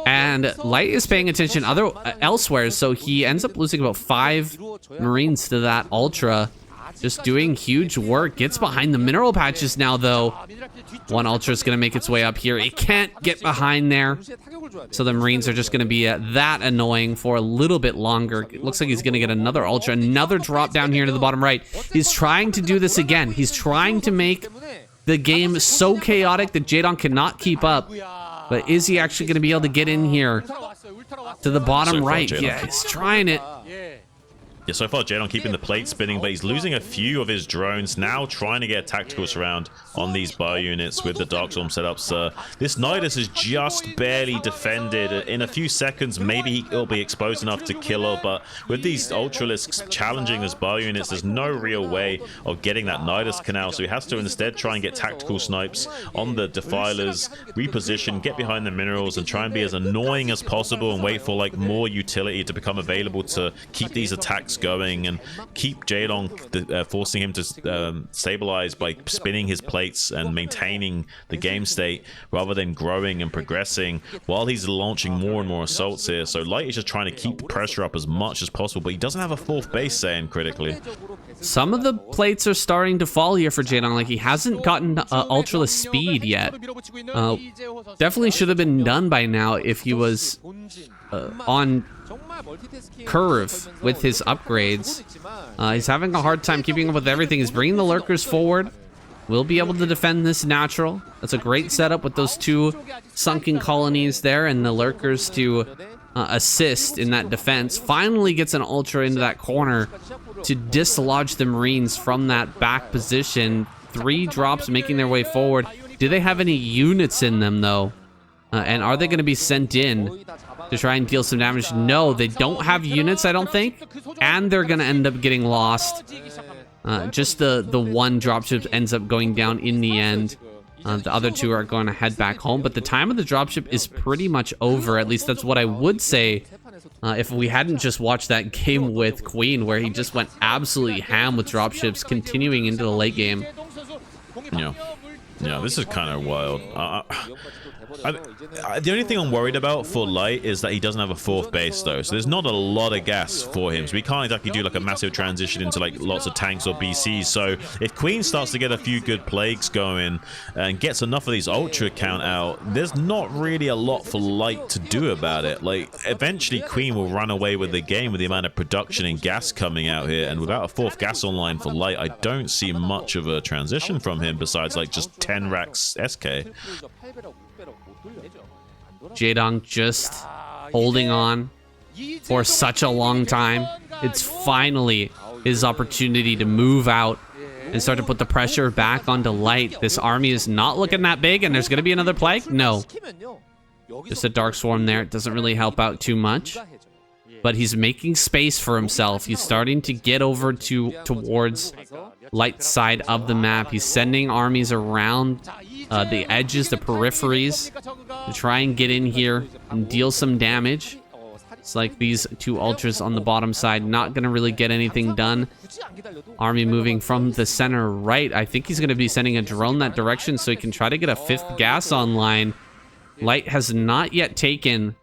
And Light is paying attention elsewhere, so he ends up losing about 5 Marines to that Ultra. Just doing huge work. Gets behind the mineral patches now, though. One Ultra is going to make its way up here. It can't get behind there. So the Marines are just going to be that annoying for a little bit longer. It looks like he's going to get another Ultra. Another drop down here to the bottom right. He's trying to do this again. He's trying to make the game so chaotic that Jaedong cannot keep up. But is he actually going to be able to get in here? To the bottom So far, right. Jaydong. Yeah, he's trying it. Yeah, so far Jaydong keeping the plate spinning, but he's losing a few of his drones. Now trying to get a tactical surround on these bio units with the Darkstorm setups. This Nidus is just barely defended. In a few seconds, maybe he'll be exposed enough to kill her, but with these Ultralisks challenging this bio units, there's no real way of getting that Nidus canal, so he has to instead try and get tactical snipes on the Defilers, reposition, get behind the minerals, and try and be as annoying as possible and wait for like more utility to become available to keep these attacks going and keep Jaydong, forcing him to stabilize by spinning his plates and maintaining the game state rather than growing and progressing while he's launching more and more assaults here. So Light is just trying to keep the pressure up as much as possible, but he doesn't have a fourth base saying critically. Some of the plates are starting to fall here for Jaydong. Like, he hasn't gotten Ultraless speed yet. Definitely should have been done by now if he was on curve with his upgrades. He's having a hard time keeping up with everything. He's bringing the lurkers forward. We'll be able to defend this natural. That's a great setup with those two sunken colonies there and the lurkers to assist in that defense. Finally gets an ultra into that corner to dislodge the Marines from that back position. 3 drops making their way forward. Do they have any units in them though? And are they going to be sent in to try and deal some damage? No, they don't have units, I don't think. And they're going to end up getting lost. Just the one dropship ends up going down in the end. The other 2 are going to head back home. But the time of the dropship is pretty much over. At least that's what I would say if we hadn't just watched that game with Queen, where he just went absolutely ham with dropships continuing into the late game. Yeah, this is kind of wild. The only thing I'm worried about for Light is that he doesn't have a fourth base though, so there's not a lot of gas for him, so we can't exactly do like a massive transition into like lots of tanks or BCs. So if Queen starts to get a few good plagues going and gets enough of these ultra count out, there's not really a lot for Light to do about it. Like, eventually Queen will run away with the game with the amount of production and gas coming out here, and without a fourth gas online for Light, I don't see much of a transition from him besides like just 10 racks SK. Jaydong just holding on for such a long time. It's finally his opportunity to move out and start to put the pressure back onto Light. This army is not looking that big, and there's going to be another plague? No. Just a Dark Swarm there. It doesn't really help out too much. But he's making space for himself. He's starting to get over towards Light's side of the map. He's sending armies around the edges, the peripheries, to try and get in here and deal some damage. It's like these 2 ultras on the bottom side not going to really get anything done. Army moving from the center right. I think he's going to be sending a drone that direction so he can try to get a 5th gas online. Light has not yet taken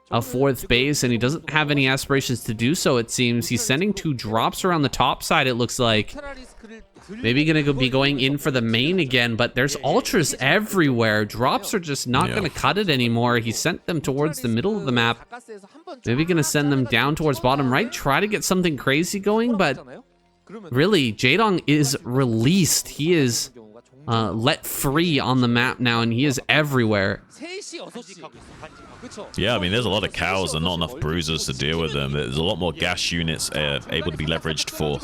a 4th base, and he doesn't have any aspirations to do so, it seems. He's sending 2 drops around the top side, it looks like. Maybe gonna be going in for the main again, but there's ultras everywhere. Drops are just not gonna cut it anymore. He sent them towards the middle of the map. Maybe gonna send them down towards bottom right, try to get something crazy going, but really, Jaydong is released. He is let free on the map now, and he is everywhere. Yeah, I mean, there's a lot of cows and not enough bruisers to deal with them. There's a lot more gas units able to be leveraged for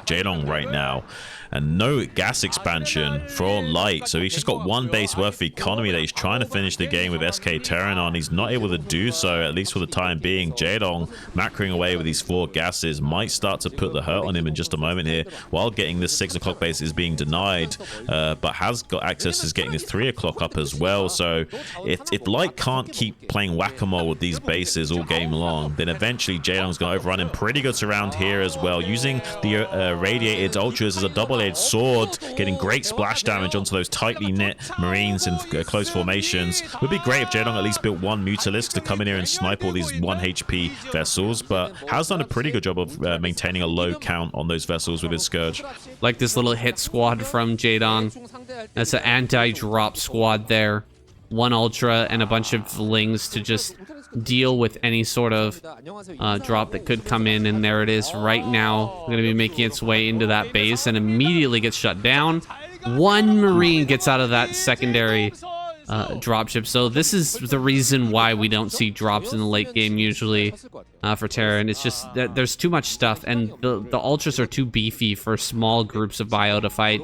Jaydong right now. And no gas expansion for Light. So he's just got 1 base worth of economy that he's trying to finish the game with SK Terran on. He's not able to do so, at least for the time being. Jaydong macroing away with these 4 gases might start to put the hurt on him in just a moment here, while getting this 6 o'clock base is being denied, but has got access to getting this 3 o'clock up as well. So if Light can't keep playing whack-a-mole with these bases all game long, then eventually Jaydong's going to overrun him. Pretty good surround here as well, using the radiated ultras as a double-edged sword, getting great splash damage onto those tightly knit Marines in close formations. Would be great if Jaydong at least built 1 Mutalisk to come in here and snipe all these 1 HP vessels, but has done a pretty good job of maintaining a low count on those vessels with his Scourge. Like this little hit squad from Jaydong. That's an anti-drop squad there. 1 ultra and a bunch of lings to just deal with any sort of drop that could come in, and there it is right now. Going to be making its way into that base and immediately gets shut down. 1 Marine gets out of that secondary dropship. So this is the reason why we don't see drops in the late game usually for Terran. It's just that there's too much stuff, and the ultras are too beefy for small groups of bio to fight.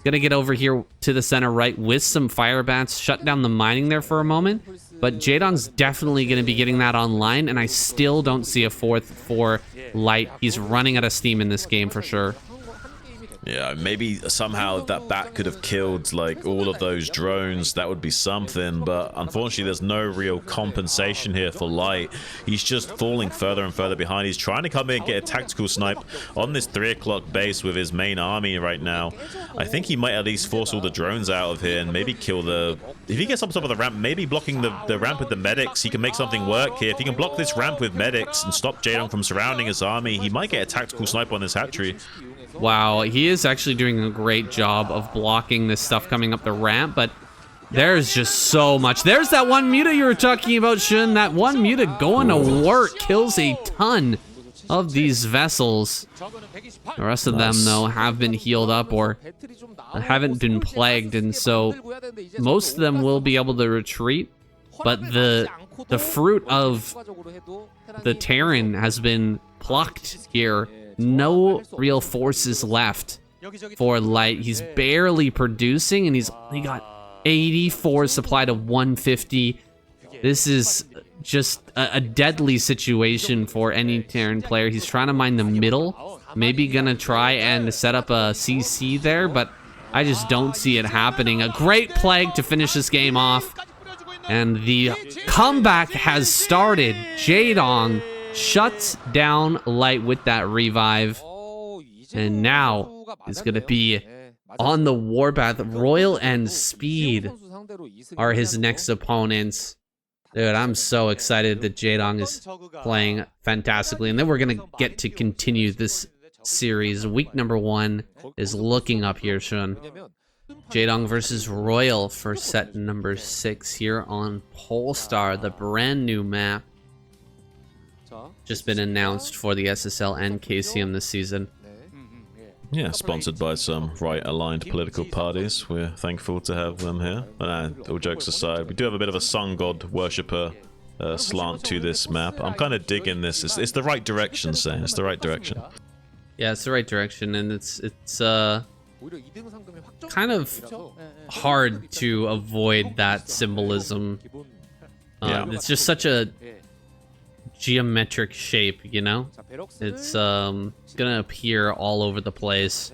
Gonna get over here to the center right with some fire bats, shut down the mining there for a moment. But Jaedong's definitely going to be getting that online, and I still don't see a fourth for Light. He's running out of steam in this game for sure. Yeah, maybe somehow that bat could have killed like all of those drones. That would be something, but unfortunately there's no real compensation here for Light. He's just falling further and further behind. He's trying to come in and get a tactical snipe on this 3 o'clock base with his main army right now. I think he might at least force all the drones out of here and maybe kill the... If he gets up top of the ramp, maybe blocking the ramp with the medics, he can make something work here. If he can block this ramp with medics and stop Jaedong from surrounding his army, he might get a tactical snipe on this hatchery. Wow, he is actually doing a great job of blocking this stuff coming up the ramp, but there's just so much. There's that one muta you were talking about, Shun. That one muta going to work kills a ton of these vessels. The rest of them, though, have been healed up or haven't been plagued, and so most of them will be able to retreat, but the fruit of the Terran has been plucked here. No real forces left for Light. He's barely producing, and he got 84 supply to 150. This is just a deadly situation for any Terran player. He's trying to mine the middle, maybe gonna try and set up a CC there, but I just don't see it happening. A great plague to finish this game off, and the comeback has started. Jaedong shuts down Light with that revive, and now it's gonna be on the warpath. Royal and Speed are his next opponents. Dude, I'm so excited that Jaedong is playing fantastically, and then we're gonna get to continue this series. Week number 1 is looking up here, Shun. Jaedong versus Royal for set number 6 here on Polestar, the brand new map. Just been announced for the SSL and KCM this season. Yeah, sponsored by some right-aligned political parties. We're thankful to have them here. All jokes aside, we do have a bit of a sun god worshipper slant to this map. I'm kind of digging this. It's the right direction, Sam. It's the right direction. Yeah, it's the right direction, and it's kind of hard to avoid that symbolism. It's just such a geometric shape, you know? It's gonna appear all over the place,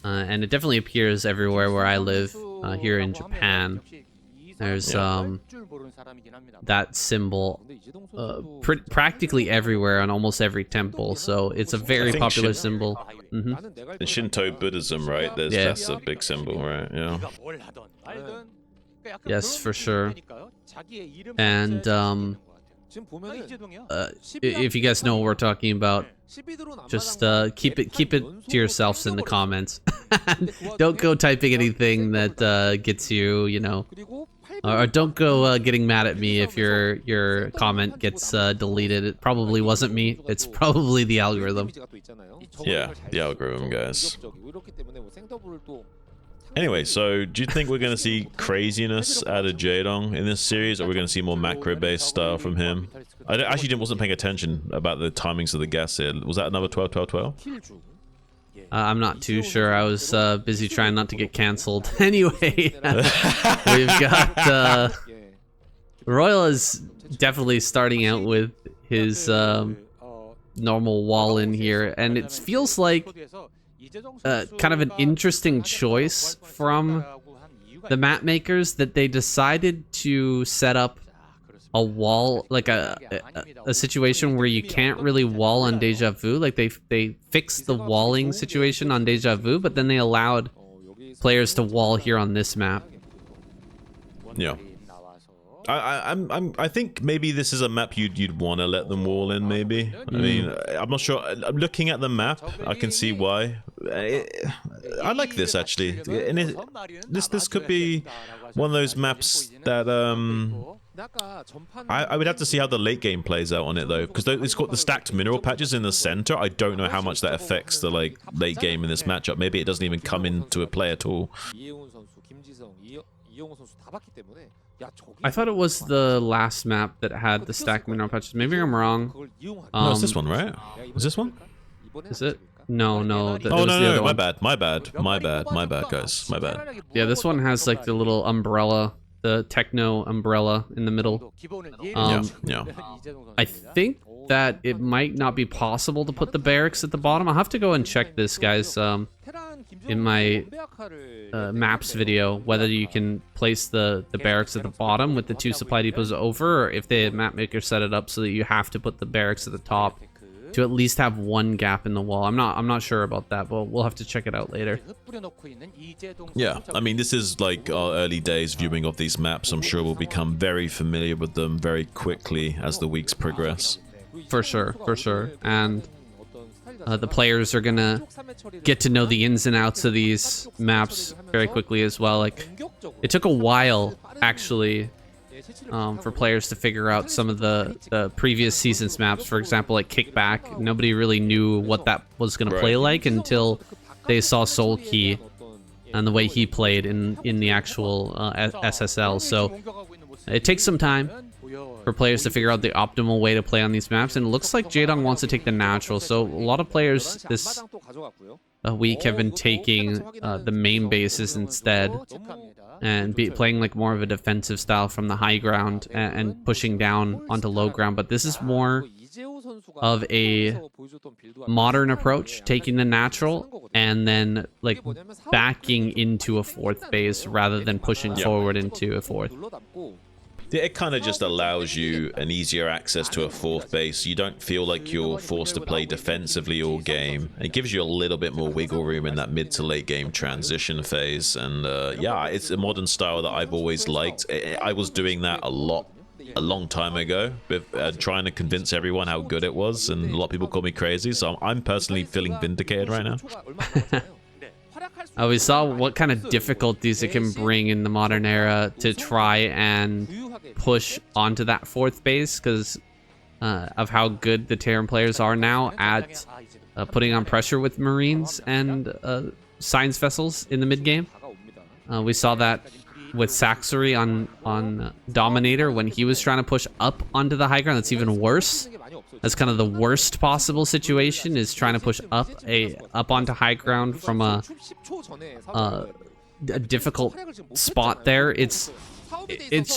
and it definitely appears everywhere where I live here in Japan. There's that symbol practically everywhere on almost every temple, so it's a very popular symbol. In Shinto Buddhism, right? That's a big symbol, right? Yeah. Yes, for sure. And if you guys know what we're talking about, just keep it to yourselves in the comments. Don't go typing anything that gets you, you know, or don't go getting mad at me if your comment gets deleted. It probably wasn't me. It's probably the algorithm. Yeah, the algorithm, guys. Anyway, so do you think we're going to see craziness out of Jaedong in this series, or are we going to see more macro-based style from him? I actually wasn't paying attention about the timings of the gas here. Was that another 12-12-12? I'm not too sure. I was busy trying not to get canceled. Anyway, we've got Royal is definitely starting out with his normal wall in here, and it feels like kind of an interesting choice from the map makers that they decided to set up a wall, like a situation where you can't really wall on Deja Vu. Like they fixed the walling situation on Deja Vu, but then they allowed players to wall here on this map. Yeah. I think maybe this is a map you'd want to let them wall in, maybe. I mean, I'm not sure. I'm looking at the map, I can see why. I like this, actually. And this could be one of those maps that I would have to see how the late game plays out on it, though, because it's got the stacked mineral patches in the center. I don't know how much that affects the late game in this matchup. Maybe it doesn't even come into a play at all. I thought it was the last map that had the stack mineral patches. Maybe I'm wrong. No, it's this one, right? Is this one? Is it? No. Oh, no, my bad, guys. My bad. Yeah, this one has like the little umbrella, the techno umbrella in the middle. Yeah. I think that it might not be possible to put the barracks at the bottom. I'll have to go and check this, guys, in my maps video, whether you can place the barracks at the bottom with the 2 supply depots over, or if the map maker set it up so that you have to put the barracks at the top to at least have 1 gap in the wall. I'm not sure about that, but we'll have to check it out later. Yeah, I mean, this is like our early days viewing of these maps. I'm sure we'll become very familiar with them very quickly as the weeks progress. For sure. And the players are gonna get to know the ins and outs of these maps very quickly as well. Like, it took a while, actually, for players to figure out some of the previous seasons maps. For example, like Kickback, nobody really knew what that was going to play like until they saw Soul Key and the way he played in the actual SSL. So it takes some time for players to figure out the optimal way to play on these maps, and it looks like Jaedong wants to take the natural. So a lot of players this week have been taking the main bases instead, and playing like more of a defensive style from the high ground and pushing down onto low ground. But this is more of a modern approach, taking the natural and then like backing into a 4th base rather than pushing forward into a 4th. It kind of just allows you an easier access to a 4th base. You don't feel like you're forced to play defensively all game. It gives you a little bit more wiggle room in that mid to late game transition phase. And yeah, it's a modern style that I've always liked. I was doing that a long time ago, trying to convince everyone how good it was, and a lot of people call me crazy. So I'm personally feeling vindicated right now. We saw what kind of difficulties it can bring in the modern era to try and push onto that 4th base because of how good the Terran players are now at putting on pressure with Marines and science vessels in the mid game. We saw that with Saxory on Dominator when he was trying to push up onto the high ground. That's even worse. That's kind of the worst possible situation, is trying to push up onto high ground from a difficult spot there. It's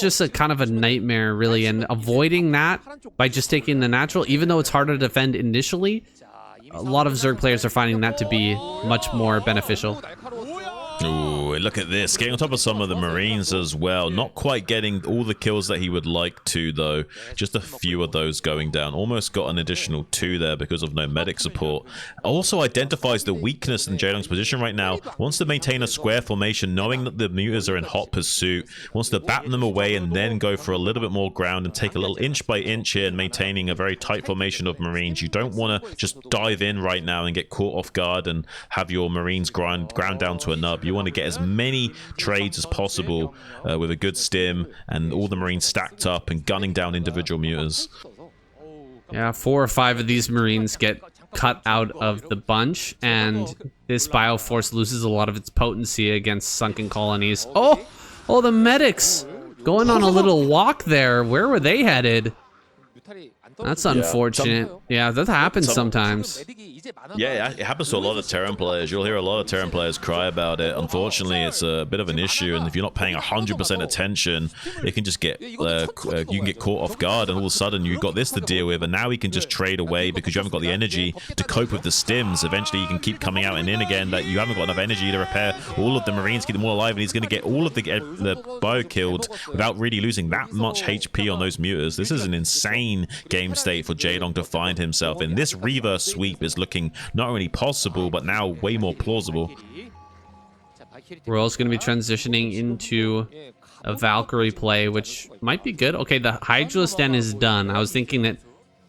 just a kind of a nightmare, really, and avoiding that by just taking the natural, even though it's harder to defend initially, a lot of Zerg players are finding that to be much more beneficial. Ooh, look at this. Getting on top of some of the Marines as well. Not quite getting all the kills that he would like to, though. Just a few of those going down. Almost got an additional 2 there because of no medic support. Also identifies the weakness in Jaedong's position right now. Wants to maintain a square formation, knowing that the mutas are in hot pursuit. Wants to batten them away and then go for a little bit more ground and take a little inch by inch here, and maintaining a very tight formation of Marines. You don't want to just dive in right now and get caught off guard and have your Marines ground down to a nub. You want to get as many trades as possible with a good stim and all the Marines stacked up and gunning down individual mutas. Yeah, 4 or 5 of these Marines get cut out of the bunch, and this Bioforce loses a lot of its potency against sunken colonies. Oh, the medics going on a little walk there. Where were they headed? That's unfortunate. Yeah, that happens sometimes. Yeah, it happens to a lot of Terran players. You'll hear a lot of Terran players cry about it. Unfortunately, it's a bit of an issue, and if you're not paying 100% attention, it can just get you can get caught off guard, and all of a sudden you've got this to deal with, and now he can just trade away because you haven't got the energy to cope with the stims. Eventually, you can keep coming out and in again. That you haven't got enough energy to repair all of the Marines, keep them all alive, and he's going to get all of the bio killed without really losing that much HP on those mutas. This is an insane game state for Jaedong to find himself in. This reverse sweep is looking not only possible, but now way more plausible. We're also going to be transitioning into a Valkyrie play, which might be good. Okay, the Hydralisk Den is done. I was thinking that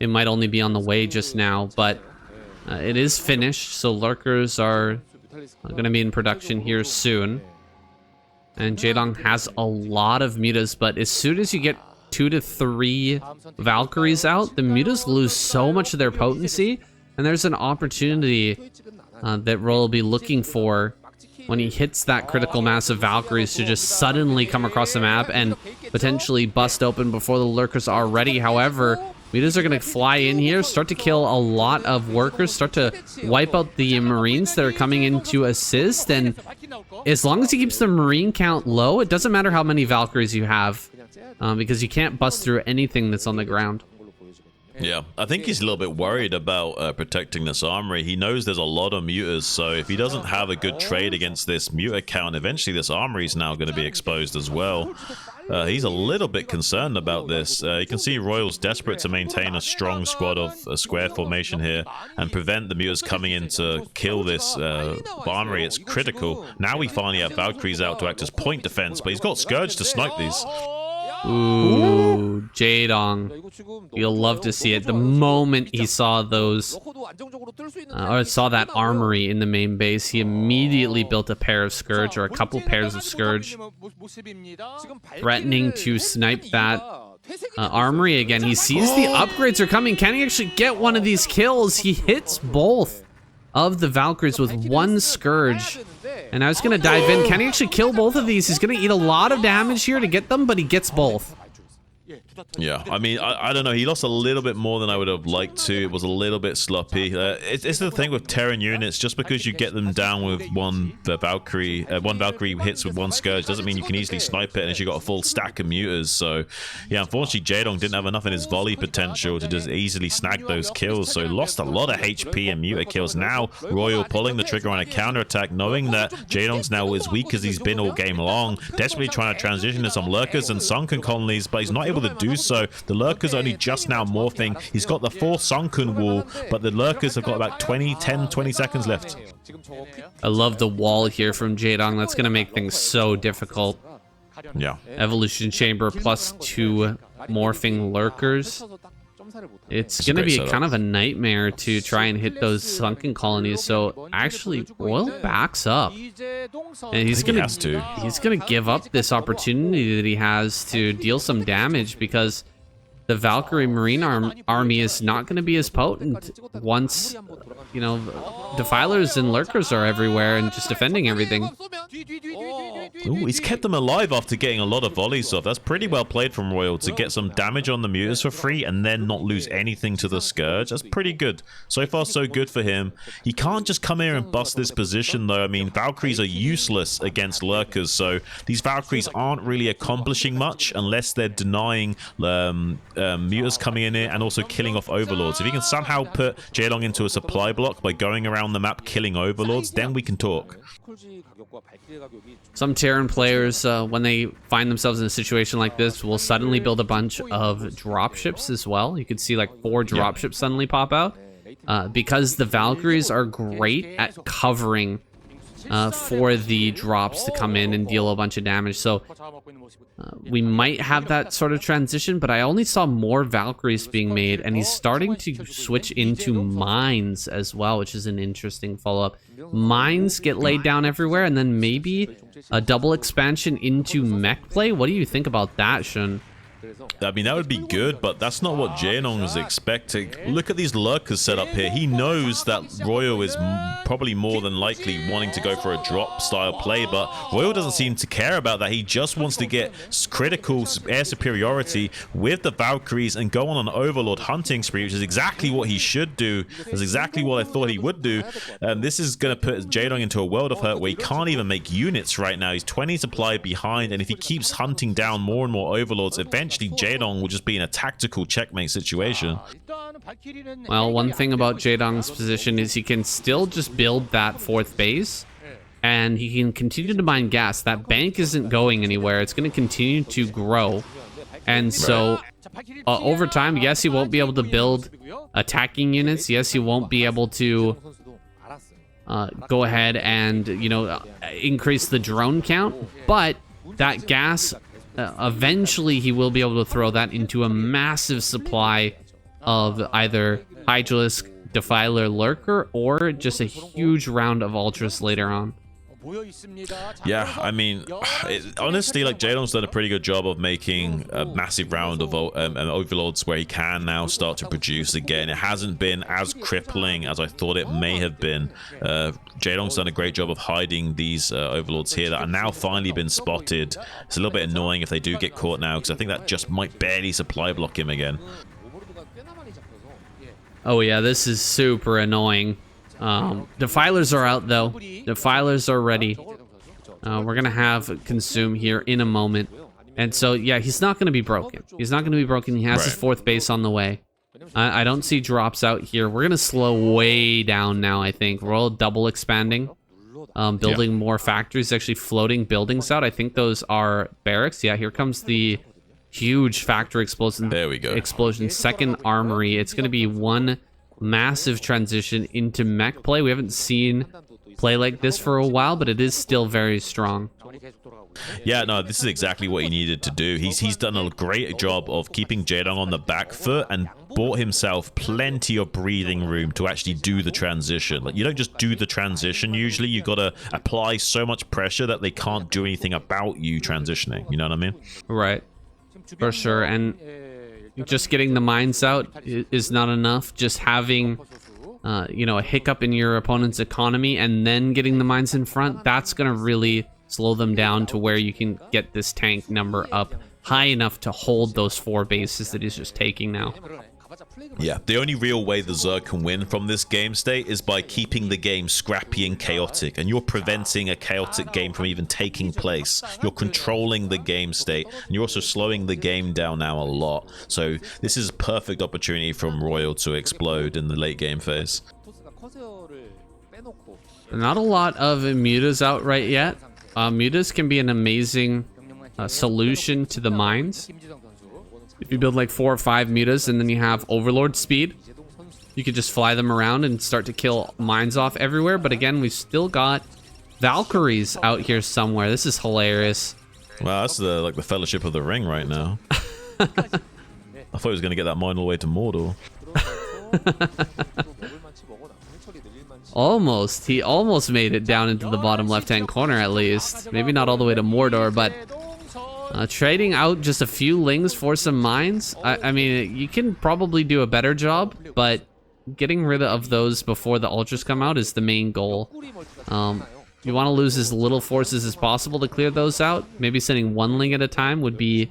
it might only be on the way just now, but it is finished, so Lurkers are going to be in production here soon. And Jaedong has a lot of mutas, but as soon as you get 2 to 3 Valkyries out, the mutas lose so much of their potency, and there's an opportunity that Roll will be looking for when he hits that critical mass of Valkyries to just suddenly come across the map and potentially bust open before the lurkers are ready. However, Mutas are going to fly in here, start to kill a lot of workers, start to wipe out the Marines that are coming in to assist. And as long as he keeps the Marine count low, it doesn't matter how many Valkyries you have, because you can't bust through anything that's on the ground. Yeah, I think he's a little bit worried about protecting this armory. He knows there's a lot of mutas, so if he doesn't have a good trade against this muta count, eventually this armory is now going to be exposed as well. He's a little bit concerned about this. You can see Royal's desperate to maintain a strong squad of a square formation here and prevent the mutas coming in to kill this armory. It's critical. Now we finally have Valkyries out to act as point defense, but he's got Scourge to snipe these. Ooh, Jaedong. You'll love to see it. The moment he saw those, or saw that armory in the main base, he immediately built a pair of Scourge, or a couple pairs of Scourge, threatening to snipe that armory again. He sees the upgrades are coming. Can he actually get one of these kills? He hits both of the Valkyries with one Scourge. And I was going to dive in. Can he actually kill both of these? He's going to eat a lot of damage here to get them, but he gets both. Yeah, I mean, I don't know. He lost a little bit more than I would have liked to. It was a little bit sloppy. It's the thing with Terran units. Just because you get them down with one Valkyrie hits with one Scourge doesn't mean you can easily snipe it unless you got a full stack of mutas. So, yeah, unfortunately, Jaedong didn't have enough in his volley potential to just easily snag those kills. So, he lost a lot of HP and muta kills. Now, Royal pulling the trigger on a counterattack, knowing that Jaedong's now as weak as he's been all game long, desperately trying to transition to some lurkers and sunken colonies, but he's not able to do so. The lurkers only just now morphing. He's got the full sunken wall, but the lurkers have got about 20 seconds left. I love the wall here from Jaedong. That's going to make things so difficult. Yeah. Evolution Chamber plus 2 morphing lurkers. It's going to be kind of a nightmare to try and hit those sunken colonies. So actually, Royal backs up, and he's going to give up this opportunity that he has to deal some damage, because the Valkyrie Marine army is not going to be as potent once, you know, Defilers and Lurkers are everywhere and just defending everything. Ooh, he's kept them alive after getting a lot of volleys off. That's pretty well played from Royal to get some damage on the mutas for free and then not lose anything to the Scourge. That's pretty good. So far, so good for him. He can't just come here and bust this position, though. I mean, Valkyries are useless against Lurkers, so these Valkyries aren't really accomplishing much unless they're denying mutas coming in here and also killing off Overlords. If he can somehow put Jaedong into a supply block by going around the map killing Overlords, then we can talk. Some Terran players, when they find themselves in a situation like this, will suddenly build a bunch of dropships as well. You could see like 4 dropships suddenly pop out, because the Valkyries are great at covering for the drops to come in and deal a bunch of damage. So we might have that sort of transition, but I only saw more Valkyries being made, and he's starting to switch into mines as well, which is an interesting follow-up. Mines get laid down everywhere, and then maybe a double expansion into mech play. What do you think about that, Shun? I mean, that would be good, but that's not what Jaedong is expecting. Look at these lurkers set up here. He knows that Royal is probably more than likely wanting to go for a drop style play, but Royal doesn't seem to care about that. He just wants to get critical air superiority with the Valkyries and go on an Overlord hunting spree, which is exactly what he should do. That's exactly what I thought he would do. This is going to put Jaedong into a world of hurt where he can't even make units right now. He's 20 supply behind, and if he keeps hunting down more and more Overlords, eventually Jaedong will just be in a tactical checkmate situation. Well, one thing about Jaedong's position is he can still just build that 4th base, and he can continue to mine gas. That bank isn't going anywhere. It's going to continue to grow. And so over time, yes, he won't be able to build attacking units. Yes, he won't be able to go ahead and, you know, increase the drone count, but that gas, eventually he will be able to throw that into a massive supply of either Hydralisk, Defiler, Lurker, or just a huge round of Ultras later on. Yeah, I mean, honestly, like Jaden's done a pretty good job of making a massive round of overlords where he can now start to produce again. It hasn't been as crippling as I thought it may have been. Jaden's done a great job of hiding these overlords here that are now finally been spotted. It's a little bit annoying if they do get caught now, because I think that just might barely supply block him again. Oh yeah, this is super annoying. Defilers are out though. Defilers are ready. We're gonna have consume here in a moment. And so yeah, he's not gonna be broken. He's not gonna be broken. He has his fourth base on the way. I don't see drops out here. We're gonna slow way down now, I think. We're all double expanding. Building more factories, actually floating buildings out. I think those are barracks. Yeah, here comes the huge factory explosion. There we go. Explosion, second armory. It's gonna be one massive transition into mech play. We haven't seen play like this for a while, but it is still very strong. Yeah, no, this is exactly what he needed to do. He's done a great job of keeping Jaedong on the back foot and bought himself plenty of breathing room to actually do the transition. Like, you don't just do the transition usually. You gotta apply so much pressure that they can't do anything about you transitioning. You know what I mean? Right. For sure. And just getting the mines out is not enough. Just having, you know, a hiccup in your opponent's economy and then getting the mines in front, that's going to really slow them down to where you can get this tank number up high enough to hold those 4 bases that he's just taking now. Yeah, the only real way the Zerg can win from this game state is by keeping the game scrappy and chaotic, and you're preventing a chaotic game from even taking place. You're controlling the game state, and you're also slowing the game down now a lot. So this is a perfect opportunity from Royal to explode in the late game phase. Not a lot of mutas out right yet. Mutas can be an amazing solution to the mines. If you build like 4 or 5 mutas and then you have overlord speed, you could just fly them around and start to kill mines off everywhere. But again, we've still got Valkyries out here somewhere. This is hilarious. Wow, that's the Fellowship of the Ring right now. I thought he was going to get that mine all the way to Mordor. Almost. He almost made it down into the bottom left-hand corner at least. Maybe not all the way to Mordor, but trading out just a few lings for some mines. I mean, you can probably do a better job, but getting rid of those before the ultras come out is the main goal. You want to lose as little forces as possible to clear those out. Maybe sending 1 ling at a time would be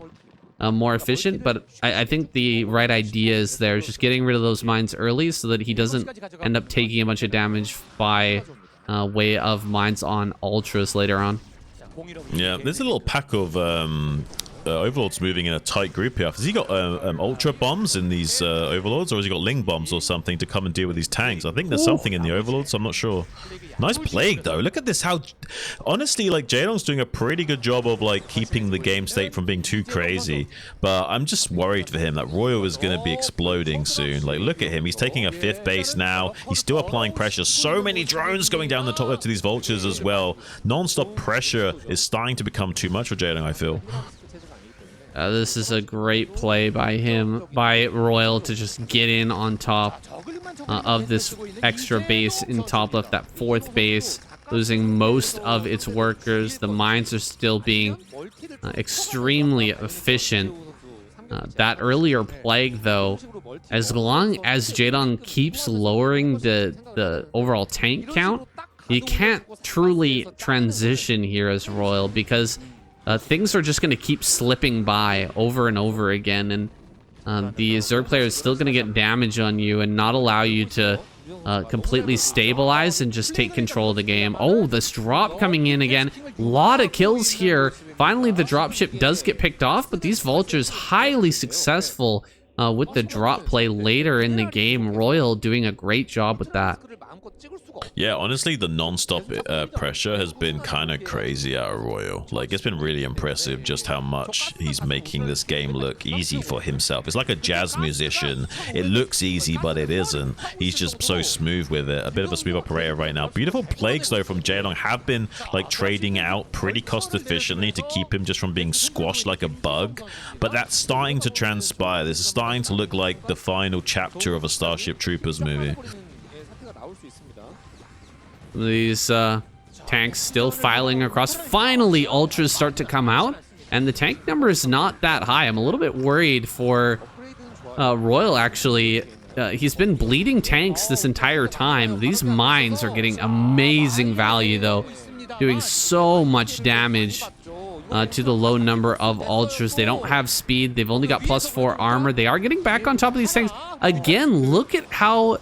more efficient, but I think the right idea is there, just getting rid of those mines early so that he doesn't end up taking a bunch of damage by way of mines on ultras later on. Yeah, there's a little pack of overlords moving in a tight group here. Has he got ultra bombs in these overlords, or has he got ling bombs or something to come and deal with these tanks? I think there's something in the overlords, I'm not sure. Nice plague though. Look at this, how honestly, like, Jaedong's doing a pretty good job of like keeping the game state from being too crazy, but I'm just worried for him that Royal is going to be exploding soon. Like, look at him, he's taking a 5th base now. He's still applying pressure. So many drones going down the top left to these vultures as well. Non-stop pressure is starting to become too much for Jaedong, I feel. This is a great play by him, by Royal, to just get in on top of this extra base in top left, that 4th base, losing most of its workers. The mines are still being extremely efficient. That earlier plague, though, as long as Jaedong keeps lowering the overall tank count, you can't truly transition here as Royal, because things are just going to keep slipping by over and over again, and the Zerg player is still going to get damage on you and not allow you to completely stabilize and just take control of the game. Oh, this drop coming in again. A lot of kills here. Finally, the dropship does get picked off, but these vultures highly successful with the drop play later in the game. Royal doing a great job with that. Yeah, honestly, the non-stop pressure has been kind of crazy out of Royal. Like, it's been really impressive just how much he's making this game look easy for himself. It's like a jazz musician. It looks easy, but it isn't. He's just so smooth with it. A bit of a smooth operator right now. Beautiful plagues, though, from Jaedong have been, like, trading out pretty cost-efficiently to keep him just from being squashed like a bug. But that's starting to transpire. This is starting to look like the final chapter of a Starship Troopers movie. These tanks still filing across. Finally, ultras start to come out, and the tank number is not that high. I'm a little bit worried for Royal, actually. He's been bleeding tanks this entire time. These mines are getting amazing value, though, doing so much damage to the low number of ultras. They don't have speed. They've only got +4 armor. They are getting back on top of these tanks. Again, look at how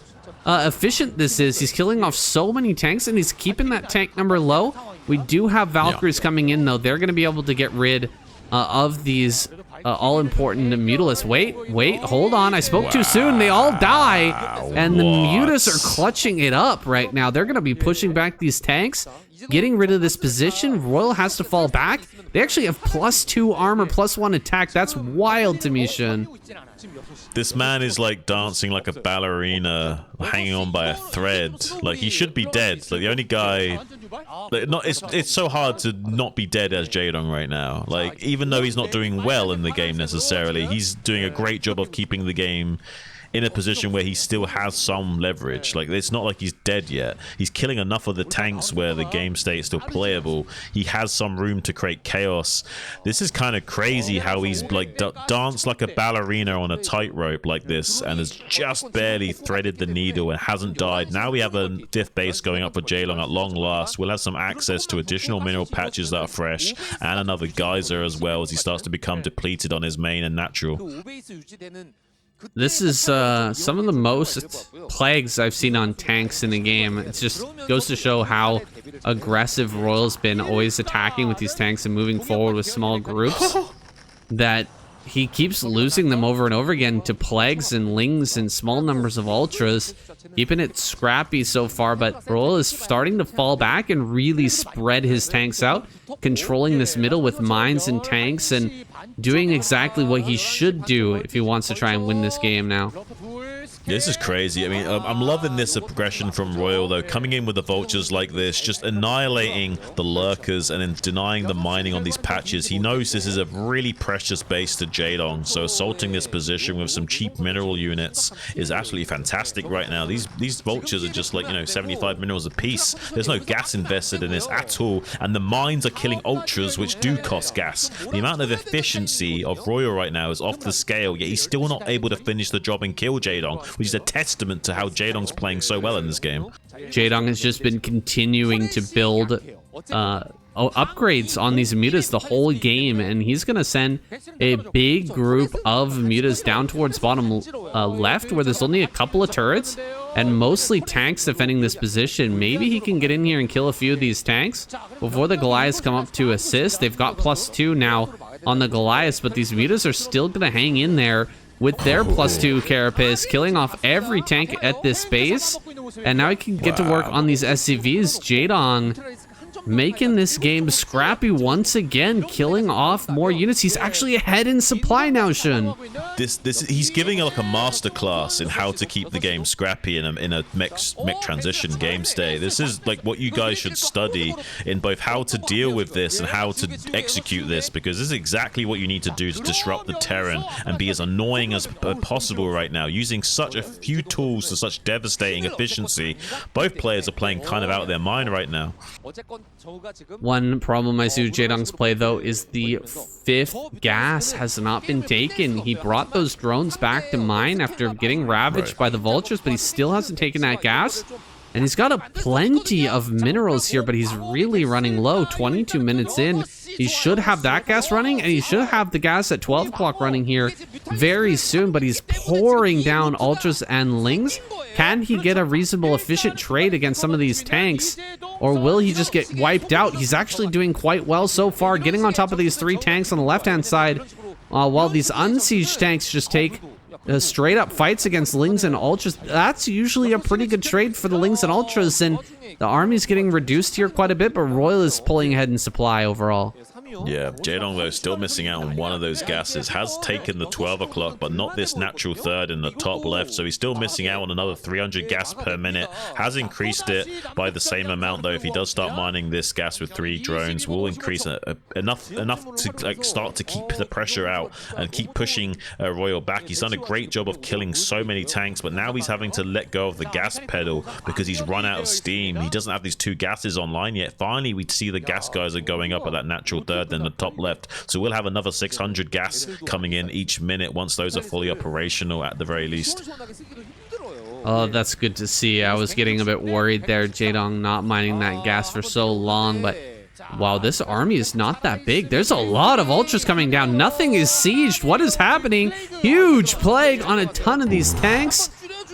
efficient this is. He's killing off so many tanks, and he's keeping that tank number low. We do have Valkyries coming in, though. They're going to be able to get rid of these all-important Mutalisks. Wait, hold on. I spoke too soon. They all die, and the Mutas are clutching it up right now. They're going to be pushing back these tanks, getting rid of this position. Royal has to fall back. They actually have +2 armor, +1 attack. That's wild to me, Shun. This man is like dancing like a ballerina, hanging on by a thread. Like, he should be dead. Like, the only guy... Like, it's so hard to not be dead as Jaedong right now. Like, even though he's not doing well in the game necessarily, he's doing a great job of keeping the game in a position where he still has some leverage. Like, it's not like he's dead yet. He's killing enough of the tanks where the game state is still playable. He has some room to create chaos. This is kind of crazy how he's like danced like a ballerina on a tightrope like this and has just barely threaded the needle and hasn't died. Now we have a diff base going up for Jaelong at long last. We'll have some access to additional mineral patches that are fresh and another geyser as well as he starts to become depleted on his main and natural. This is some of the most plagues I've seen on tanks in the game. It just goes to show how aggressive Royal's been, always attacking with these tanks and moving forward with small groups, that he keeps losing them over and over again to plagues and lings and small numbers of ultras, keeping it scrappy so far. But Royal is starting to fall back and really spread his tanks out, controlling this middle with mines and tanks, and doing exactly what he should do if he wants to try and win this game now. This is crazy. I mean, I'm loving this progression from Royal, though. Coming in with the vultures like this, just annihilating the lurkers and then denying the mining on these patches. He knows this is a really precious base to Jaedong, so assaulting this position with some cheap mineral units is absolutely fantastic right now. These vultures are just like, 75 minerals a piece. There's no gas invested in this at all, and the mines are killing ultras, which do cost gas. The amount of efficiency of Royal right now is off the scale, yet he's still not able to finish the job and kill Jaedong, which is a testament to how Jaedong's playing so well in this game. Jaedong has just been continuing to build upgrades on these mutas the whole game, and he's going to send a big group of mutas down towards bottom left, where there's only a couple of turrets and mostly tanks defending this position. Maybe he can get in here and kill a few of these tanks before the Goliaths come up to assist. They've got +2 now on the Goliaths, but these mutas are still going to hang in there with their +2 carapace, killing off every tank at this space. And now he can get to work on these SCVs. Jaedong making this game scrappy once again, killing off more units. He's actually ahead in supply now, Shun. He's giving like a master class in how to keep the game scrappy in a mech transition game state. This is like what you guys should study in both how to deal with this and how to execute this, because this is exactly what you need to do to disrupt the Terran and be as annoying as possible right now, using such a few tools to such devastating efficiency. Both players are playing kind of out of their mind right now. One problem I see with Jaedong's play, though, is the 5th gas has not been taken. He brought those drones back to mine after getting ravaged by the vultures, but he still hasn't taken that gas. And he's got plenty of minerals here, but he's really running low. 22 minutes in, he should have that gas running, and he should have the gas at 12 o'clock running here very soon, but he's pouring down ultras and lings. Can he get a reasonable, efficient trade against some of these tanks, or will he just get wiped out? He's actually doing quite well so far, getting on top of these 3 tanks on the left-hand side, while these unsieged tanks just take straight up fights against lings and ultras. That's usually a pretty good trade for the lings and ultras, and the army's getting reduced here quite a bit, but Royal is pulling ahead in supply overall. Yeah, Jaedong though still missing out on one of those gases. Has taken the 12 o'clock, but not this natural third in the top left. So he's still missing out on another 300 gas per minute. Has increased it by the same amount though. If he does start mining this gas with 3 drones, will increase enough to like start to keep the pressure out and keep pushing Royal back. He's done a great job of killing so many tanks, but now he's having to let go of the gas pedal because he's run out of steam. He doesn't have these 2 gases online yet. Finally, we see the gas guys are going up at that natural third in the top left. So we'll have another 600 gas coming in each minute once those are fully operational at the very least. Oh, that's good to see. I was getting a bit worried there, Jaedong not mining that gas for so long, but wow, this army is not that big. There's a lot of ultras coming down. Nothing is sieged. What is happening? Huge plague on a ton of these tanks.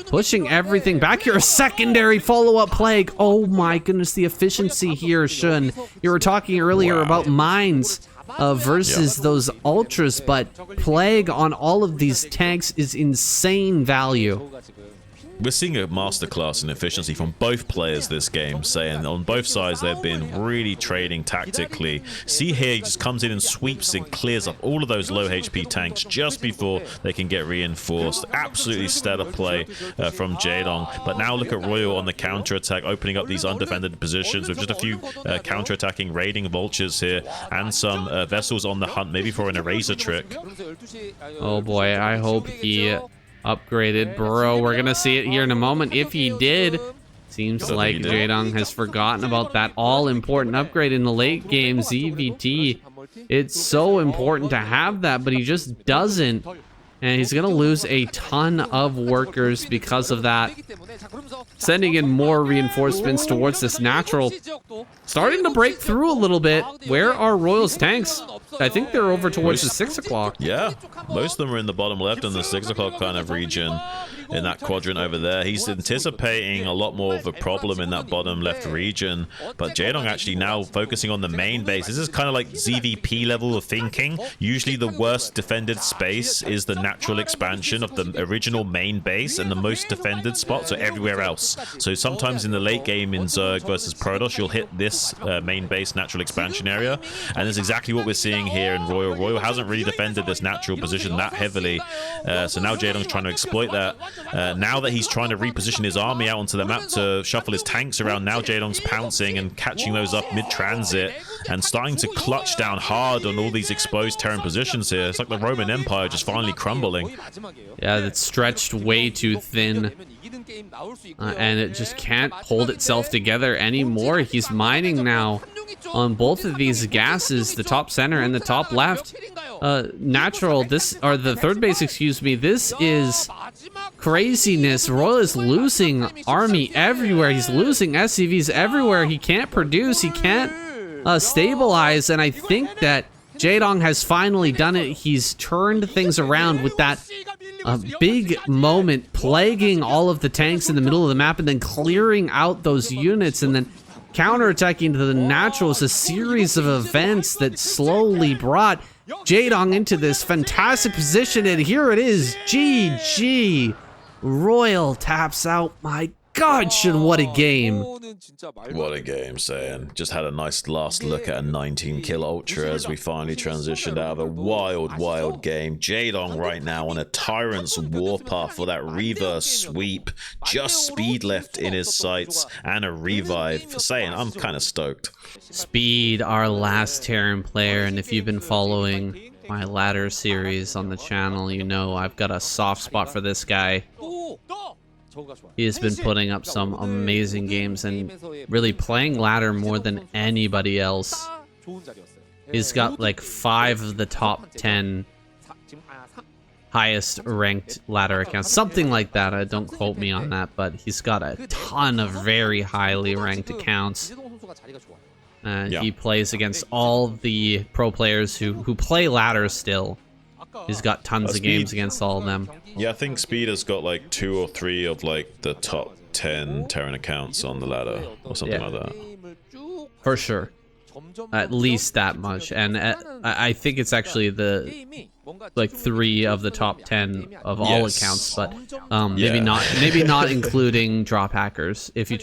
Pushing everything back here. A secondary follow-up plague. Oh my goodness, the efficiency here, Shun. You were talking earlier about mines versus those ultras, but plague on all of these tanks is insane value. We're seeing a masterclass in efficiency from both players this game, saying on both sides they've been really trading tactically. See here, he just comes in and sweeps and clears up all of those low HP tanks just before they can get reinforced. Absolutely stellar play from Jaedong. But now look at Royal on the counter-attack, opening up these undefended positions with just a few counter-attacking raiding vultures here and some vessels on the hunt, maybe for an eraser trick. Oh boy, I hope he upgraded Burrow. We're gonna see it here in a moment. If he did, seems like Jaedong has forgotten about that all-important upgrade in the late game, ZVT. It's so important to have that, but he just doesn't. And he's gonna lose a ton of workers because of that. Sending in more reinforcements towards this natural. Starting to break through a little bit. Where are Royal's tanks? I think they're over towards the 6 o'clock. Yeah, most of them are in the bottom left in the 6 o'clock kind of region in that quadrant over there. He's anticipating a lot more of a problem in that bottom left region, but Jaedong actually now focusing on the main base. This is kind of like ZVP level of thinking. Usually the worst defended space is the natural expansion of the original main base, and the most defended spots are everywhere else. So sometimes in the late game in Zerg versus Protoss, you'll hit this main base natural expansion area, and that's exactly what we're seeing here in Royal. Royal hasn't really defended this natural position that heavily, so now Jaedong's trying to exploit that. Now that he's trying to reposition his army out onto the map to shuffle his tanks around, now Jaedong's pouncing and catching those up mid-transit and starting to clutch down hard on all these exposed Terran positions here. It's like the Roman Empire just finally crumbling. Yeah, it's stretched way too thin. And it just can't hold itself together anymore. He's mining now on both of these gases, the top center and the top left. Natural, or the third base, excuse me, this is craziness. Royal is losing army everywhere. He's losing SCVs everywhere. He can't produce, he can't stabilize, and I think that Jaedong has finally done it. He's turned things around with that big moment, plaguing all of the tanks in the middle of the map and then clearing out those units and then counterattacking to the naturals. A series of events that slowly brought Jaedong into this fantastic position, and here it is. GG. Royal taps out. My God, what a game. What a game, saying. Just had a nice last look at a 19 kill ultra as we finally transitioned out of a wild game. Jaedong right now on a Tyrant's warpath for that reverse sweep. Just speed left in his sights and a revive. Saying, I'm kind of stoked. Speed, our last Terran player, and if you've been following my ladder series on the channel, you know I've got a soft spot for this guy. He has been putting up some amazing games and really playing ladder more than anybody else. He's got like 5 of the top 10 highest ranked ladder accounts, something like that. Don't quote me on that, but he's got a ton of very highly ranked accounts. He plays against all the pro players who play ladder still. He's got tons of games against all of them. Yeah, I think Speed has got like 2 or 3 of like the top 10 Terran accounts on the ladder or something like that. For sure. At least that much, and I think it's actually the like 3 of the top 10 of all accounts, but maybe not including drop hackers. If you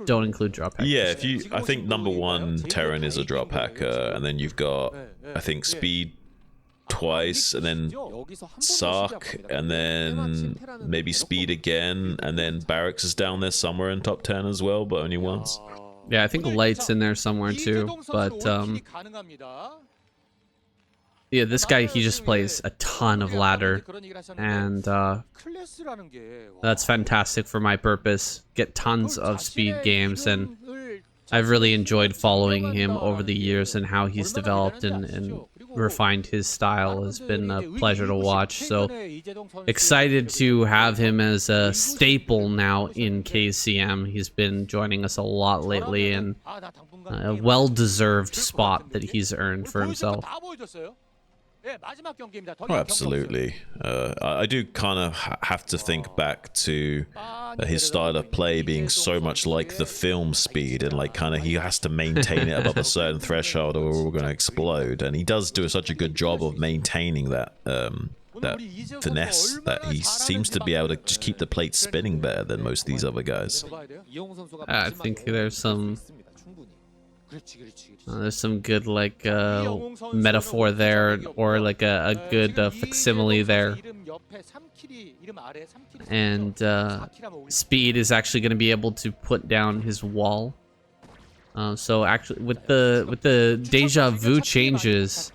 don't include drop hackers, I think number 1 Terran is a drop hacker, and then you've got I think Speed twice, and then Sark, and then maybe Speed again, and then Barracks is down there somewhere in top 10 as well, but only once. Yeah, I think Light's in there somewhere too, but yeah, this guy, he just plays a ton of ladder, and that's fantastic for my purpose. Get tons of speed games, and I've really enjoyed following him over the years and how he's developed and refined his style. Has been a pleasure to watch. So excited to have him as a staple now in KCM. He's been joining us a lot lately, and a well-deserved spot that he's earned for himself. Oh, absolutely. I do kind of have to think back to his style of play being so much like the film Speed, and like kind of he has to maintain it above a certain threshold or we're going to explode, and he does do such a good job of maintaining that that finesse, that he seems to be able to just keep the plate spinning better than most of these other guys. I think there's some good like metaphor there, or like a good facsimile there. And Speed is actually going to be able to put down his wall. So actually, with the deja vu changes,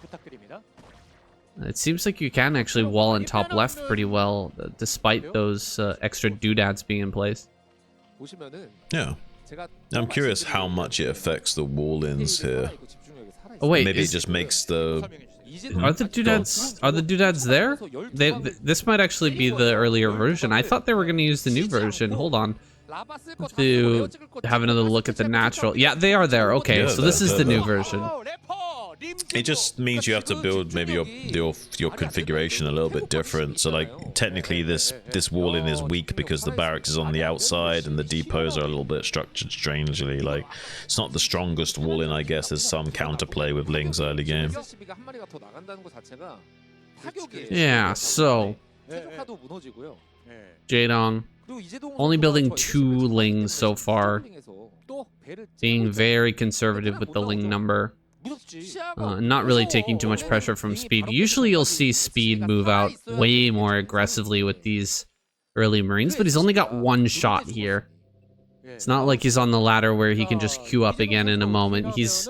it seems like you can actually wall in top left pretty well, despite those extra doodads being in place. Yeah. I'm curious how much it affects the wall-ins here. Oh wait, maybe it just makes the... Are the doodads there? This might actually be the earlier version. I thought they were going to use the new version. Hold on. To have another look at the natural. Yeah, they are there. Okay, so this is the new version. It just means you have to build maybe your configuration a little bit different. So like technically this wall in is weak because the barracks is on the outside and the depots are a little bit structured strangely. Like it's not the strongest wall in, I guess. There's some counterplay with Ling's early game. Yeah, so Jaedong only building 2 Lings so far, being very conservative with the Ling number. Not really taking too much pressure from Speed. Usually you'll see Speed move out way more aggressively with these early Marines, but he's only got 1 shot here. It's not like he's on the ladder where he can just queue up again in a moment. He's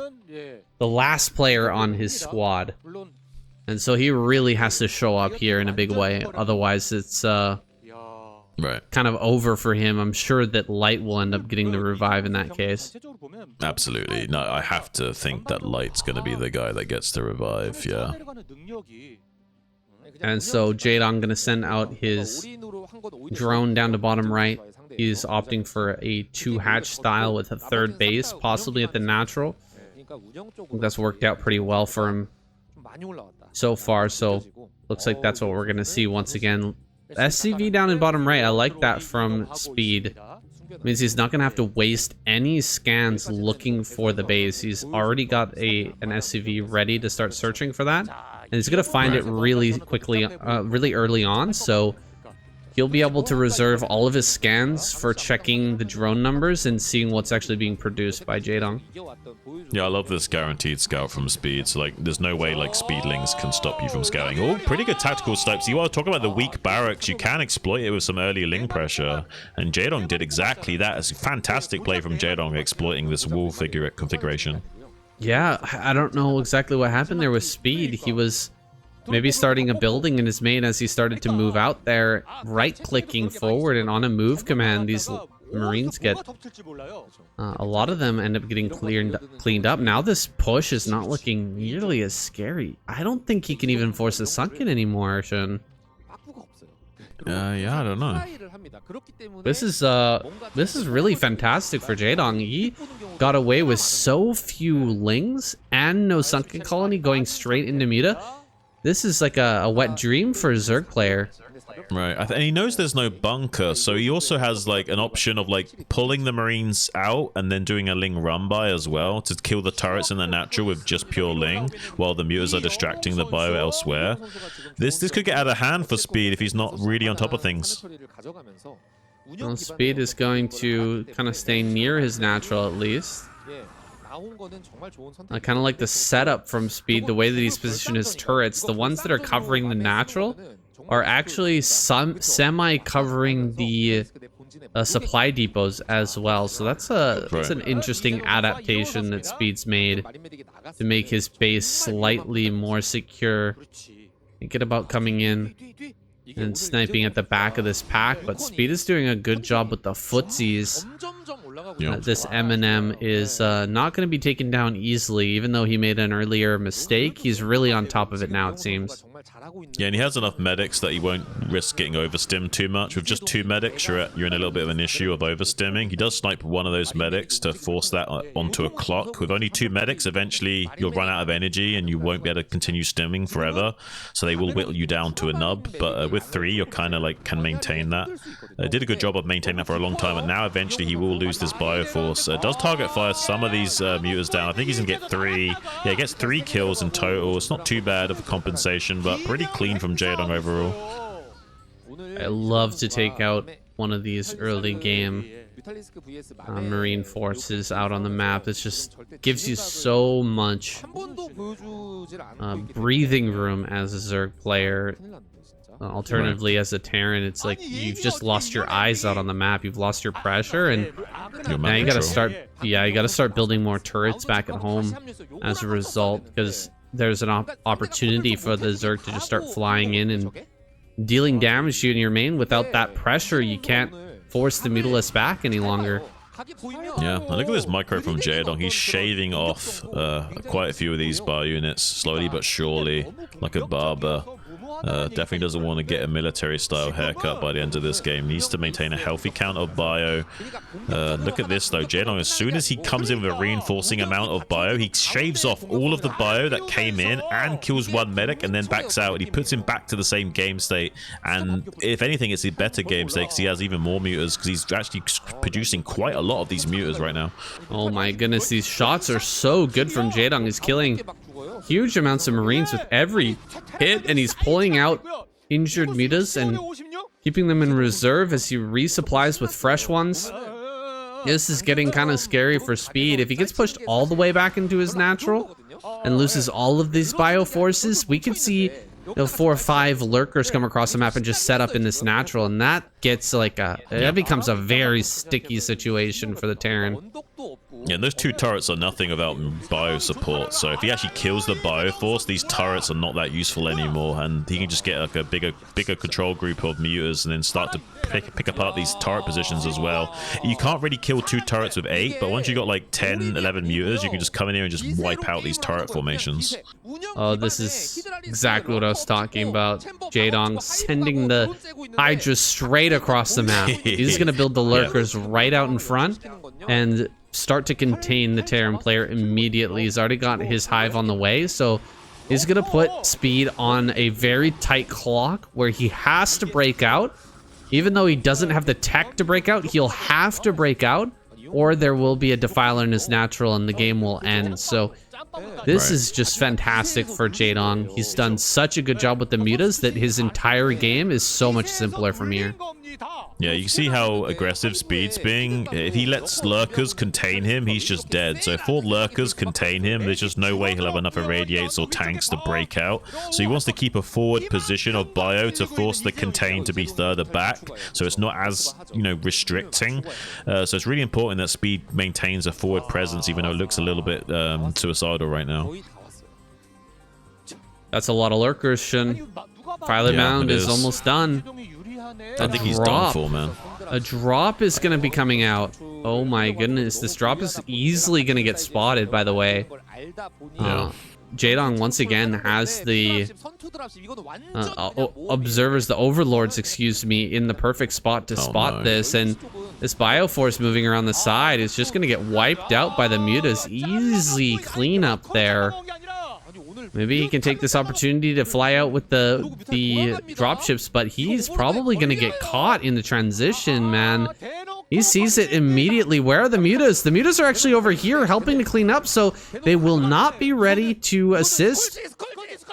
the last player on his squad, and so he really has to show up here in a big way. Otherwise it's kind of over for him. I'm sure that Light will end up getting the revive in that case. Absolutely. No, I have to think that Light's going to be the guy that gets the revive, yeah. And so Jaedong going to send out his drone down to bottom right. He's opting for a 2-hatch style with a 3rd base, possibly at the natural. I think that's worked out pretty well for him so far, so looks like that's what we're going to see once again. SCV down in bottom right, I like that from Speed. Means he's not going to have to waste any scans looking for the base. He's already got an SCV ready to start searching for that. And he's going to find it really quickly, really early on. So he'll be able to reserve all of his scans for checking the drone numbers and seeing what's actually being produced by Jaedong. Yeah, I love this guaranteed scout from Speed. So like, there's no way like Speedlings can stop you from scouting. Oh, pretty good tactical snipes. You are talking about the weak barracks. You can exploit it with some early Ling pressure, and Jaedong did exactly that. It's a fantastic play from Jaedong exploiting this wall configuration. Yeah, I don't know exactly what happened there with Speed. He was maybe starting a building in his main as he started to move out there, right-clicking forward, and on a move command, these Marines get a lot of them end up getting cleaned up. Now this push is not looking nearly as scary. I don't think he can even force a sunken anymore, Shun. Yeah, I don't know. This is really fantastic for Jaedong. He got away with so few Lings and no sunken colony going straight into Muta. This is like a wet dream for a Zerg player. Right, and he knows there's no bunker, so he also has like an option of like pulling the Marines out and then doing a Ling run by as well to kill the turrets in the natural with just pure Ling, while the mutas are distracting the bio elsewhere. This could get out of hand for Speed if he's not really on top of things. Well, Speed is going to kind of stay near his natural at least. I kind of like the setup from Speed, the way that he's positioned his turrets. The ones that are covering the natural are actually semi-covering the supply depots as well. So that's an interesting adaptation that Speed's made to make his base slightly more secure. Thinking about coming in and sniping at the back of this pack, but Speed is doing a good job with the footsies. This M&M is not going to be taken down easily, even though he made an earlier mistake. He's really on top of it now, it seems. Yeah, and he has enough medics that he won't risk getting overstimmed too much. With just 2 medics, you're in a little bit of an issue of overstimming. He does snipe one of those medics to force that onto a clock. With only 2 medics, eventually you'll run out of energy and you won't be able to continue stimming forever. So they will whittle you down to a nub. But with 3, you're kind of like can maintain that. Did a good job of maintaining that for a long time, but now eventually he will lose this bioforce. Does target fire some of these mutas down. I think he's gonna get 3. Yeah, he gets 3 kills in total. It's not too bad of a compensation, but pretty clean from Jaedong overall. I love to take out one of these early game Marine forces out on the map. It just gives you so much breathing room as a Zerg player. Alternatively, as a Terran, it's like you've just lost your eyes out on the map. You've lost your pressure, and now you gotta start. Yeah, you gotta start building more turrets back at home as a result, because there's an opportunity for the Zerg to just start flying in and dealing damage to you in your main. Without that pressure, you can't force the Mutalisk back any longer. Yeah, and look at this micro from Jaedong. He's shaving off quite a few of these bar units, slowly but surely, like a barber. Definitely doesn't want to get a military style haircut by the end of this game. Needs to maintain a healthy count of bio. Look at this though, Jaedong, as soon as he comes in with a reinforcing amount of bio, he shaves off all of the bio that came in and kills 1 medic and then backs out, and he puts him back to the same game state. And if anything, it's a better game state because he has even more mutas, because he's actually producing quite a lot of these mutas right now. Oh my goodness, these shots are so good from Jaedong. He's killing huge amounts of Marines with every hit, and he's pulling out injured mutas and keeping them in reserve as he resupplies with fresh ones. This is getting kind of scary for Speed. If he gets pushed all the way back into his natural and loses all of these bio forces, we could see 4 or 5 lurkers come across the map and just set up in this natural, and that gets like that becomes a very sticky situation for the Terran. Yeah, and those 2 turrets are nothing without bio support, so if he actually kills the bio force, these turrets are not that useful anymore, and he can just get like a bigger control group of mutas and then start to pick apart these turret positions as well. You can't really kill 2 turrets with 8, but once you got like 10, 11 mutas, you can just come in here and just wipe out these turret formations. Oh, this is exactly what I was talking about. Jaedong sending the Hydra straight across the map. He's gonna build the lurkers right out in front and start to contain the Terran player immediately. He's already got his hive on the way, so he's gonna put Speed on a very tight clock where he has to break out. Even though he doesn't have the tech to break out, he'll have to break out, or there will be a defiler in his natural and the game will end. So this is just fantastic for Jaedong. He's done such a good job with the mutas that his entire game is so much simpler from here. Yeah, you see how aggressive Speed's being. If he lets lurkers contain him, he's just dead. So if 4 lurkers contain him, there's just no way he'll have enough irradiates or tanks to break out. So he wants to keep a forward position of bio to force the contain to be further back, so it's not as, restricting. So it's really important that Speed maintains a forward presence, even though it looks a little bit suicidal right now. That's a lot of lurkers, Shun. Pilot Mound is almost done. I think he's done for, man. A drop is going to be coming out. Oh my goodness, this drop is easily going to get spotted, by the way. Jaedong once again has the observers, the overlords, excuse me, in the perfect spot to spot this, and this bioforce moving around the side is just going to get wiped out by the mutas. Easy cleanup there. Maybe he can take this opportunity to fly out with the dropships, but he's probably going to get caught in the transition, man. He sees it immediately. Where are the mutas? The mutas are actually over here helping to clean up, so they will not be ready to assist.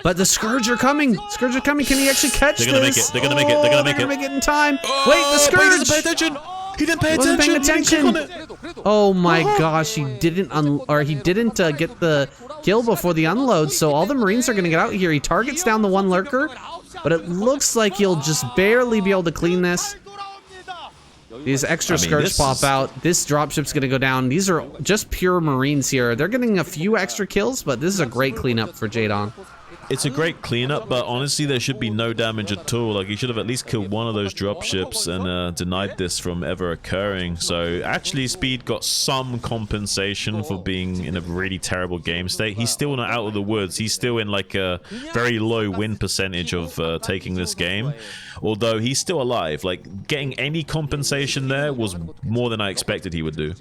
But the Scourge are coming. Scourge are coming. Can he actually catch They're gonna make it. They're gonna make it. They're gonna make it. They're gonna make it in time. Wait, the Scourge! He didn't pay attention. He didn't pay attention. Wasn't paying attention. He didn't click on it. Oh my gosh, he didn't get the kill before the unload, so all the Marines are gonna get out here. He targets down the one lurker, but it looks like he'll just barely be able to clean this. These extra Scourge pop out. This dropship's gonna go down. These are just pure Marines here. They're getting a few extra kills, but this is a great cleanup for Jaedong. It's a great cleanup, but honestly, there should be no damage at all. Like, he should have at least killed one of those dropships and denied this from ever occurring. So, actually, Speed got some compensation for being in a really terrible game state. He's still not out of the woods. He's still in, like, a very low win percentage of taking this game. Although, he's still alive. Like, getting any compensation there was more than I expected he would do.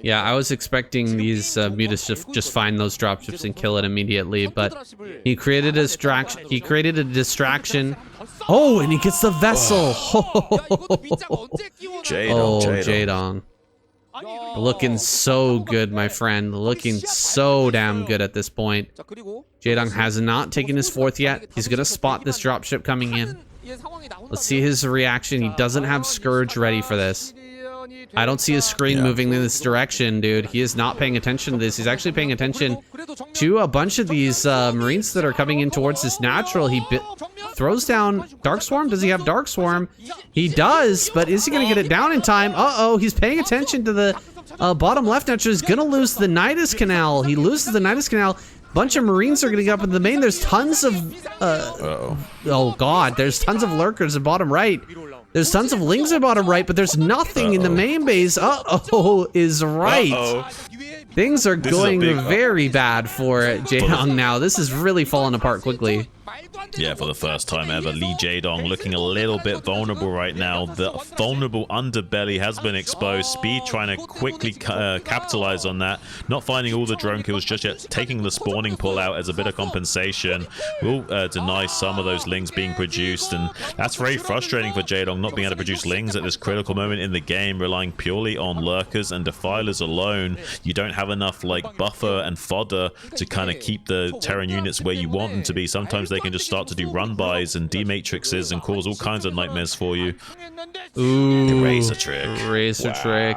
Yeah, I was expecting these mutas to just find those dropships and kill it immediately, but he created a distraction. Oh, and he gets the vessel. Jaedong. Looking so good, my friend. Looking so damn good at this point. Jaedong has not taken his fourth yet. He's gonna spot this dropship coming in. Let's see his reaction. He doesn't have Scourge ready for this. I don't see his screen moving in this direction, dude. He is not paying attention to this. He's actually paying attention to a bunch of these Marines that are coming in towards this natural. He throws down Dark Swarm. Does he have Dark Swarm? He does, but is he going to get it down in time? Uh-oh, he's paying attention to the bottom left natural. He's going to lose the Nidus Canal. He loses the Nidus Canal. Bunch of Marines are going to get up in the main. There's tons of... oh, God. There's tons of lurkers in bottom right. There's tons of lings in bottom right, but there's nothing in the main base. Is right. Things are going very bad for Jaedong now. This is really falling apart quickly. Yeah, for the first time ever, Lee Jaedong looking a little bit vulnerable right now. The vulnerable underbelly has been exposed. Speed trying to quickly capitalize on that. Not finding all the drone kills just yet. Taking the spawning pull out as a bit of compensation. Will deny some of those lings being produced. And that's very frustrating for Jaedong, not being able to produce lings at this critical moment in the game, relying purely on lurkers and defilers alone. You don't have enough like buffer and fodder to kind of keep the Terran units where you want them to be. Sometimes they can just start to do run-bys and dematrixes and cause all kinds of nightmares for you. Ooh, Razor trick. Razor trick.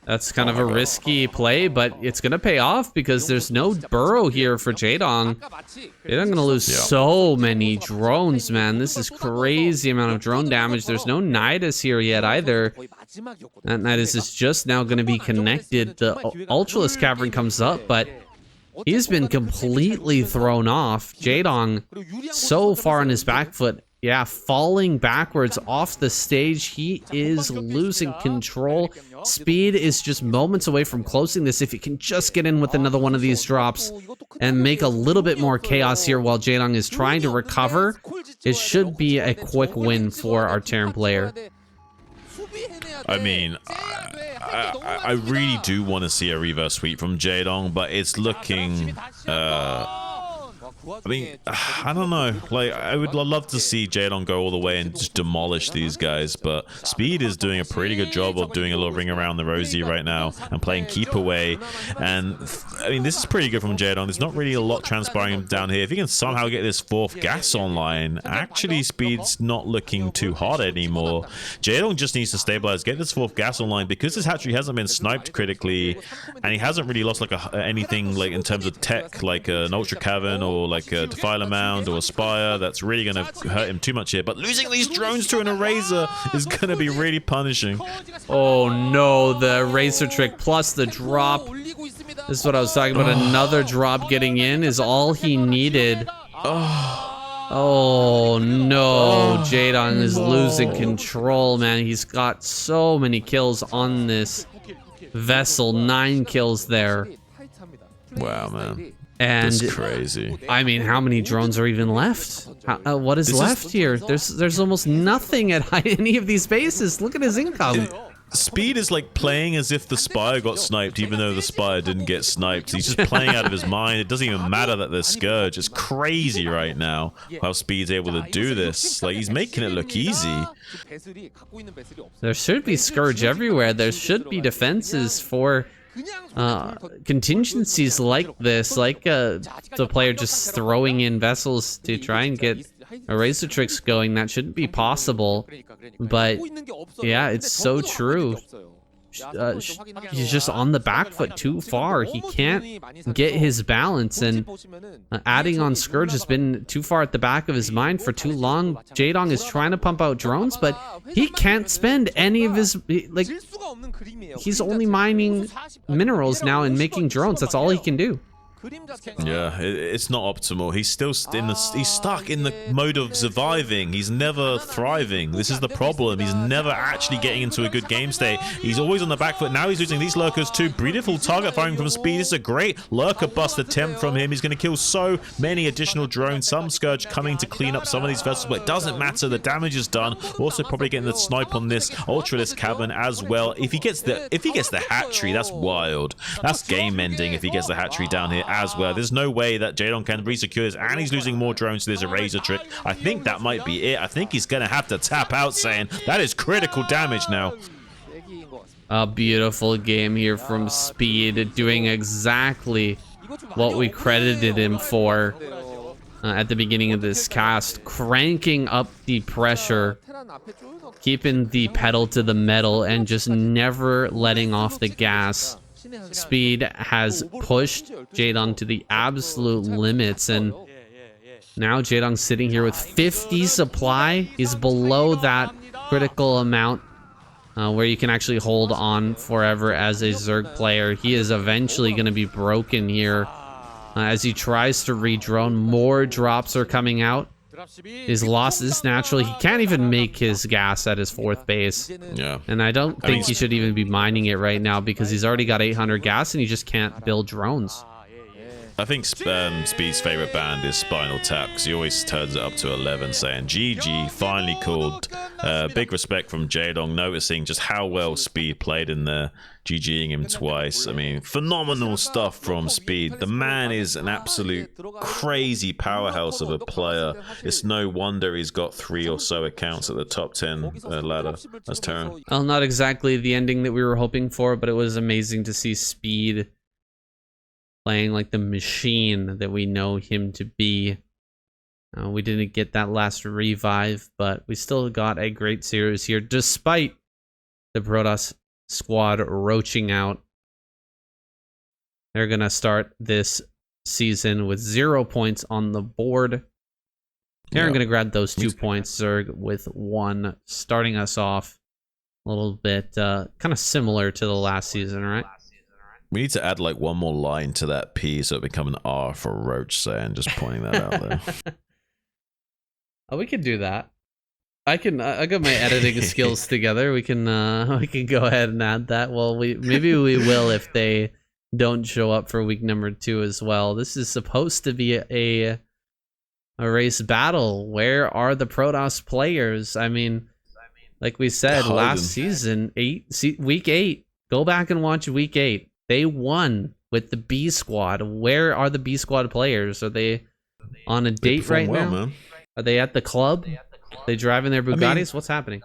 That's kind of a risky play, but it's going to pay off because there's no burrow here for Jaedong. Jaedong going to lose so many drones, man. This is crazy amount of drone damage. There's no Nidus here yet either. That Nidus is just now going to be connected. The Ultralisk Cavern comes up, but he's been completely thrown off. Jaedong so far on his back foot. Yeah, falling backwards off the stage. He is losing control. Speed is just moments away from closing this. If he can just get in with another one of these drops and make a little bit more chaos here while Jaedong is trying to recover, it should be a quick win for our Terran player. I mean, I really do want to see a reverse sweep from Jaedong, but it's looking... I mean, I don't know. Like, I would love to see Jaedong go all the way and just demolish these guys, but Speed is doing a pretty good job of doing a little ring around the rosy right now and playing keep away. And I mean, this is pretty good from Jaedong. There's not really a lot transpiring down here. If he can somehow get this fourth gas online, actually Speed's not looking too hard anymore. Jaedong just needs to stabilize, get this fourth gas online, because his hatchery hasn't been sniped critically, and he hasn't really lost like anything like in terms of tech, like an Ultra Cavern or like a Defiler Mound or a Spire. That's really going to hurt him too much here. But losing these drones to an Eraser is going to be really punishing. Oh no, the Razor trick plus the drop. This is what I was talking about. Another drop getting in is all he needed. Oh no, Jaedong is losing control, man. He's got so many kills on this vessel. 9 kills there. Wow, man. And that's crazy. I mean, how many drones are even left? What is left here? There's almost nothing at any of these bases. Look at his income. Speed is like playing as if the Spire got sniped, even though the Spire didn't get sniped. He's just playing out of his mind. It doesn't even matter that there's Scourge. It's crazy right now how Speed's able to do this. Like, he's making it look easy. There should be Scourge everywhere. There should be defenses for contingencies like this, like the player just throwing in vessels to try and get Eraser Tricks going. That shouldn't be possible, but yeah, it's so true. He's just on the back foot too far. He can't get his balance, and adding on Scourge has been too far at the back of his mind for too long. Jaedong is trying to pump out drones, but he can't spend any of his, like, he's only mining minerals now and making drones. That's all he can do. Yeah, it's not optimal. He's still he's stuck in the mode of surviving. He's never thriving. This is the problem. He's never actually getting into a good game state. He's always on the back foot. Now he's losing these lurkers too. Beautiful target firing from Speed. This is a great lurker bust attempt from him. He's going to kill so many additional drones. Some Scourge coming to clean up some of these vessels, but it doesn't matter. The damage is done. Also probably getting the snipe on this Ultralisk Cavern as well. If he gets the hatchery, that's wild. That's game ending if he gets the hatchery down here as well. There's no way that Jaedong can re-secure this, and he's losing more drones to this Eraser Trick. I think that might be it. I think he's gonna have to tap out, saying that is critical damage now. A beautiful game here from Speed, doing exactly what we credited him for at the beginning of this cast, cranking up the pressure, keeping the pedal to the metal, and just never letting off the gas. Speed has pushed Jaedong to the absolute limits, and now Jaedong's sitting here with 50 supply. He's below that critical amount where you can actually hold on forever as a Zerg player. He is eventually going to be broken here as he tries to re-drone. More drops are coming out. His loss is natural. He can't even make his gas at his 4th base. Yeah. And I don't think he should even be mining it right now because he's already got 800 gas and he just can't build drones. I think Speed's favorite band is Spinal Tap, because he always turns it up to 11 saying GG, finally called. Big respect from Jaedong, noticing just how well Speed played in there, GGing him twice. I mean, phenomenal stuff from Speed. The man is an absolute crazy powerhouse of a player. It's no wonder he's got 3 or so accounts at the top 10 ladder. That's Terran. Well, not exactly the ending that we were hoping for, but it was amazing to see Speed playing like the machine that we know him to be. We didn't get that last revive, but we still got a great series here, despite the Protoss squad roaching out. They're going to start this season with 0 points on the board. Terran going to grab those 2 points, Zerg with 1, starting us off a little bit kind of similar to the last season, right? We need to add like one more line to that P so it become an R for Roach saying, just pointing that out there. Oh, we can do that. I got my editing skills together. We can go ahead and add that. Well, maybe we will if they don't show up for week number 2 as well. This is supposed to be a race battle. Where are the Protoss players? I mean, like we said last season, week 8. Go back and watch week 8. They won with the B squad. Where are the B squad players? Are they on a date right now? Man. Are they at the club? Are they driving their Bugattis? I mean, what's happening?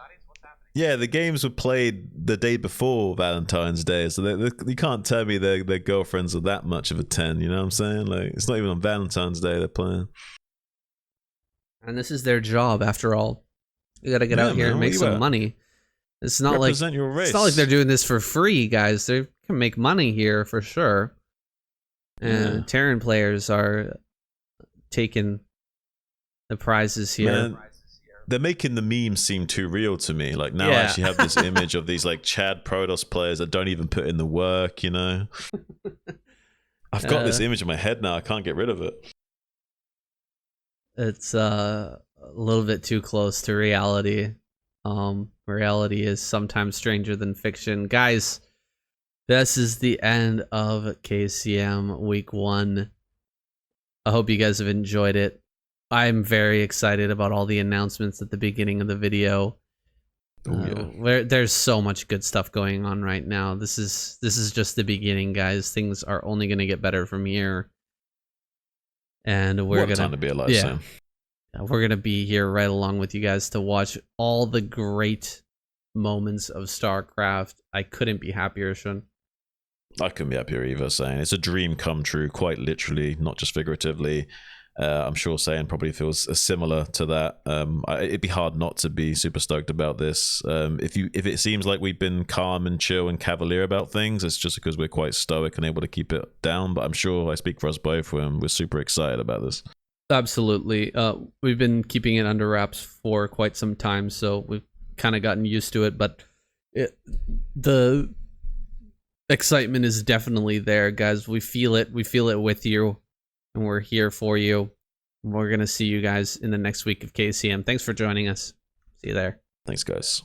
Yeah, the games were played the day before Valentine's Day, so you can't tell me their girlfriends are that much of a 10. You know what I'm saying? Like, it's not even on Valentine's Day they're playing. And this is their job, after all. You got to get out here and make some money. It's not like they're doing this for free, guys. They can make money here for sure. And Terran players are taking the prizes here. Man, they're making the memes seem too real to me. Like, now I actually have this image of these like Chad Protoss players that don't even put in the work, you know? I've got this image in my head now. I can't get rid of it. It's a little bit too close to reality. Reality is sometimes stranger than fiction. Guys, this is the end of KCM week 1. I hope you guys have enjoyed it. I'm very excited about all the announcements at the beginning of the video. There's so much good stuff going on right now. This is just the beginning, guys. Things are only going to get better from here. And we're what a time to be alive, Sam. We're going to be here right along with you guys to watch all the great moments of StarCraft. I couldn't be happier, Shun. I couldn't be happier either, saying it's a dream come true, quite literally, not just figuratively. I'm sure Saiyan probably feels similar to that. It'd be hard not to be super stoked about this. If it seems like we've been calm and chill and cavalier about things, it's just because we're quite stoic and able to keep it down. But I'm sure I speak for us both when we're super excited about this. Absolutely. We've been keeping it under wraps for quite some time, so we've kind of gotten used to it. But the excitement is definitely there, guys. We feel it. We feel it with you. And we're here for you. We're going to see you guys in the next week of KCM. Thanks for joining us. See you there. Thanks, guys.